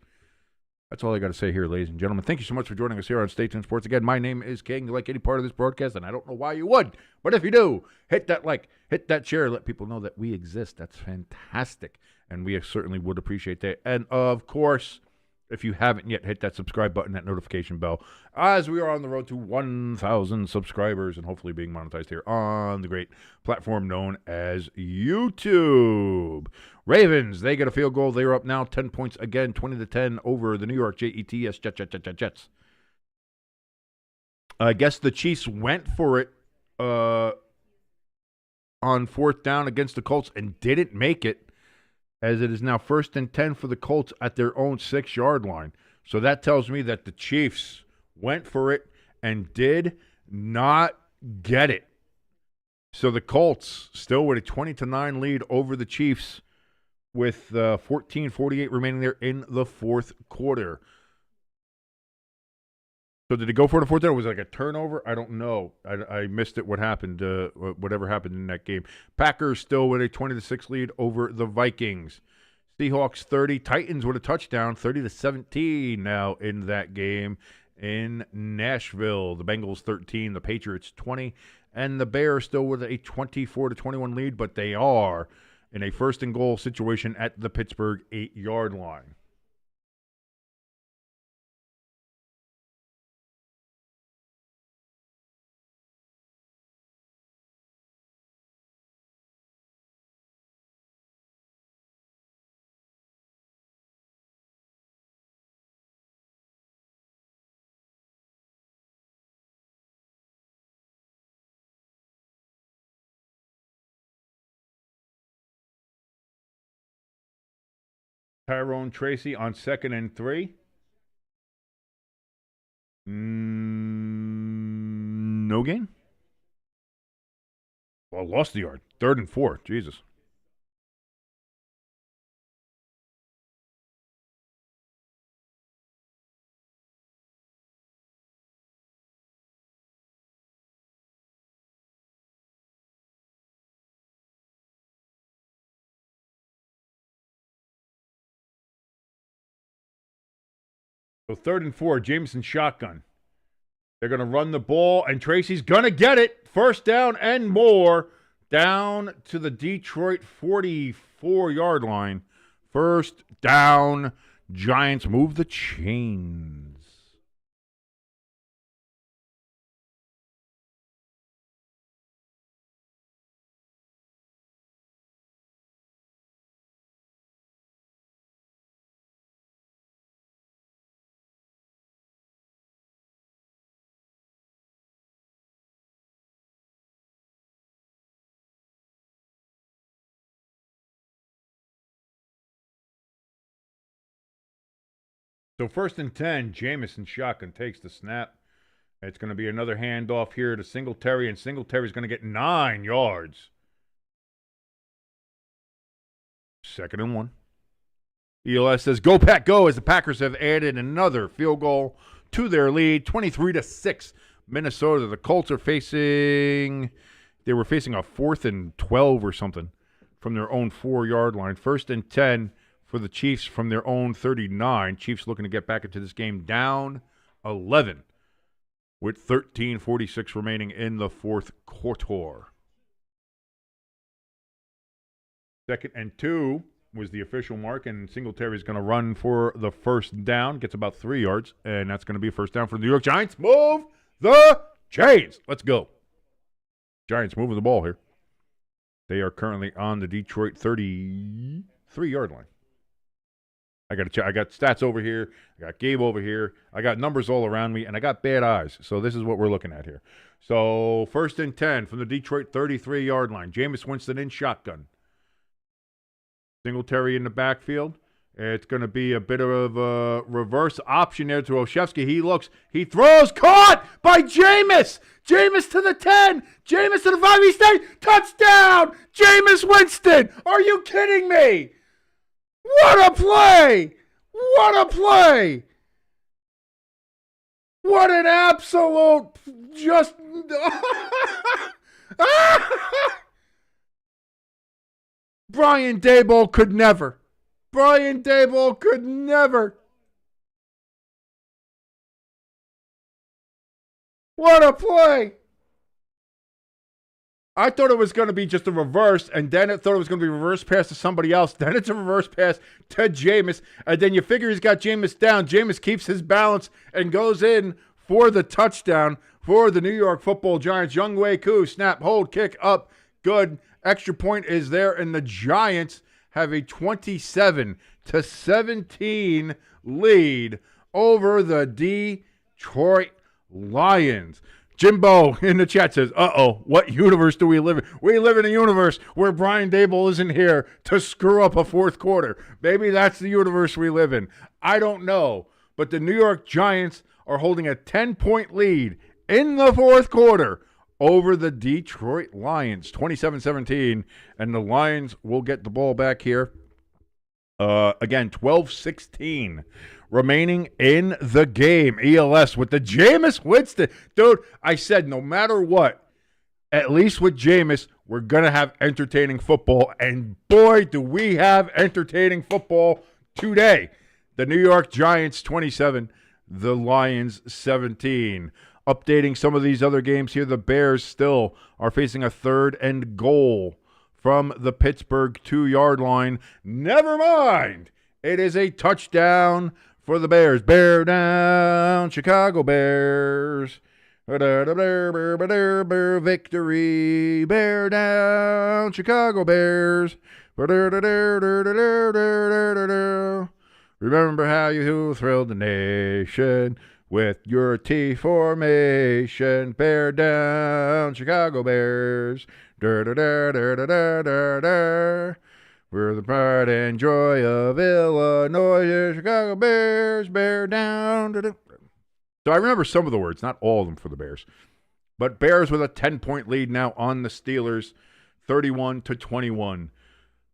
S1: That's all I got to say here, ladies and gentlemen. Thank you so much for joining us here on Stay Tuned Sports. Again, my name is King. You like any part of this broadcast, and I don't know why you would, but if you do, hit that like, hit that share, let people know that we exist. That's fantastic, and we certainly would appreciate that. And, of course, if you haven't yet, hit that subscribe button, that notification bell, as we are on the road to 1,000 subscribers and hopefully being monetized here on the great platform known as YouTube. Ravens, they get a field goal. They are up now 10 points again, 20-10 over the New York Jets. Jets. I guess the Chiefs went for it on 4th down against the Colts and didn't make it, as it is now 1st and 10 for the Colts at their own 6-yard line. So that tells me that the Chiefs went for it and did not get it. So the Colts still with a 20-9 lead over the Chiefs with 14:48 remaining there in the 4th quarter. So did they go for the 4th down? Was it like a turnover? I don't know. I missed it. What happened? Whatever happened in that game. Packers still with a 20-6 lead over the Vikings. Seahawks 30. Titans with a touchdown. 30-17 now in that game in Nashville. The Bengals 13. The Patriots 20. And the Bears still with a 24-21 lead, but they are in a 1st and goal situation at the Pittsburgh 8-yard line. Tyrone Tracy on 2nd and 3. No gain? Well, lost the yard. 3rd and 4. Jesus. So 3rd and 4, Jameson shotgun. They're going to run the ball, and Tracy's going to get it. 1st down and more down to the Detroit 44-yard line. 1st down. Giants move the chains. So 1st and 10, Jameson shotgun takes the snap. It's going to be another handoff here to Singletary, and Singletary's going to get 9 yards. 2nd and 1. ELS says, go Pack, go, as the Packers have added another field goal to their lead, 23-6. Minnesota, the Colts are facing, they were facing a 4th and 12 or something from their own 4-yard line. 1st and 10 for the Chiefs from their own 39. Chiefs looking to get back into this game down 11 with 13:46 remaining in the 4th quarter. 2nd and 2 was the official mark, and Singletary's going to run for the first down. Gets about 3 yards, and that's going to be a first down for the New York Giants. Move the chains. Let's go. Giants moving the ball here. They are currently on the Detroit 33-yard line. I got to check. I got stats over here. I got Gabe over here. I got numbers all around me, and I got bad eyes. So this is what we're looking at here. So 1st and 10 from the Detroit 33-yard line. Jameis Winston in shotgun. Singletary in the backfield. It's going to be a bit of a reverse option there to Olszewski. He looks. He throws. Caught by Jameis. Jameis to the 10. Jameis to the 5. He stays. Touchdown. Jameis Winston. Are you kidding me? What a play! What a play! What an absolute just Brian Daboll could never. Brian Daboll could never. What a play! I thought it was going to be just a reverse, and then I thought it was going to be a reverse pass to somebody else. Then it's a reverse pass to Jameis, and then you figure he's got Jameis down. Jameis keeps his balance and goes in for the touchdown for the New York Football Giants. Younghoe Koo, snap, hold, kick, up, good. Extra point is there, and the Giants have a 27-17 lead over the Detroit Lions. Jimbo in the chat says, what universe do we live in? We live in a universe where Brian Daboll isn't here to screw up a fourth quarter. Maybe that's the universe we live in. I don't know. But the New York Giants are holding a 10-point lead in the fourth quarter over the Detroit Lions, 27-17. And the Lions will get the ball back here. Again, 12-16. Remaining in the game. ELS with the Jameis Winston. Dude, I said no matter what, at least with Jameis, we're going to have entertaining football. And boy, do we have entertaining football today. The New York Giants 27, the Lions 17. Updating some of these other games here, the Bears still are facing a 3rd and goal from the Pittsburgh 2-yard line. Never mind. It is a touchdown for the Bears. Bear down, Chicago Bears. Victory. Bear down, Chicago Bears. Remember how you thrilled the nation with your T formation. Bear down, Chicago Bears. We're the pride and joy of Illinois. Chicago Bears, bear down. So I remember some of the words, not all of them for the Bears. But Bears with a 10-point lead now on the Steelers, 31-21.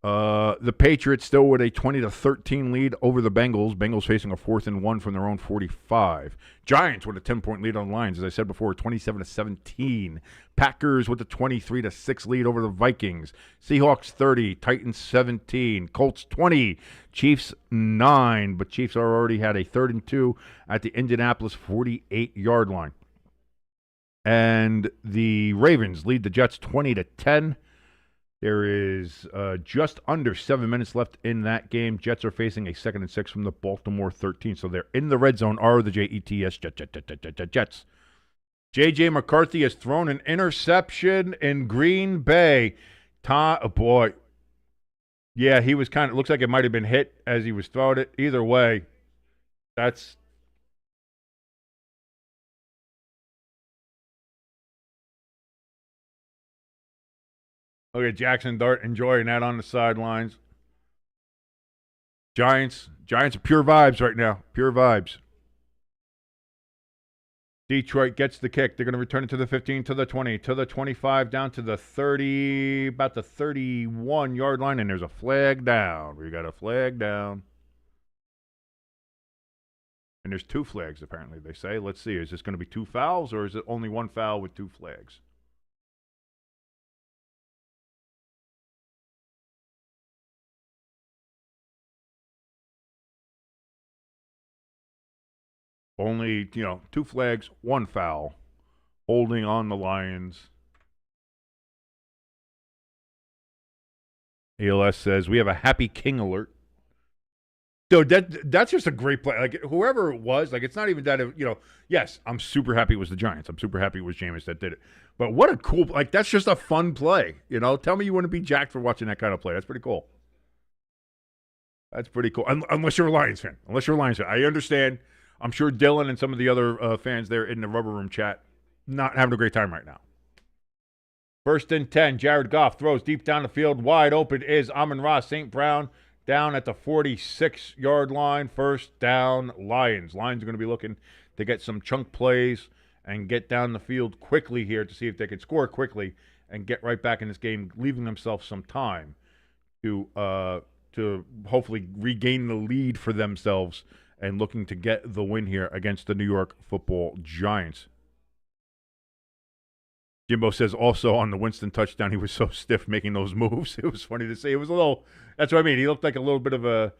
S1: The Patriots still with a 20-13 lead over the Bengals. Bengals facing a 4th and 1 from their own 45. Giants with a 10-point lead on the Lions, as I said before, 27-17. Packers with a 23-6 lead over the Vikings. Seahawks 30, Titans 17, Colts 20, Chiefs 9. But Chiefs already had a 3rd and 2 at the Indianapolis 48-yard line. And the Ravens lead the Jets 20-10. There is just under 7 minutes left in that game. Jets are facing a 2nd and 6 from the Baltimore 13. So they're in the red zone. Are the Jets. Jets. J.J. McCarthy has thrown an interception in Green Bay. Boy. Yeah, he was kind of, looks like it might have been hit as he was throwing it. Either way, that's. Look at Jackson Dart enjoying that on the sidelines. Giants are pure vibes right now. Pure vibes. Detroit gets the kick. They're going to return it to the 15, to the 20, to the 25, down to the 30, about the 31-yard line, and there's a flag down. We got a flag down. And there's 2 flags, apparently, they say. Let's see. Is this going to be 2 fouls, or is it only 1 foul with 2 flags? Only, 2 flags, 1 foul. Holding on the Lions. ALS says, we have a happy king alert. So that's just a great play. Like, whoever it was, like, it's not even that, yes, I'm super happy it was the Giants. I'm super happy it was Jameis that did it. But what a cool, like, that's just a fun play. Tell me you wouldn't be jacked for watching that kind of play. That's pretty cool. That's pretty cool. Unless you're a Lions fan. I understand. I'm sure Dylan and some of the other fans there in the Rubber Room chat not having a great time right now. 1st and 10. Jared Goff throws deep down the field. Wide open is Amon-Ra St. Brown down at the 46-yard line. 1st down, Lions. Lions are going to be looking to get some chunk plays and get down the field quickly here to see if they can score quickly and get right back in this game, leaving themselves some time to hopefully regain the lead for themselves and looking to get the win here against the New York Football Giants. Jimbo says also on the Winston touchdown, he was so stiff making those moves. It was funny to see. It was a little, that's what I mean. He looked like a little bit of a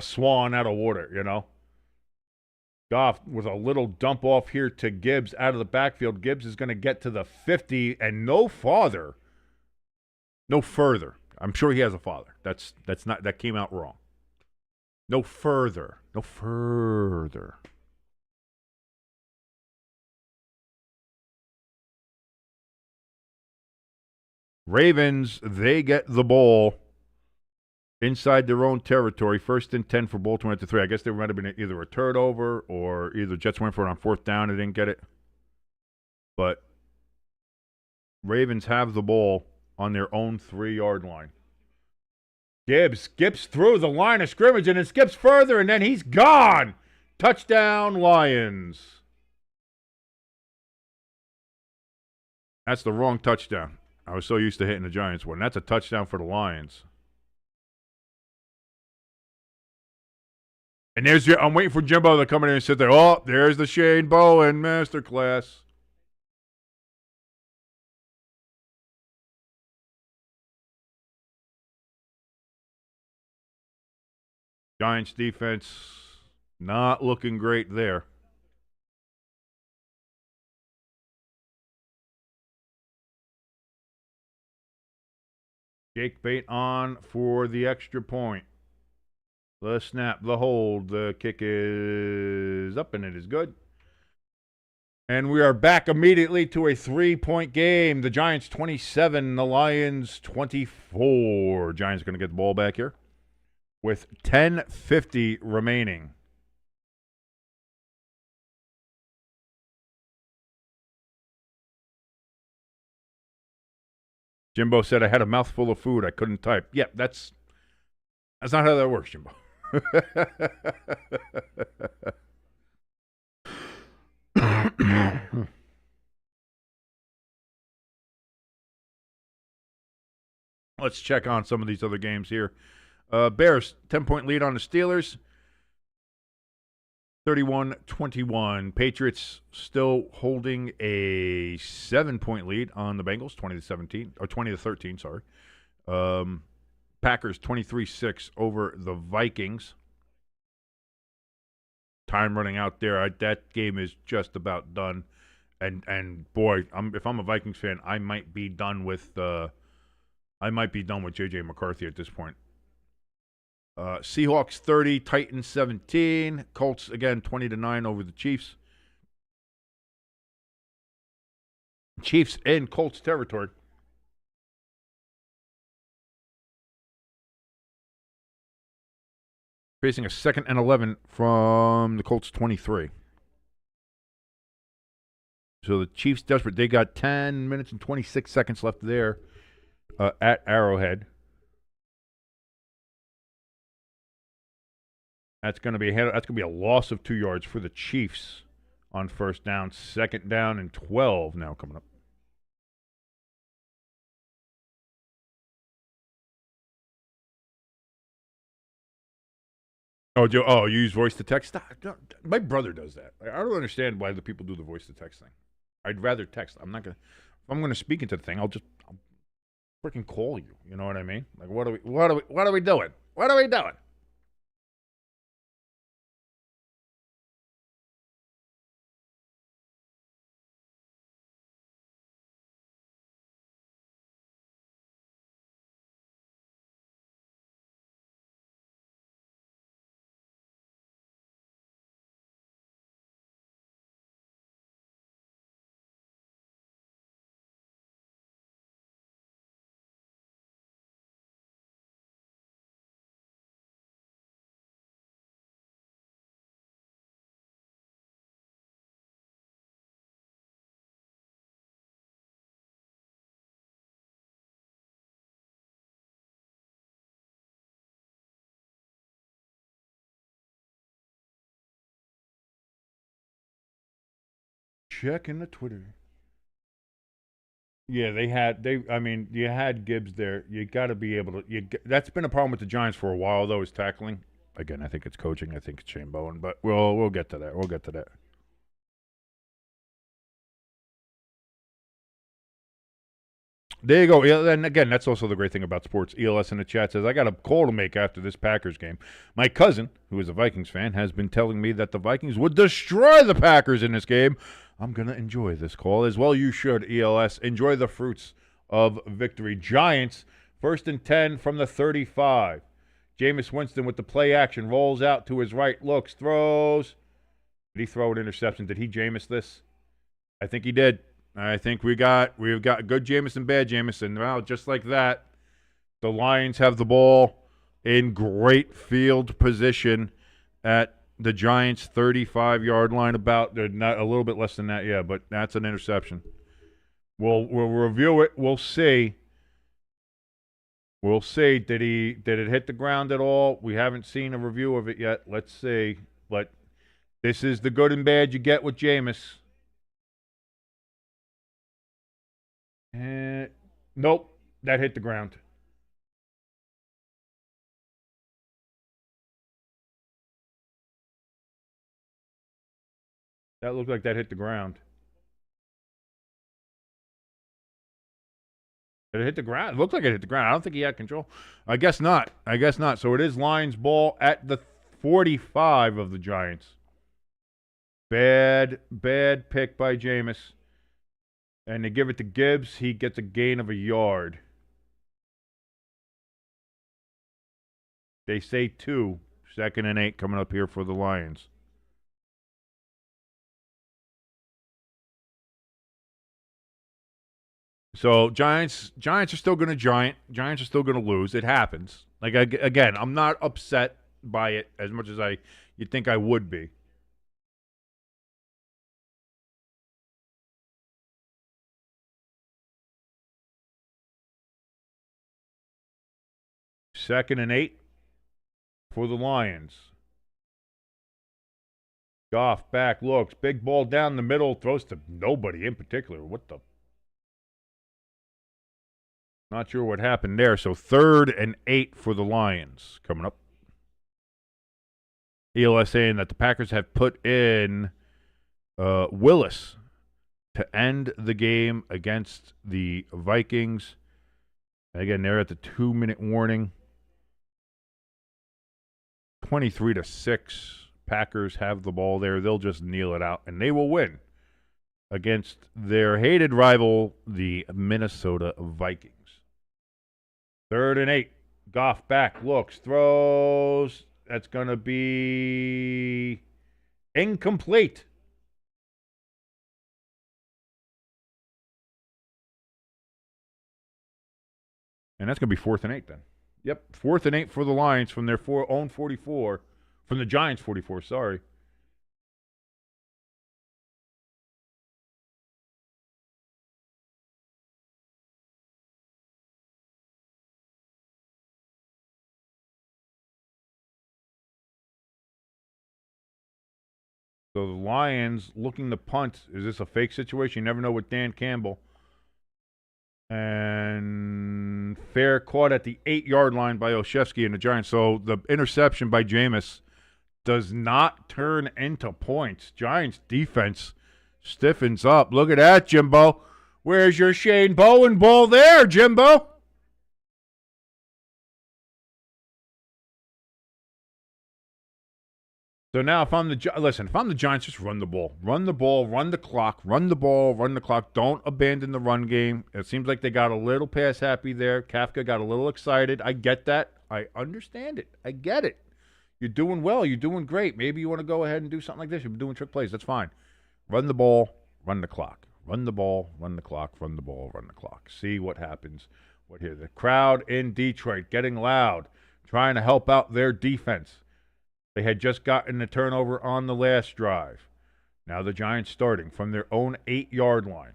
S1: swan out of water, Goff with a little dump off here to Gibbs out of the backfield. Gibbs is going to get to the 50 and no further. I'm sure he has a father. That came out wrong. No further. Ravens, they get the ball inside their own territory. 1st and 10 for Baltimore at the 3. I guess there might have been either a turnover or either Jets went for it on 4th down and didn't get it. But Ravens have the ball on their own 3-yard line. Gibbs skips through the line of scrimmage and then skips further, and then he's gone. Touchdown, Lions. That's the wrong touchdown. I was so used to hitting the Giants one. That's a touchdown for the Lions. And I'm waiting for Jimbo to come in and sit there. Oh, there's the Shane Bowen masterclass. Giants defense not looking great there. Jake Bait on for the extra point. The snap, the hold, the kick is up, and it is good. And we are back immediately to a 3-point game. The Giants 27, the Lions 24. Giants going to get the ball back here with 10:50 remaining. Jimbo said, I had a mouthful of food. I couldn't type. Yeah, that's not how that works, Jimbo. Let's check on some of these other games here. Bears, 10-point lead on the Steelers. 31-21. Patriots still holding a 7-point lead on the Bengals, 20-17 or 20-13. Sorry. Packers 23-6 over the Vikings. Time running out there. That game is just about done. And boy, if I'm a Vikings fan, I might be done with J.J. McCarthy at this point. Seahawks 30, Titans 17. Colts, again, 20-9 over the Chiefs. Chiefs in Colts territory. Facing a 2nd and 11 from the Colts 23. So the Chiefs desperate. They got 10 minutes and 26 seconds left there at Arrowhead. That's going to be a loss of 2 yards for the Chiefs on 1st down. 2nd down and 12 now coming up. Oh, Joe. Oh, you use voice to text? My brother does that. I don't understand why the people do the voice to text thing. I'd rather text. I'm not gonna. If I'm gonna speak into the thing, I'll freaking call you. You know what I mean? Like, what are we doing? What are we doing? checking the Twitter. Yeah, you had Gibbs there. You got to be able to. That's been a problem with the Giants for a while, though, is tackling. Again, I think it's coaching. I think it's Shane Bowen, but we'll get to that. We'll get to that. There you go. Yeah, and again, that's also the great thing about sports. ELS in the chat says, I got a call to make after this Packers game. My cousin, who is a Vikings fan, has been telling me that the Vikings would destroy the Packers in this game. I'm going to enjoy this call. As well you should, ELS. Enjoy the fruits of victory. Giants, 1st and 10 from the 35. Jameis Winston with the play action. Rolls out to his right. Looks. Throws. Did he throw an interception? Did he Jameis this? I think he did. I think we've got good Jameis and bad Jameis. Well, just like that, the Lions have the ball in great field position at the Giants' 35-yard line. They're not a little bit less than that, yeah, but that's an interception. We'll review it. We'll see. We'll see. Did it hit the ground at all? We haven't seen a review of it yet. Let's see. But this is the good and bad you get with Jameis. Nope, that hit the ground. That looked like that hit the ground. Did it hit the ground? It looked like it hit the ground. I don't think he had control. I guess not. So it is Lions ball at the 45 of the Giants. Bad pick by Jameis. And they give it to Gibbs. He gets a gain of a yard. They say 2. 2nd and 8 coming up here for the Lions. So Giants are still going to Giants are still going to lose. It happens. Like, again, I'm not upset by it as much as you'd think I would be. Second and 8 for the Lions. Goff back, looks. Big ball down the middle. Throws to nobody in particular. What the? Not sure what happened there. So 3rd and 8 for the Lions coming up. ELS saying that the Packers have put in Willis to end the game against the Vikings. Again, they're at the 2-minute warning. 23-6. Packers have the ball there. They'll just kneel it out, and they will win against their hated rival, the Minnesota Vikings. 3rd and 8. Goff back, looks, throws. That's going to be incomplete. And that's going to be 4th and 8 then. Yep, 4th and 8 for the Lions from their own 44. From the Giants' 44, sorry. So the Lions looking to punt. Is this a fake situation? You never know with Dan Campbell. And fair caught at the 8-yard line by Olszewski and the Giants. So the interception by Jameis does not turn into points. Giants defense stiffens up. Look at that, Jimbo. Where's your Shane Bowen ball there, Jimbo? So now if I'm the Giants, just run the ball. Run the ball, run the clock, run the ball, run the clock. Don't abandon the run game. It seems like they got a little pass happy there. Kafka got a little excited. I get that. I understand it. I get it. You're doing well. You're doing great. Maybe you want to go ahead and do something like this. You're doing trick plays. That's fine. Run the ball, run the clock. Run the ball, run the clock, run the ball, run the clock. See what happens. What here? The crowd in Detroit getting loud, trying to help out their defense. They had just gotten a turnover on the last drive. Now the Giants starting from their own 8-yard line.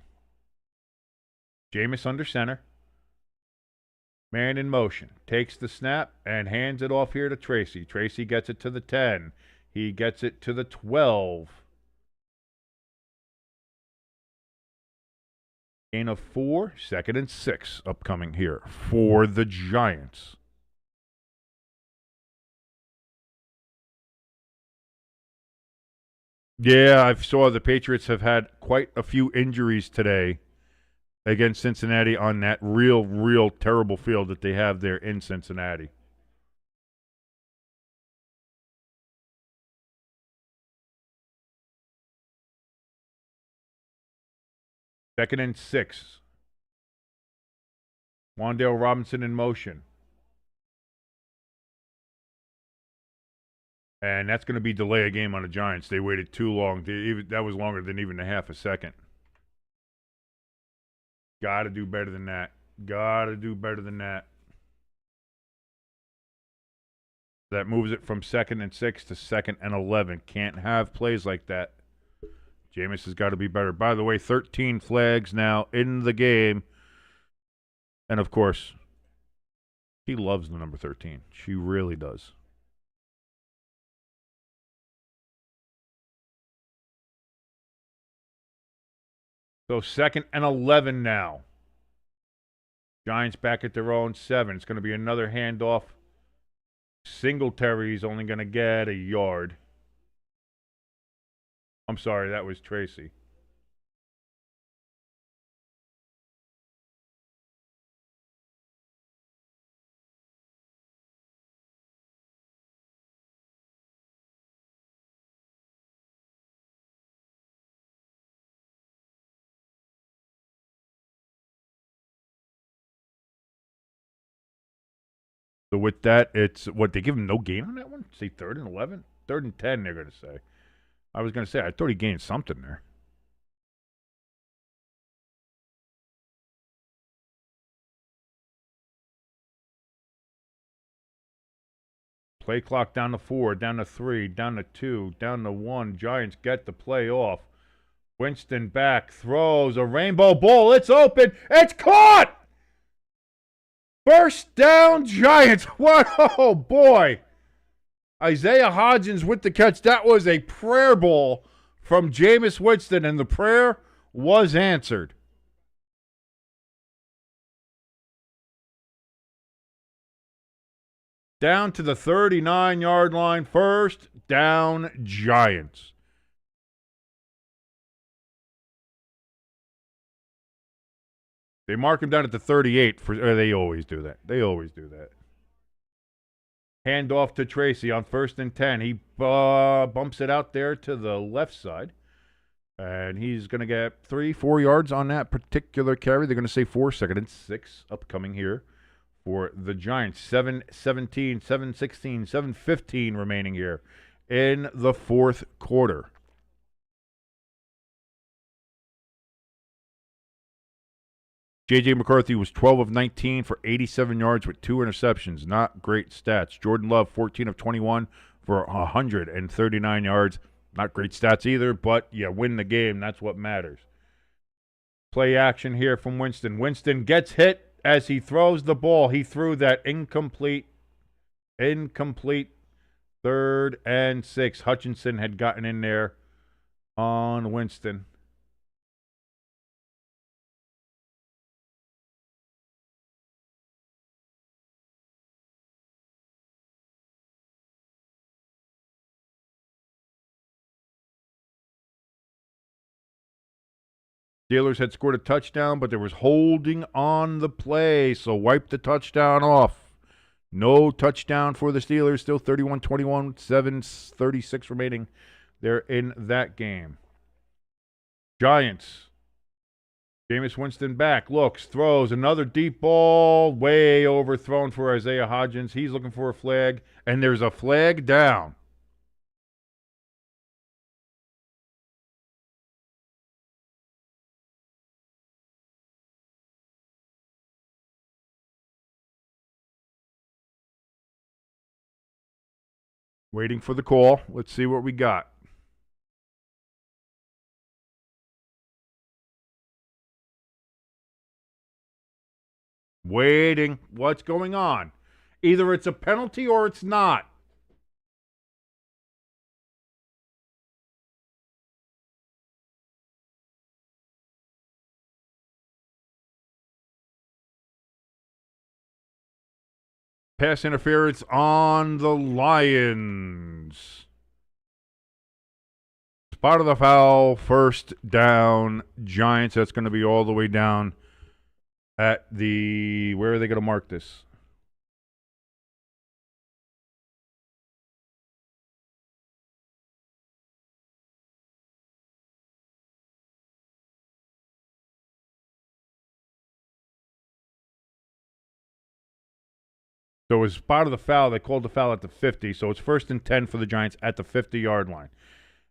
S1: Jameis under center. Man in motion. Takes the snap and hands it off here to Tracy. Tracy gets it to the 10. He gets it to the 12. Gain of 4, 2nd and 6 upcoming here for the Giants. Yeah, I saw the Patriots have had quite a few injuries today against Cincinnati on that real terrible field that they have there in Cincinnati. Second and 6. Wan'Dale Robinson in motion. And that's going to be delay a game on the Giants. They waited too long. That was longer than even a half a second. Got to do better than that. Got to do better than that. That moves it from 2nd and 6 to 2nd and 11. Can't have plays like that. Jameis has got to be better. By the way, 13 flags now in the game. And, of course, he loves the number 13. She really does. So 2nd and 11 now. Giants back at their own 7. It's going to be another handoff. Singletary's only going to get a yard. I'm sorry, that was Tracy. So with that, it's what they give him no gain on that one? Say 3rd and 11? 3rd and 10, they're going to say. I was going to say, I thought he gained something there. Play clock down to 4, down to 3, down to 2, down to 1. Giants get the play off. Winston back, throws a rainbow ball. It's open. It's caught! First down, Giants. What? Oh, boy. Isaiah Hodgins with the catch. That was a prayer ball from Jameis Winston, and the prayer was answered. Down to the 39-yard line. First down, Giants. They mark him down at the 38. They always do that. They always do that. Hand off to Tracy on 1st and 10. He bumps it out there to the left side. And he's going to get 3-4 yards on that particular carry. They're going to say 4, 2nd and 6 upcoming here for the Giants. 7-17, 7-16, 7-15 remaining here in the 4th quarter. J.J. McCarthy was 12 of 19 for 87 yards with 2 interceptions. Not great stats. Jordan Love, 14 of 21 for 139 yards. Not great stats either, but you win the game. That's what matters. Play action here from Winston. Winston gets hit as he throws the ball. He threw that incomplete 3rd and 6. Hutchinson had gotten in there on Winston. Steelers had scored a touchdown, but there was holding on the play, so wipe the touchdown off. No touchdown for the Steelers, still 31-21, 7:36 remaining there in that game. Giants. Jameis Winston back, looks, throws, another deep ball, way overthrown for Isaiah Hodgins. He's looking for a flag, and there's a flag down. Waiting for the call. Let's see what we got. Waiting. What's going on? Either it's a penalty or it's not. Pass interference on the Lions. Spot of the foul, first down, Giants. That's going to be all the way down at the, where are they going to mark this? So it was spot of the foul. They called the foul at the 50, so it's 1st and 10 for the Giants at the 50-yard line.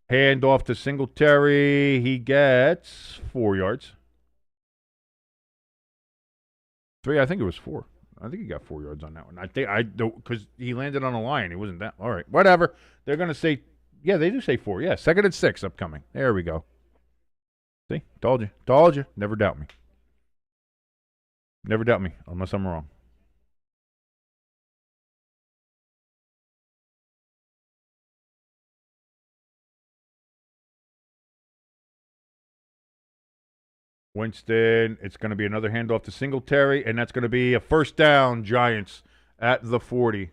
S1: Hand off to Singletary. He gets 4 yards. 3, I think it was 4. I think he got 4 yards on that one. Because he landed on a line. He wasn't that. All right, whatever. They're going to say, yeah, they do say 4. Yeah, 2nd and 6 upcoming. There we go. See, told you. Told you. Never doubt me. Never doubt me, unless I'm wrong. Winston, it's going to be another handoff to Singletary, and that's going to be a first down, Giants, at the 40.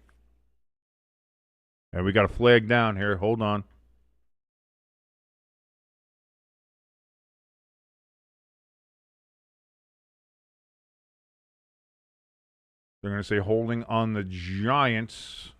S1: And we got a flag down here. Hold on. They're going to say holding on the Giants.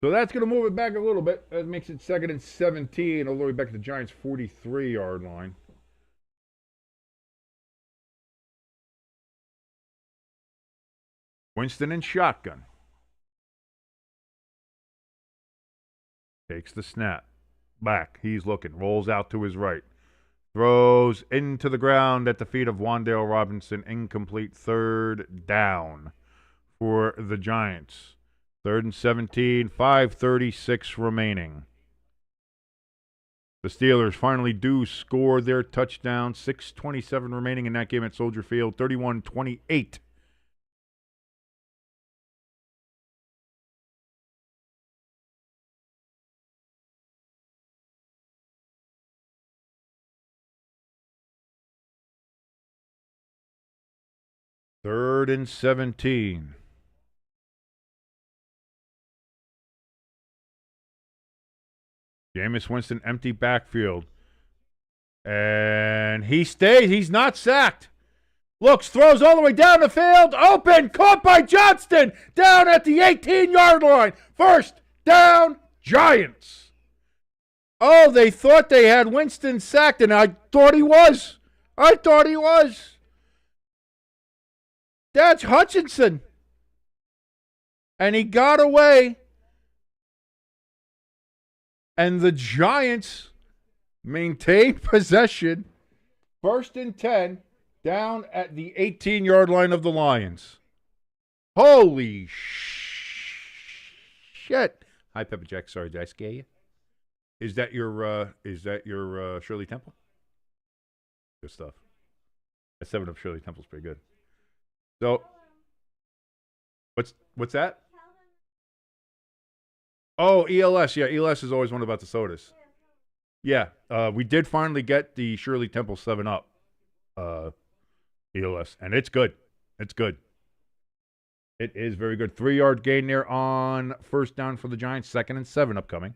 S1: So that's going to move it back a little bit. That makes it 2nd and 17, all the way back to the Giants' 43-yard line. Winston in shotgun. Takes the snap. Back. He's looking. Rolls out to his right. Throws into the ground at the feet of Wan'Dale Robinson. Incomplete. 3rd down for the Giants. 3rd and 17. 5:36 remaining. The Steelers finally do score their touchdown. 6:27 remaining in that game at Soldier Field. 31-28. Third and 17. Jameis Winston, empty backfield. And he stays. He's not sacked. Looks, throws all the way down the field. Open, caught by Johnston. Down at the 18-yard line. First down, Giants. Oh, they thought they had Winston sacked, and I thought he was. That's Hutchinson. And he got away. And the Giants maintain possession. 1st and 10, down at the 18-yard line of the Lions. Holy shit. Hi, Pepper Jack. Sorry, did I scare you? Is that your Shirley Temple? Good stuff. That 7-Up Shirley Temple's pretty good. So, what's that? Oh, ELS. Yeah, ELS is always one about the sodas. Yeah, we did finally get the Shirley Temple 7-Up ELS, and it's good. It's good. It is very good. 3-yard gain there on first down for the Giants. 2nd and 7 upcoming.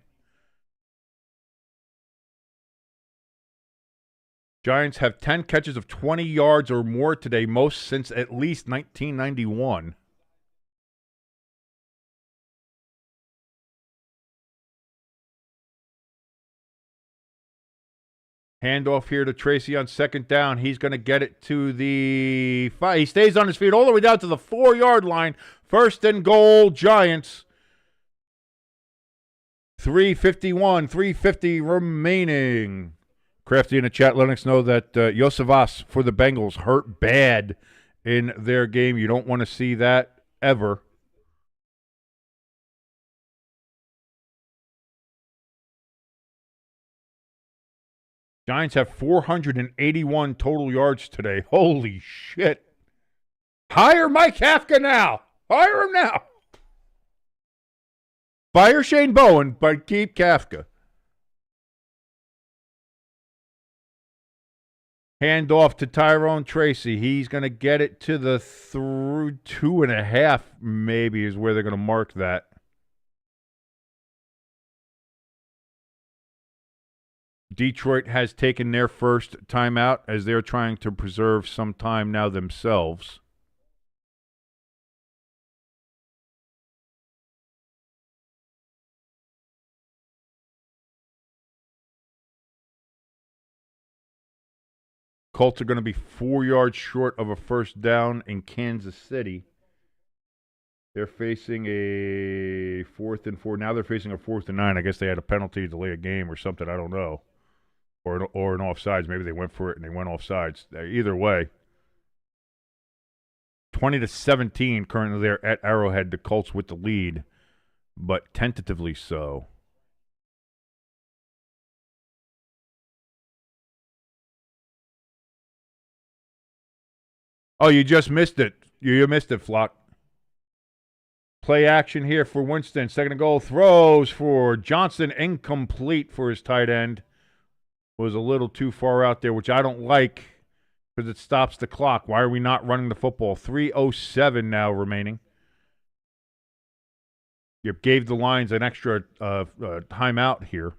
S1: Giants have 10 catches of 20 yards or more today, most since at least 1991. Handoff here to Tracy on 2nd down. He's going to get it to the 5. He stays on his feet all the way down to the 4-yard line. 1st and goal, Giants. 3:50 remaining. Crafty in the chat letting us know that Yosevas for the Bengals hurt bad in their game. You don't want to see that ever. Giants have 481 total yards today. Holy shit. Hire Mike Kafka now. Hire him now. Fire Shane Bowen, but keep Kafka. Hand off to Tyrone Tracy. He's going to get it to the through 2.5, maybe, is where they're going to mark that. Detroit has taken their first timeout as they're trying to preserve some time now themselves. Colts are going to be 4 yards short of a first down in Kansas City. They're facing a 4th and 4. Now they're facing a 4th and 9. I guess they had a penalty to delay a game or something. I don't know. Or an offsides. Maybe they went for it and they went offsides. Either way. 20-17 currently there at Arrowhead. The Colts with the lead, but tentatively so. Oh, you just missed it. You missed it, Flock. Play action here for Winston. Second and goal. Throws for Johnson. Incomplete for his tight end. Was a little too far out there, which I don't like because it stops the clock. Why are we not running the football? 3:07 now remaining. You gave the Lions an extra timeout here.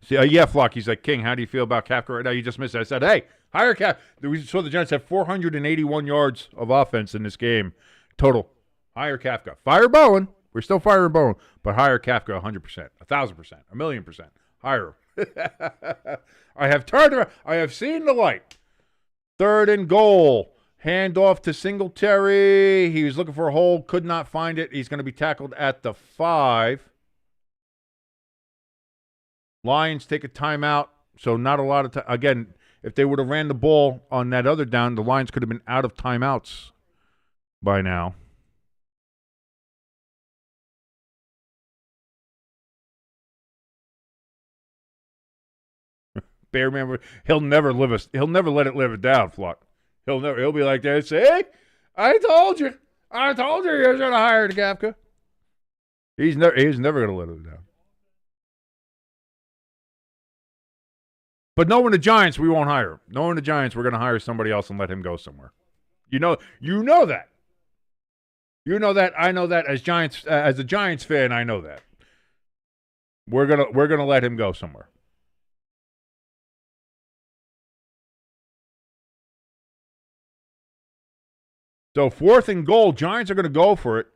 S1: See, yeah, Flock. He's like, King, how do you feel about Kafka right now? You just missed it. I said, hey, hire Kafka. We saw the Giants have 481 yards of offense in this game total. Hire Kafka. Fire Bowen. We're still firing Bowen, but hire Kafka 100%, 1,000%, 1,000,000%. Hire him. I have turned around. I have seen the light. Third and goal. Hand off to Singletary. He was looking for a hole, could not find it. He's going to be tackled at the 5. Lions take a timeout, so not a lot of time. Again, if they would have ran the ball on that other down, the Lions could have been out of timeouts by now. Bear member, he'll never let it live it down, Flock. He'll be like that and say, hey, I told you you were going to hire the Kafka. He's never going to let it down. But knowing the Giants, we won't hire him. Knowing the Giants, we're going to hire somebody else and let him go somewhere. You know that. You know that. I know that as a Giants fan, I know that. We're gonna let him go somewhere. So 4th and goal, Giants are going to go for it.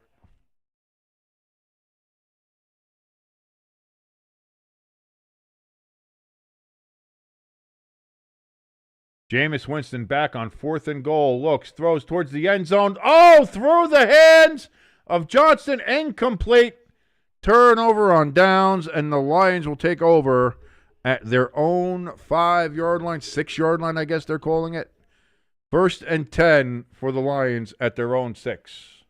S1: Jameis Winston back on 4th and goal. Looks, throws towards the end zone. Oh, through the hands of Johnson. Incomplete. Turnover on downs, and the Lions will take over at their own 5-yard line, 6-yard line, I guess they're calling it. 1st and 10 for the Lions at their own 6.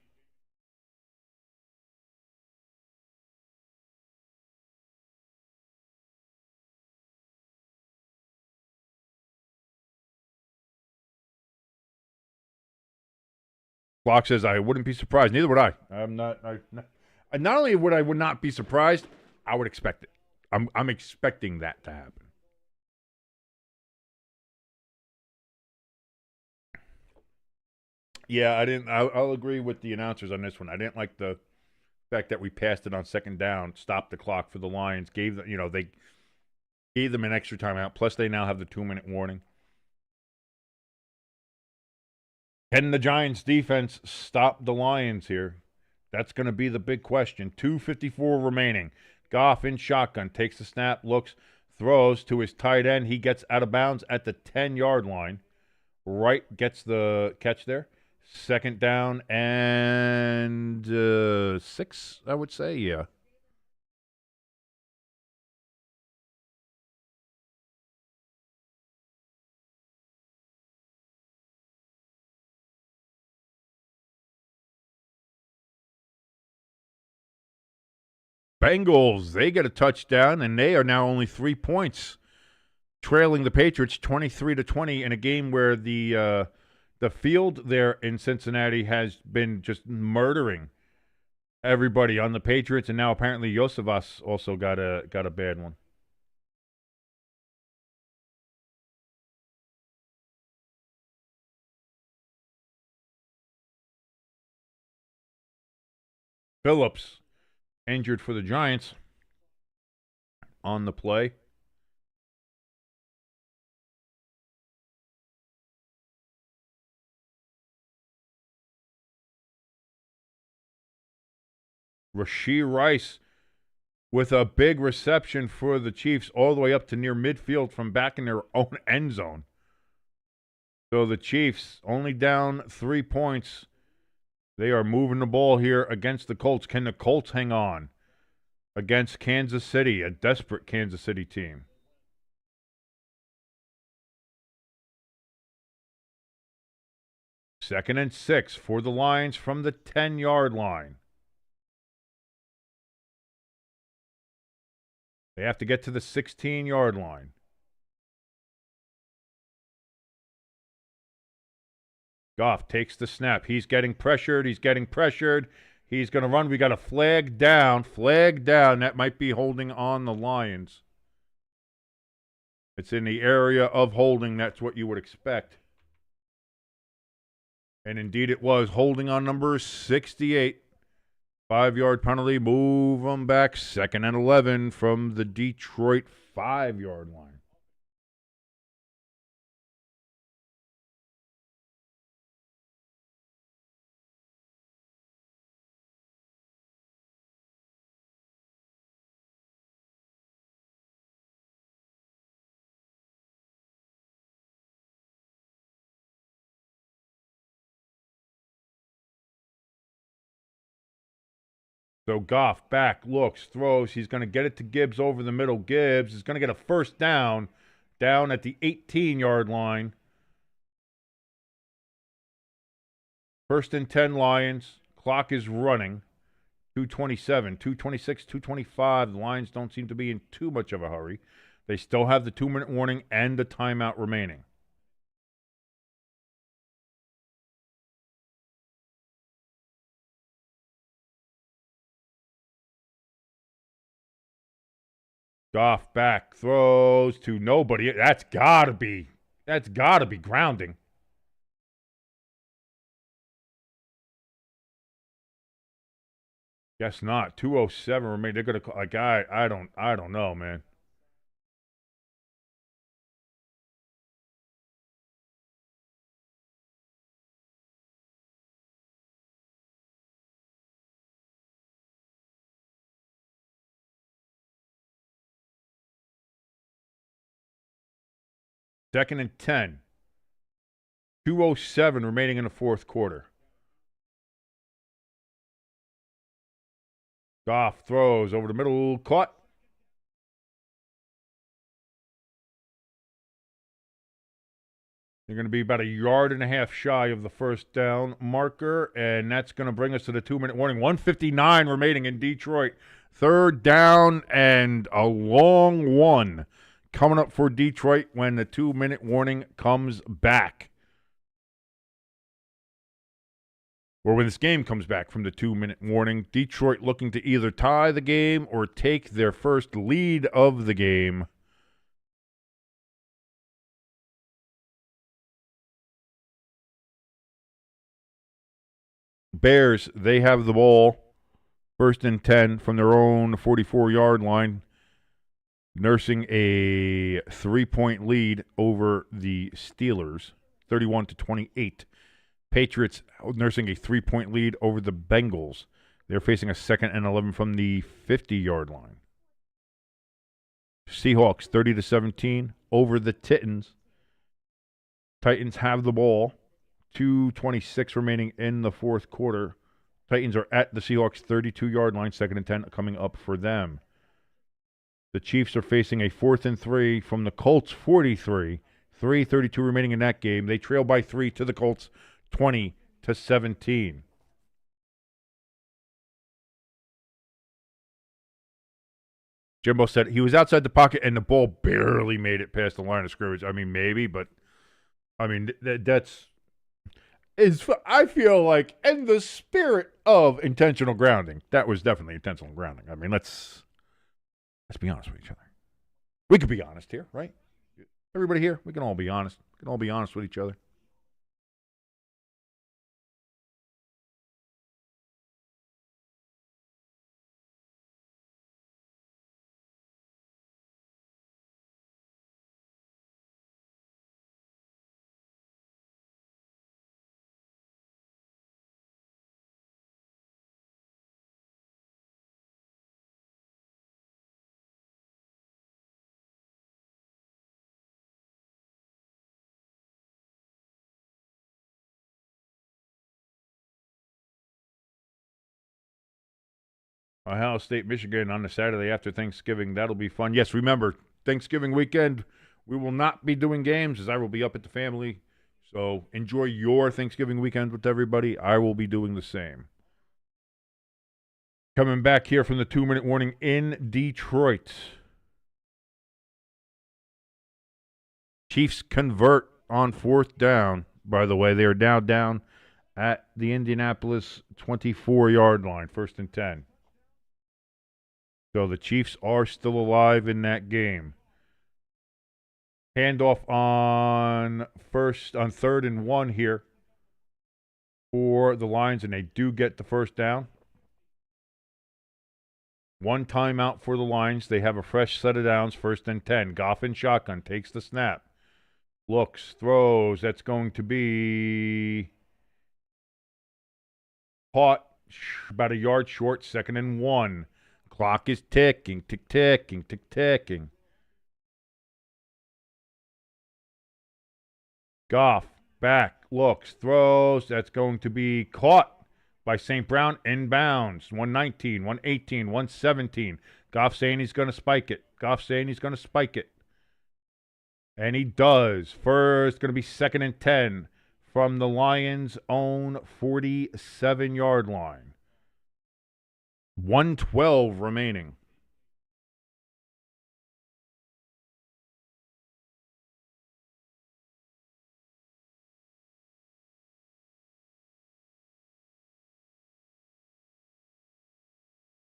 S1: Block says, I wouldn't be surprised. Neither would I. Not only would I not be surprised, I would expect it. I'm expecting that to happen. Yeah, I'll agree with the announcers on this one. I didn't like the fact that we passed it on 2nd down, stopped the clock for the Lions, they gave them an extra timeout. Plus, they now have the 2-minute warning. Can the Giants defense stop the Lions here? That's going to be the big question. 2:54 remaining. Goff in shotgun, takes the snap, looks, throws to his tight end. He gets out of bounds at the 10-yard line. Wright gets the catch there. 2nd down and 6, I would say, yeah. Bengals, they get a touchdown, and they are now only 3 points, trailing the Patriots 23-20 in a game where the The field there in Cincinnati has been just murdering everybody on the Patriots, and now apparently Yosevas also got a bad one. Phillips injured for the Giants on the play. Rashee Rice with a big reception for the Chiefs all the way up to near midfield from back in their own end zone. So the Chiefs only down 3 points. They are moving the ball here against the Colts. Can the Colts hang on against Kansas City, a desperate Kansas City team? Second and 6 for the Lions from the 10-yard line. They have to get to the 16-yard line. Goff takes the snap. He's getting pressured. He's going to run. We got a flag down. That might be holding on the Lions. It's in the area of holding. That's what you would expect. And indeed it was. Holding on number 68. 5-yard penalty. Move them back. 2nd and 11 from the Detroit 5-yard line. So Goff back, looks, throws. He's going to get it to Gibbs over the middle. Gibbs is going to get a first down at the 18-yard line. 1st and 10 Lions. Clock is running. 2:27, 2:26, 2:25. The Lions don't seem to be in too much of a hurry. They still have the 2-minute warning and the timeout remaining. Goff back, throws to nobody. That's gotta be grounding. Guess not. 2:07 remain. They're gonna like I don't know, man. Second and 10. 2:07 remaining in the fourth quarter. Goff throws over the middle, caught. They're going to be about 1.5 yards shy of the first down marker, and that's going to bring us to the 2-minute warning. 1:59 remaining in Detroit. 3rd down and a long one coming up for Detroit when the 2-minute warning comes back. Or when this game comes back from the 2-minute warning. Detroit looking to either tie the game or take their first lead of the game. Bears, they have the ball. 1st and 10 from their own 44-yard line. Nursing a 3-point lead over the Steelers, 31-28. Patriots nursing a 3-point lead over the Bengals. They're facing a 2nd and 11 from the 50-yard line. Seahawks 30-17 over the Titans. Titans have the ball. 2:26 remaining in the fourth quarter. Titans are at the Seahawks 32-yard line. 2nd and 10 coming up for them. The Chiefs are facing a 4th and 3 from the Colts 43. 3:32 remaining in that game. They trail by 3 to the Colts 20-17. Jimbo said he was outside the pocket and the ball barely made it past the line of scrimmage. I mean, maybe, but I mean that's I feel like, in the spirit of intentional grounding, that was definitely intentional grounding. I mean, let's be honest with each other. We could be honest here, right? Everybody here, we can all be honest. We can all be honest with each other. Ohio State, Michigan on the Saturday after Thanksgiving. That'll be fun. Yes, remember, Thanksgiving weekend, we will not be doing games as I will be up at the family. So enjoy your Thanksgiving weekend with everybody. I will be doing the same. Coming back here from the 2-minute warning in Detroit. Chiefs convert on 4th down. By the way, they are now down at the Indianapolis 24-yard line, 1st and 10. So the Chiefs are still alive in that game. Handoff on 3rd and 1 here for the Lions, and they do get the first down. 1 timeout for the Lions. They have a fresh set of downs, 1st and 10. Goff in shotgun, takes the snap. Looks, throws. That's going to be caught about a yard short, 2nd and 1. Clock is ticking, ticking, ticking. Goff, back, looks, throws. That's going to be caught by St. Brown, inbounds. 119, 118, 117. Goff saying he's going to spike it. And he does. First, going to be 2nd and 10 from the Lions' own 47-yard line. 1:12 remaining.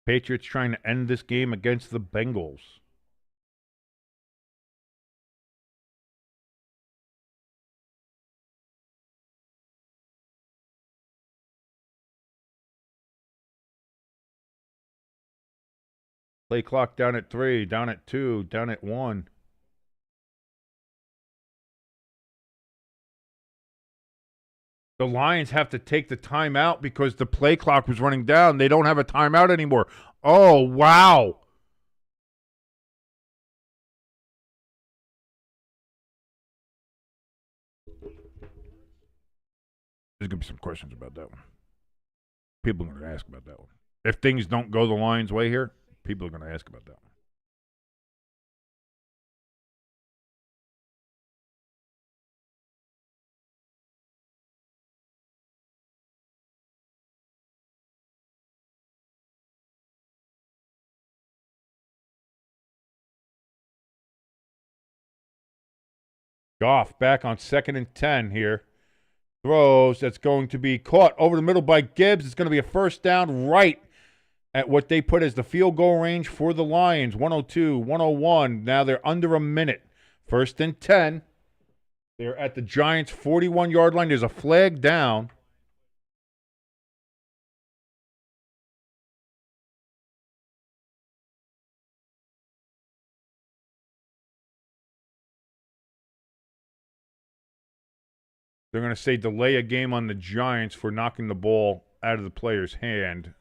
S1: Patriots trying to end this game against the Bengals. Play clock down at 3, down at 2, down at 1. The Lions have to take the timeout because the play clock was running down. They don't have a timeout anymore. Oh, wow. There's going to be some questions about that one. People are going to ask about that one. If things don't go the Lions' way here, people are going to ask about that one. Goff back on 2nd and 10 here. Throws. That's going to be caught over the middle by Gibbs. It's going to be a first down right at what they put as the field goal range for the Lions. 102, 101. Now they're under a minute. 1st and 10. They're at the Giants' 41-yard line. There's a flag down. They're going to say delay a game on the Giants for knocking the ball out of the player's hand.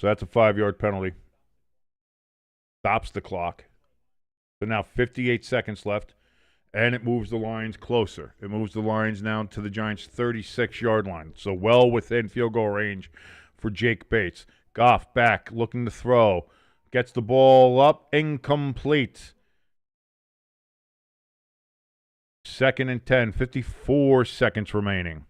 S1: So that's a 5-yard penalty. Stops the clock. So now 58 seconds left, and it moves the Lions closer. It moves the Lions now to the Giants' 36-yard line. So well within field goal range for Jake Bates. Goff back, looking to throw. Gets the ball up, incomplete. 2nd and 10, 54 seconds remaining.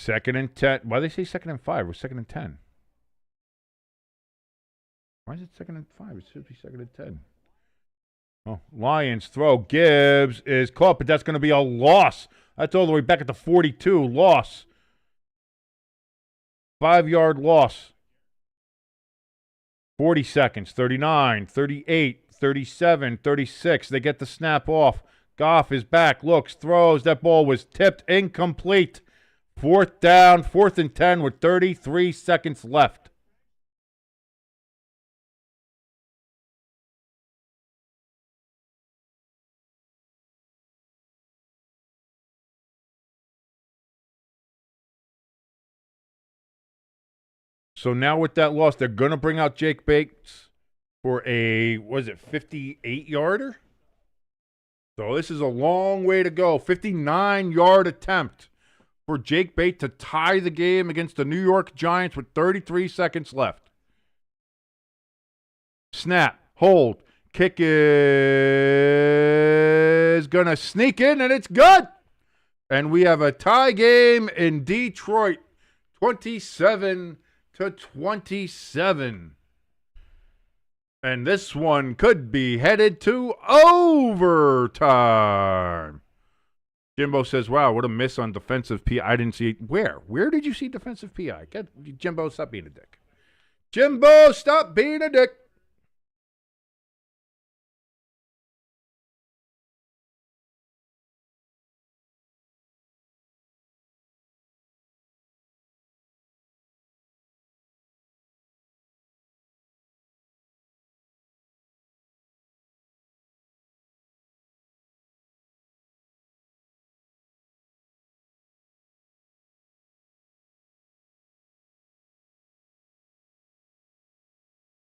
S1: Second and 10. Why do they say second and 5? It was second and 10. Why is it second and 5? It should be second and 10. Oh, Lions throw. Gibbs is caught, but that's going to be a loss. That's all the way back at the 42. Loss. 5-yard loss. 40 seconds. 39, 38, 37, 36. They get the snap off. Goff is back. Looks, throws. That ball was tipped. Incomplete. Fourth down. 4th and 10 with 33 seconds left. So now with that loss, they're going to bring out Jake Bates for a, 58-yarder? So this is a long way to go. 59-yard attempt for Jake Bates to tie the game against the New York Giants with 33 seconds left. Snap, hold, kick is going to sneak in, and it's good. And we have a tie game in Detroit, 27-27. And this one could be headed to overtime. Jimbo says, wow, what a miss on defensive PI. I didn't see it. Where? Where did you see defensive PI? Jimbo, stop being a dick. Jimbo, stop being a dick.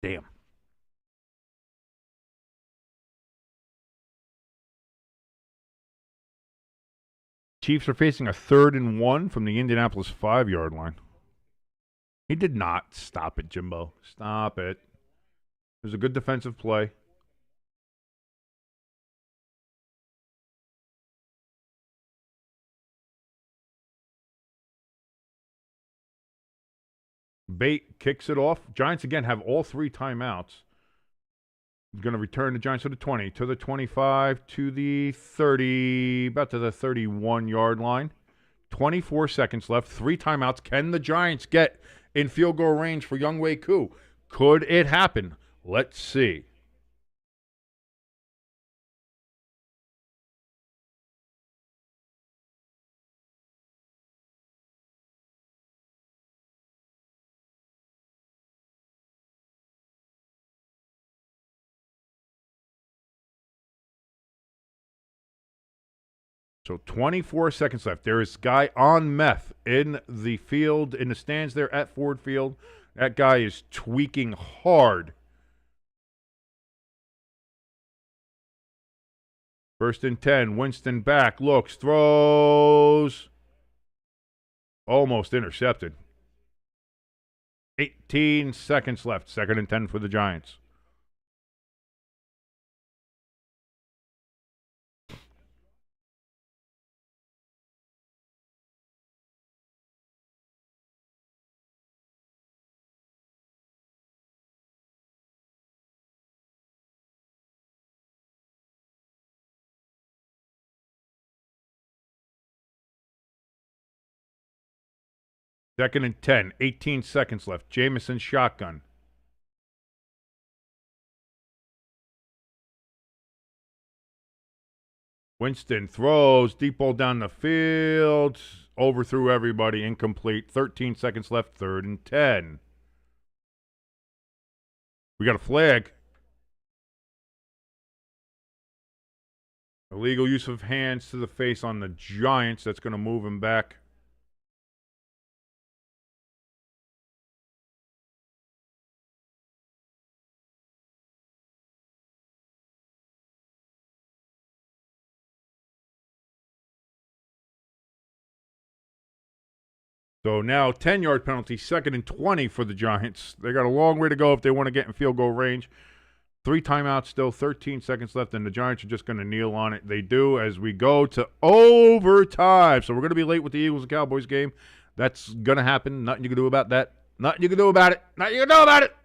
S1: Damn. Chiefs are facing a 3rd and 1 from the Indianapolis 5-yard line. He did not. Stop it, Jimbo. Stop it. It was a good defensive play. Bate kicks it off. Giants, again, have all 3 timeouts. He's going to return the Giants to the 20, to the 25, to the 30, about to the 31-yard line. 24 seconds left. 3 timeouts. Can the Giants get in field goal range for Younghoe Koo? Could it happen? Let's see. So 24 seconds left. There is a guy on meth in the field, in the stands there at Ford Field. That guy is tweaking hard. 1st and 10. Winston back. Looks. Throws. Almost intercepted. 18 seconds left. 2nd and 10 for the Giants. Second and 10, 18 seconds left. Jameson shotgun. Winston throws, deep ball down the field, overthrew everybody, incomplete. 13 seconds left, 3rd and 10. We got a flag. Illegal use of hands to the face on the Giants. That's going to move him back. So now 10-yard penalty, 2nd and 20 for the Giants. They got a long way to go if they want to get in field goal range. 3 timeouts still, 13 seconds left, and the Giants are just going to kneel on it. They do as we go to overtime. So we're going to be late with the Eagles and Cowboys game. That's going to happen. Nothing you can do about that. Nothing you can do about it. Nothing you can do about it.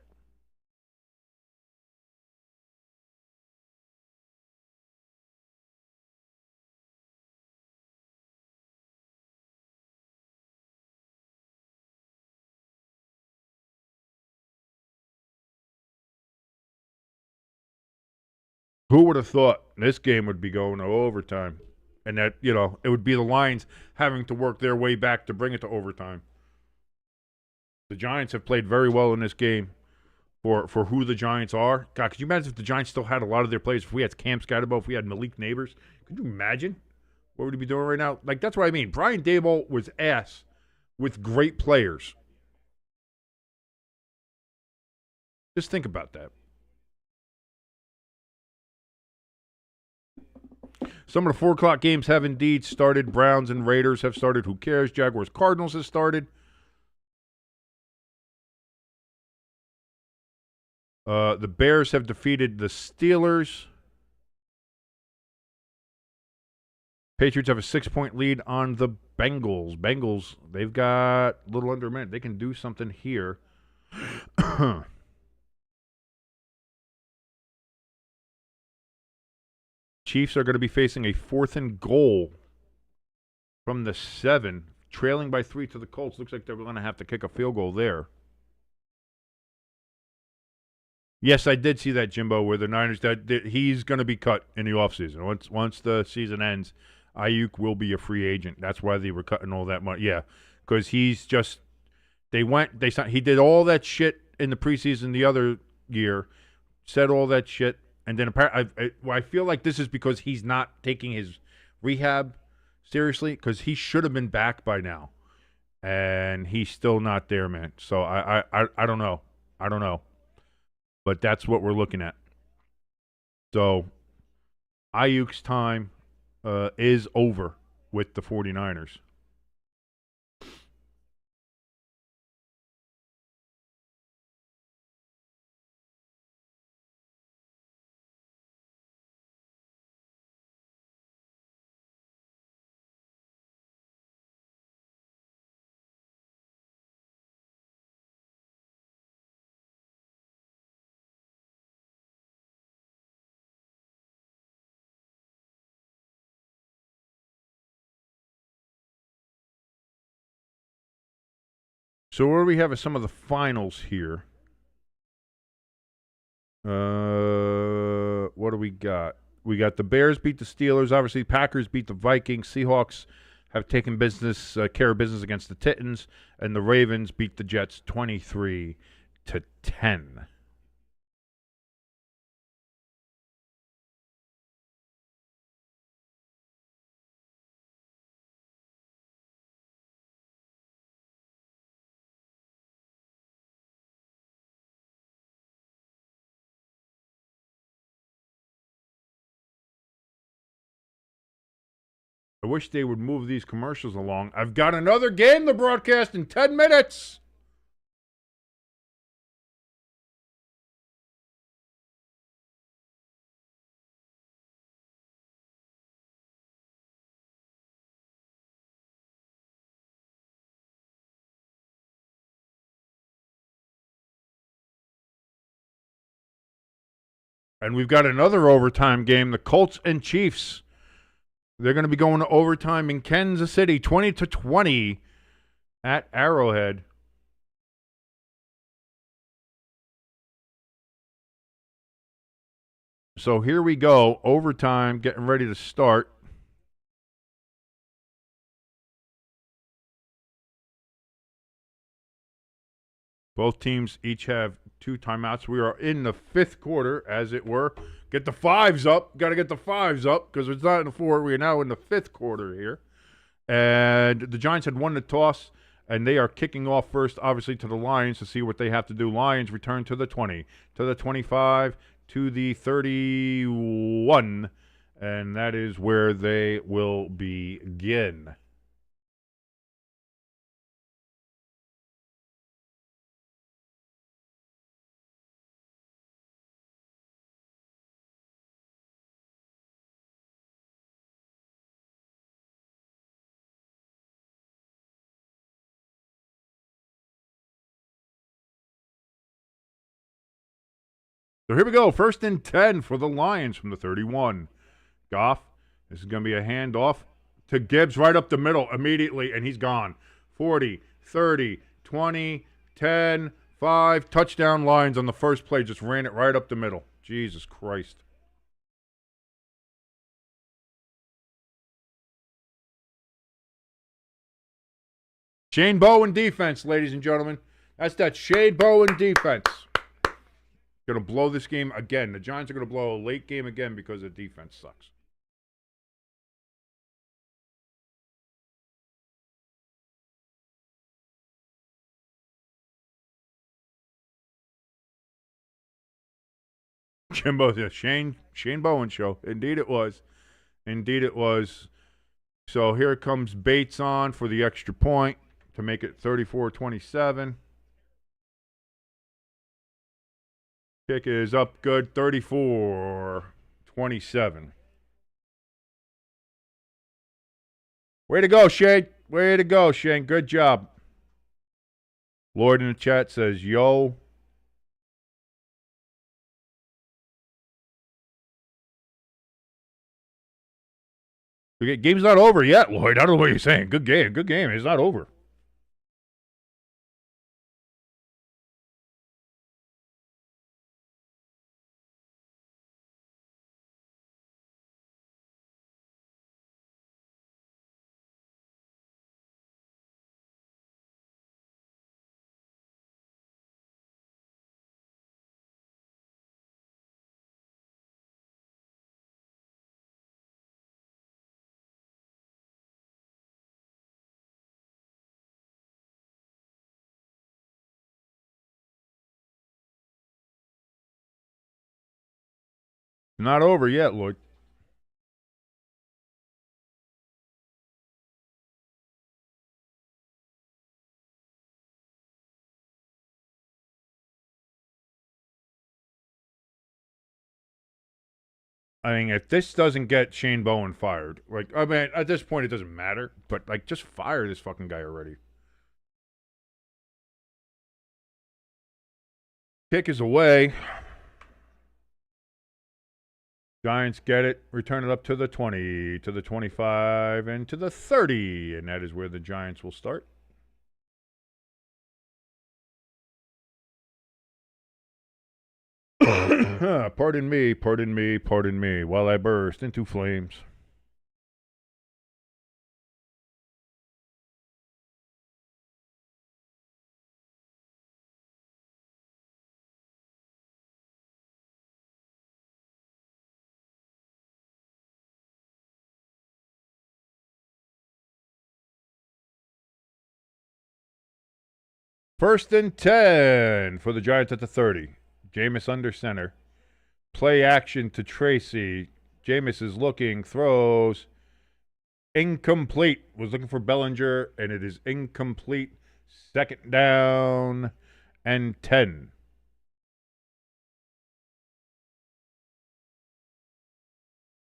S1: Who would have thought this game would be going to overtime? And that, it would be the Lions having to work their way back to bring it to overtime. The Giants have played very well in this game for who the Giants are. God, could you imagine if the Giants still had a lot of their players? If we had Cam Scatterbo, if we had Malik Neighbors, could you imagine what would he be doing right now? Like, that's what I mean. Brian Daboll was ass with great players. Just think about that. Some of the 4 o'clock games have indeed started. Browns and Raiders have started. Who cares? Jaguars Cardinals has started. The Bears have defeated the Steelers. Patriots have a 6-point lead on the Bengals. Bengals, they've got a little under a minute. They can do something here. Chiefs are going to be facing a 4th and goal from the 7, trailing by 3 to the Colts. Looks like they're going to have to kick a field goal there. Yes, I did see that, Jimbo, where the Niners, that he's going to be cut in the offseason. Once the season ends, Ayuk will be a free agent. That's why they were cutting all that money. Yeah, because he's just he did all that shit in the preseason the other year, said all that shit, and then I feel like this is because he's not taking his rehab seriously, because he should have been back by now, and he's still not there, man. So I don't know. I don't know. But that's what we're looking at. So Ayuk's time is over with the 49ers. So where do we have some of the finals here? What do we got? We got the Bears beat the Steelers. Obviously, Packers beat the Vikings. Seahawks have taken care of business against the Titans, and the Ravens beat the Jets 23-10. I wish they would move these commercials along. I've got another game to broadcast in 10 minutes. And we've got another overtime game, the Colts and Chiefs. They're going to be going to overtime in Kansas City, 20-20 at Arrowhead. So here we go, overtime, getting ready to start. Both teams each have 2 timeouts. We are in the 5th quarter, as it were. Get the 5s up. Got to get the 5s up because it's not in the 4. We are now in the 5th quarter here. And the Giants had won the toss, and they are kicking off first, obviously, to the Lions to see what they have to do. Lions return to the 20, to the 25, to the 31, and that is where they will begin. So here we go. 1st and 10 for the Lions from the 31. Goff. This is going to be a handoff to Gibbs right up the middle immediately, and he's gone. 40, 30, 20, 10, 5. Touchdown Lions on the first play. Just ran it right up the middle. Jesus Christ. Shane Bowen defense, ladies and gentlemen. That's that Shane Bowen defense. Going to blow this game again. The Giants are going to blow a late game again because the defense sucks. Jimbo, the Shane Bowen show. Indeed it was. Indeed it was. So here comes Bates on for the extra point to make it 34-27. Kick is up good, 34-27. Way to go, Shane. Way to go, Shane. Good job. Lloyd in the chat says, yo. The game's not over yet, Lloyd. I don't know what you're saying. Good game. Good game. It's not over. Not over yet, Lloyd. I mean, if this doesn't get Shane Bowen fired, like, I mean, at this point it doesn't matter, but, like, just fire this fucking guy already. Kick is away. Giants get it, return it up to the 20, to the 25, and to the 30, and that is where the Giants will start. Pardon me, pardon me, pardon me, while I burst into flames. First and 10 for the Giants at the 30. Jameis under center. Play action to Tracy. Jameis is looking, throws. Incomplete. Was looking for Bellinger, and it is incomplete. 2nd down and 10.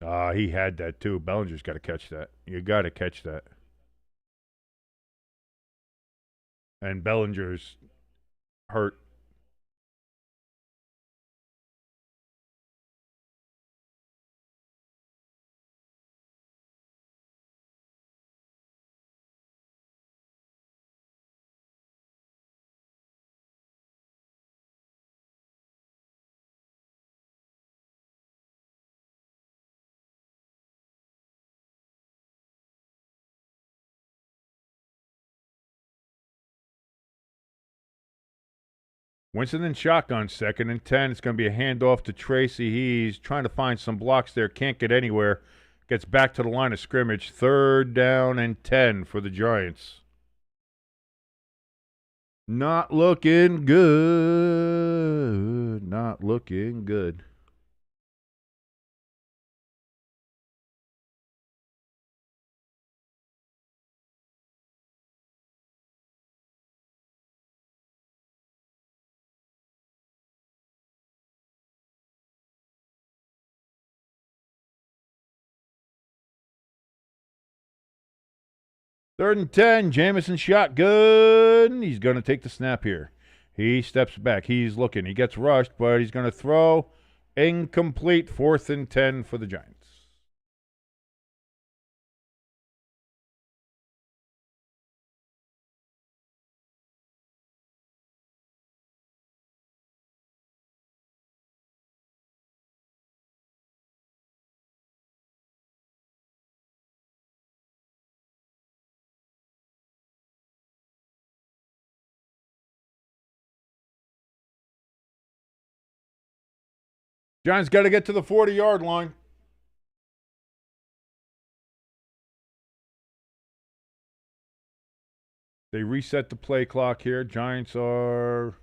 S1: He had that too. Bellinger's got to catch that. You got to catch that. And Bellinger's hurt. Winston in shotgun, 2nd and 10. It's going to be a handoff to Tracy. He's trying to find some blocks there. Can't get anywhere. Gets back to the line of scrimmage. 3rd down and 10 for the Giants. Not looking good. Not looking good. Third and 10, Jamison shotgun. He's going to take the snap here. He steps back. He's looking. He gets rushed, but he's going to throw. Incomplete. 4th and 10 for the Giants. Giants got to get to the 40-yard line. They reset the play clock here. Giants are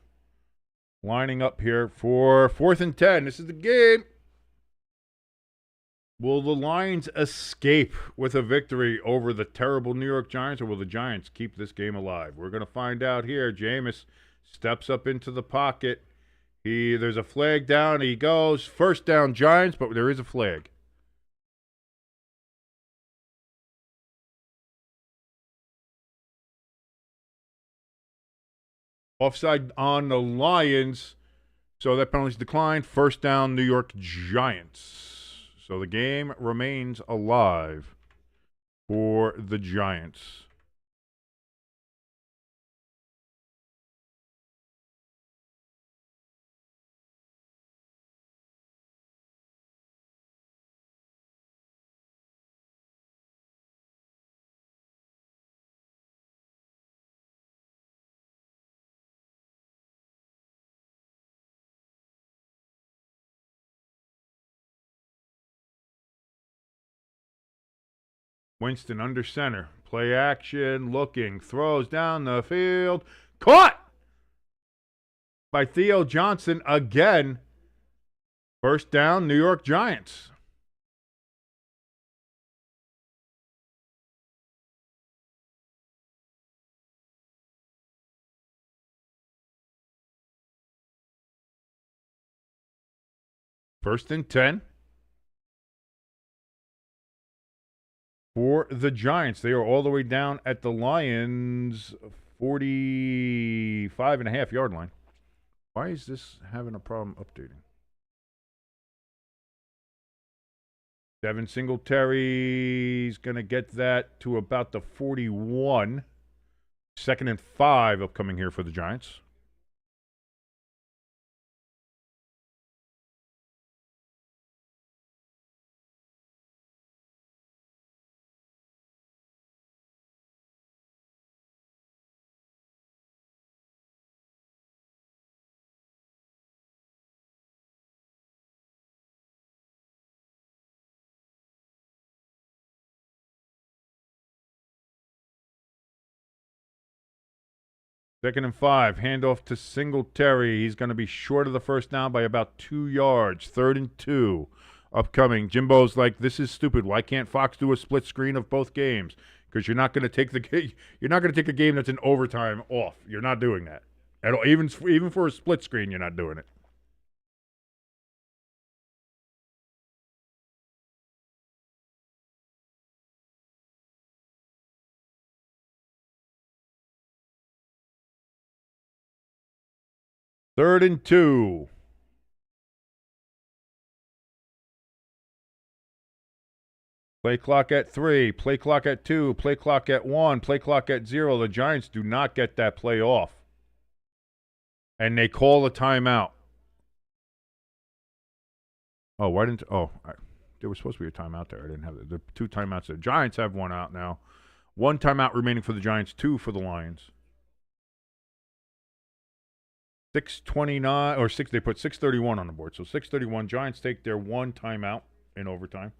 S1: lining up here for 4th and 10. This is the game. Will the Lions escape with a victory over the terrible New York Giants, or will the Giants keep this game alive? We're going to find out here. Jameis steps up into the pocket. There's a flag down. He goes. 1st down, Giants, but there is a flag. Offside on the Lions, so that penalty's declined. 1st down, New York Giants. So the game remains alive for the Giants. Winston under center. Play action, looking, throws down the field. Caught by Theo Johnson again. 1st down, New York Giants. First and 10 for the Giants. They are all the way down at the Lions' 45.5-yard line. Why is this having a problem updating? Devin Singletary's going to get that to about the 41. 2nd and 5 upcoming here for the Giants. Second and 5. Handoff to Singletary. He's going to be short of the 1st down by about 2 yards. 3rd and 2 upcoming. Jimbo's like, this is stupid. Why can't Fox do a split screen of both games? Because you're not going to take a game that's in overtime off. You're not doing that at all. Even for a split screen, you're not doing it. Third and 2. Play clock at 3. Play clock at 2. Play clock at 1. Play clock at 0. The Giants do not get that play off. And they call a timeout. Oh, why didn't... Oh, there was supposed to be a timeout there. I didn't have the 2 timeouts there. Giants have 1 out now. 1 timeout remaining for the Giants, 2 for the Lions. 6:29 or 6. They put 6:31 on the board. So 6:31. Giants take their 1 timeout in overtime.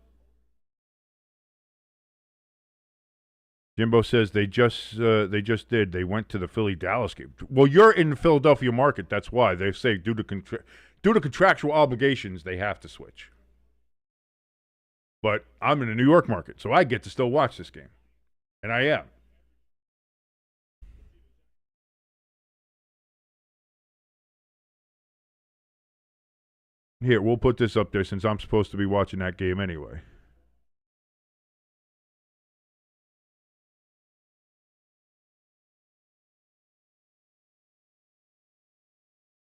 S1: Jimbo says they just did. They went to the Philly-Dallas game. Well, you're in the Philadelphia market. That's why they say due to contractual obligations they have to switch. But I'm in the New York market, so I get to still watch this game, and I am. Here, we'll put this up there since I'm supposed to be watching that game anyway.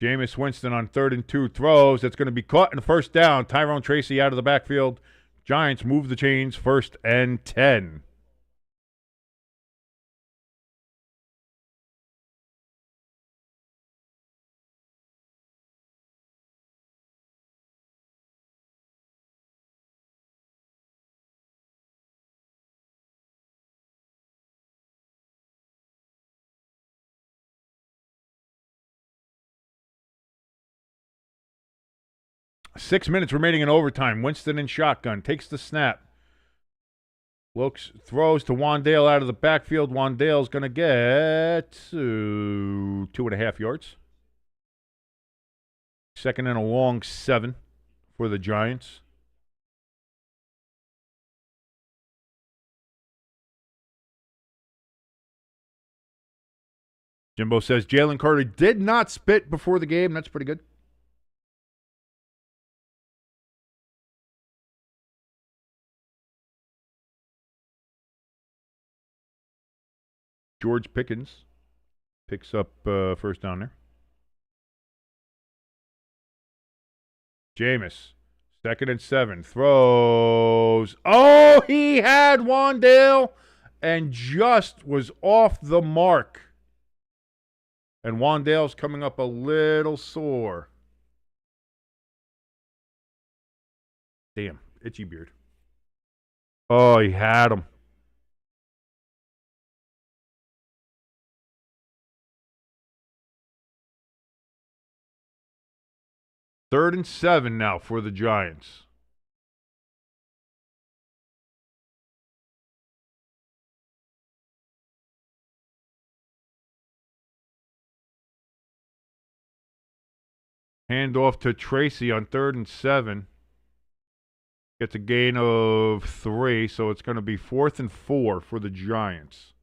S1: Jameis Winston on 3rd and 2 throws. That's going to be caught in the first down. Tyrone Tracy out of the backfield. Giants move the chains, 1st and 10. Six minutes remaining in overtime. Winston in shotgun. Takes the snap. Looks, throws to Wandale out of the backfield. Wandale's going to get 2.5 yards. 2nd and a long 7 for the Giants. Jimbo says Jalen Carter did not spit before the game. That's pretty good. George Pickens picks up first down there. Jameis, 2nd and 7, throws. Oh, he had Wandale and just was off the mark. And Wandale's coming up a little sore. Damn, itchy beard. Oh, he had him. Third and 7 now for the Giants. Hand off to Tracy on 3rd and 7. Gets a gain of 3, so it's going to be 4th and 4 for the Giants.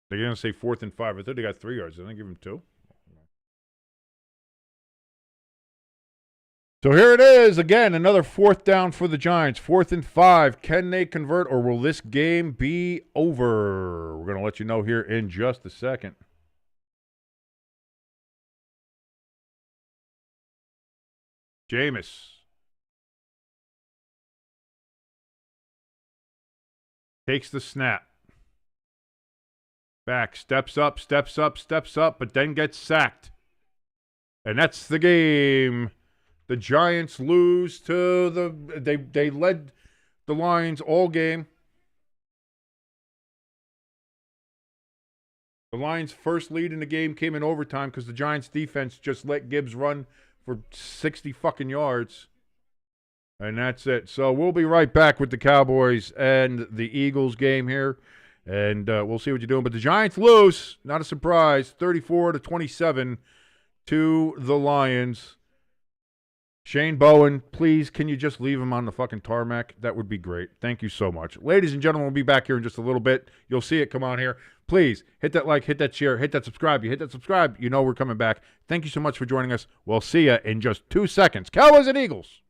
S1: They're going to say 4th and 5. I thought they got 3 yards. Didn't they give him 2? So here it is. Again, another 4th down for the Giants. 4th and 5. Can they convert, or will this game be over? We're going to let you know here in just a second. Jameis takes the snap. Back, steps up, but then gets sacked. And that's the game. The Giants lose to they led the Lions all game. The Lions' first lead in the game came in overtime because the Giants' defense just let Gibbs run for 60 fucking yards. And that's it. So we'll be right back with the Cowboys and the Eagles game here. And we'll see what you're doing. But the Giants lose, not a surprise, 34-27 to the Lions. Shane Bowen, please, can you just leave him on the fucking tarmac? That would be great. Thank you so much. Ladies and gentlemen, we'll be back here in just a little bit. You'll see it come on here. Please, hit that like, hit that share, hit that subscribe. You hit that subscribe, you know we're coming back. Thank you so much for joining us. We'll see you in just 2 seconds. Cowboys and Eagles.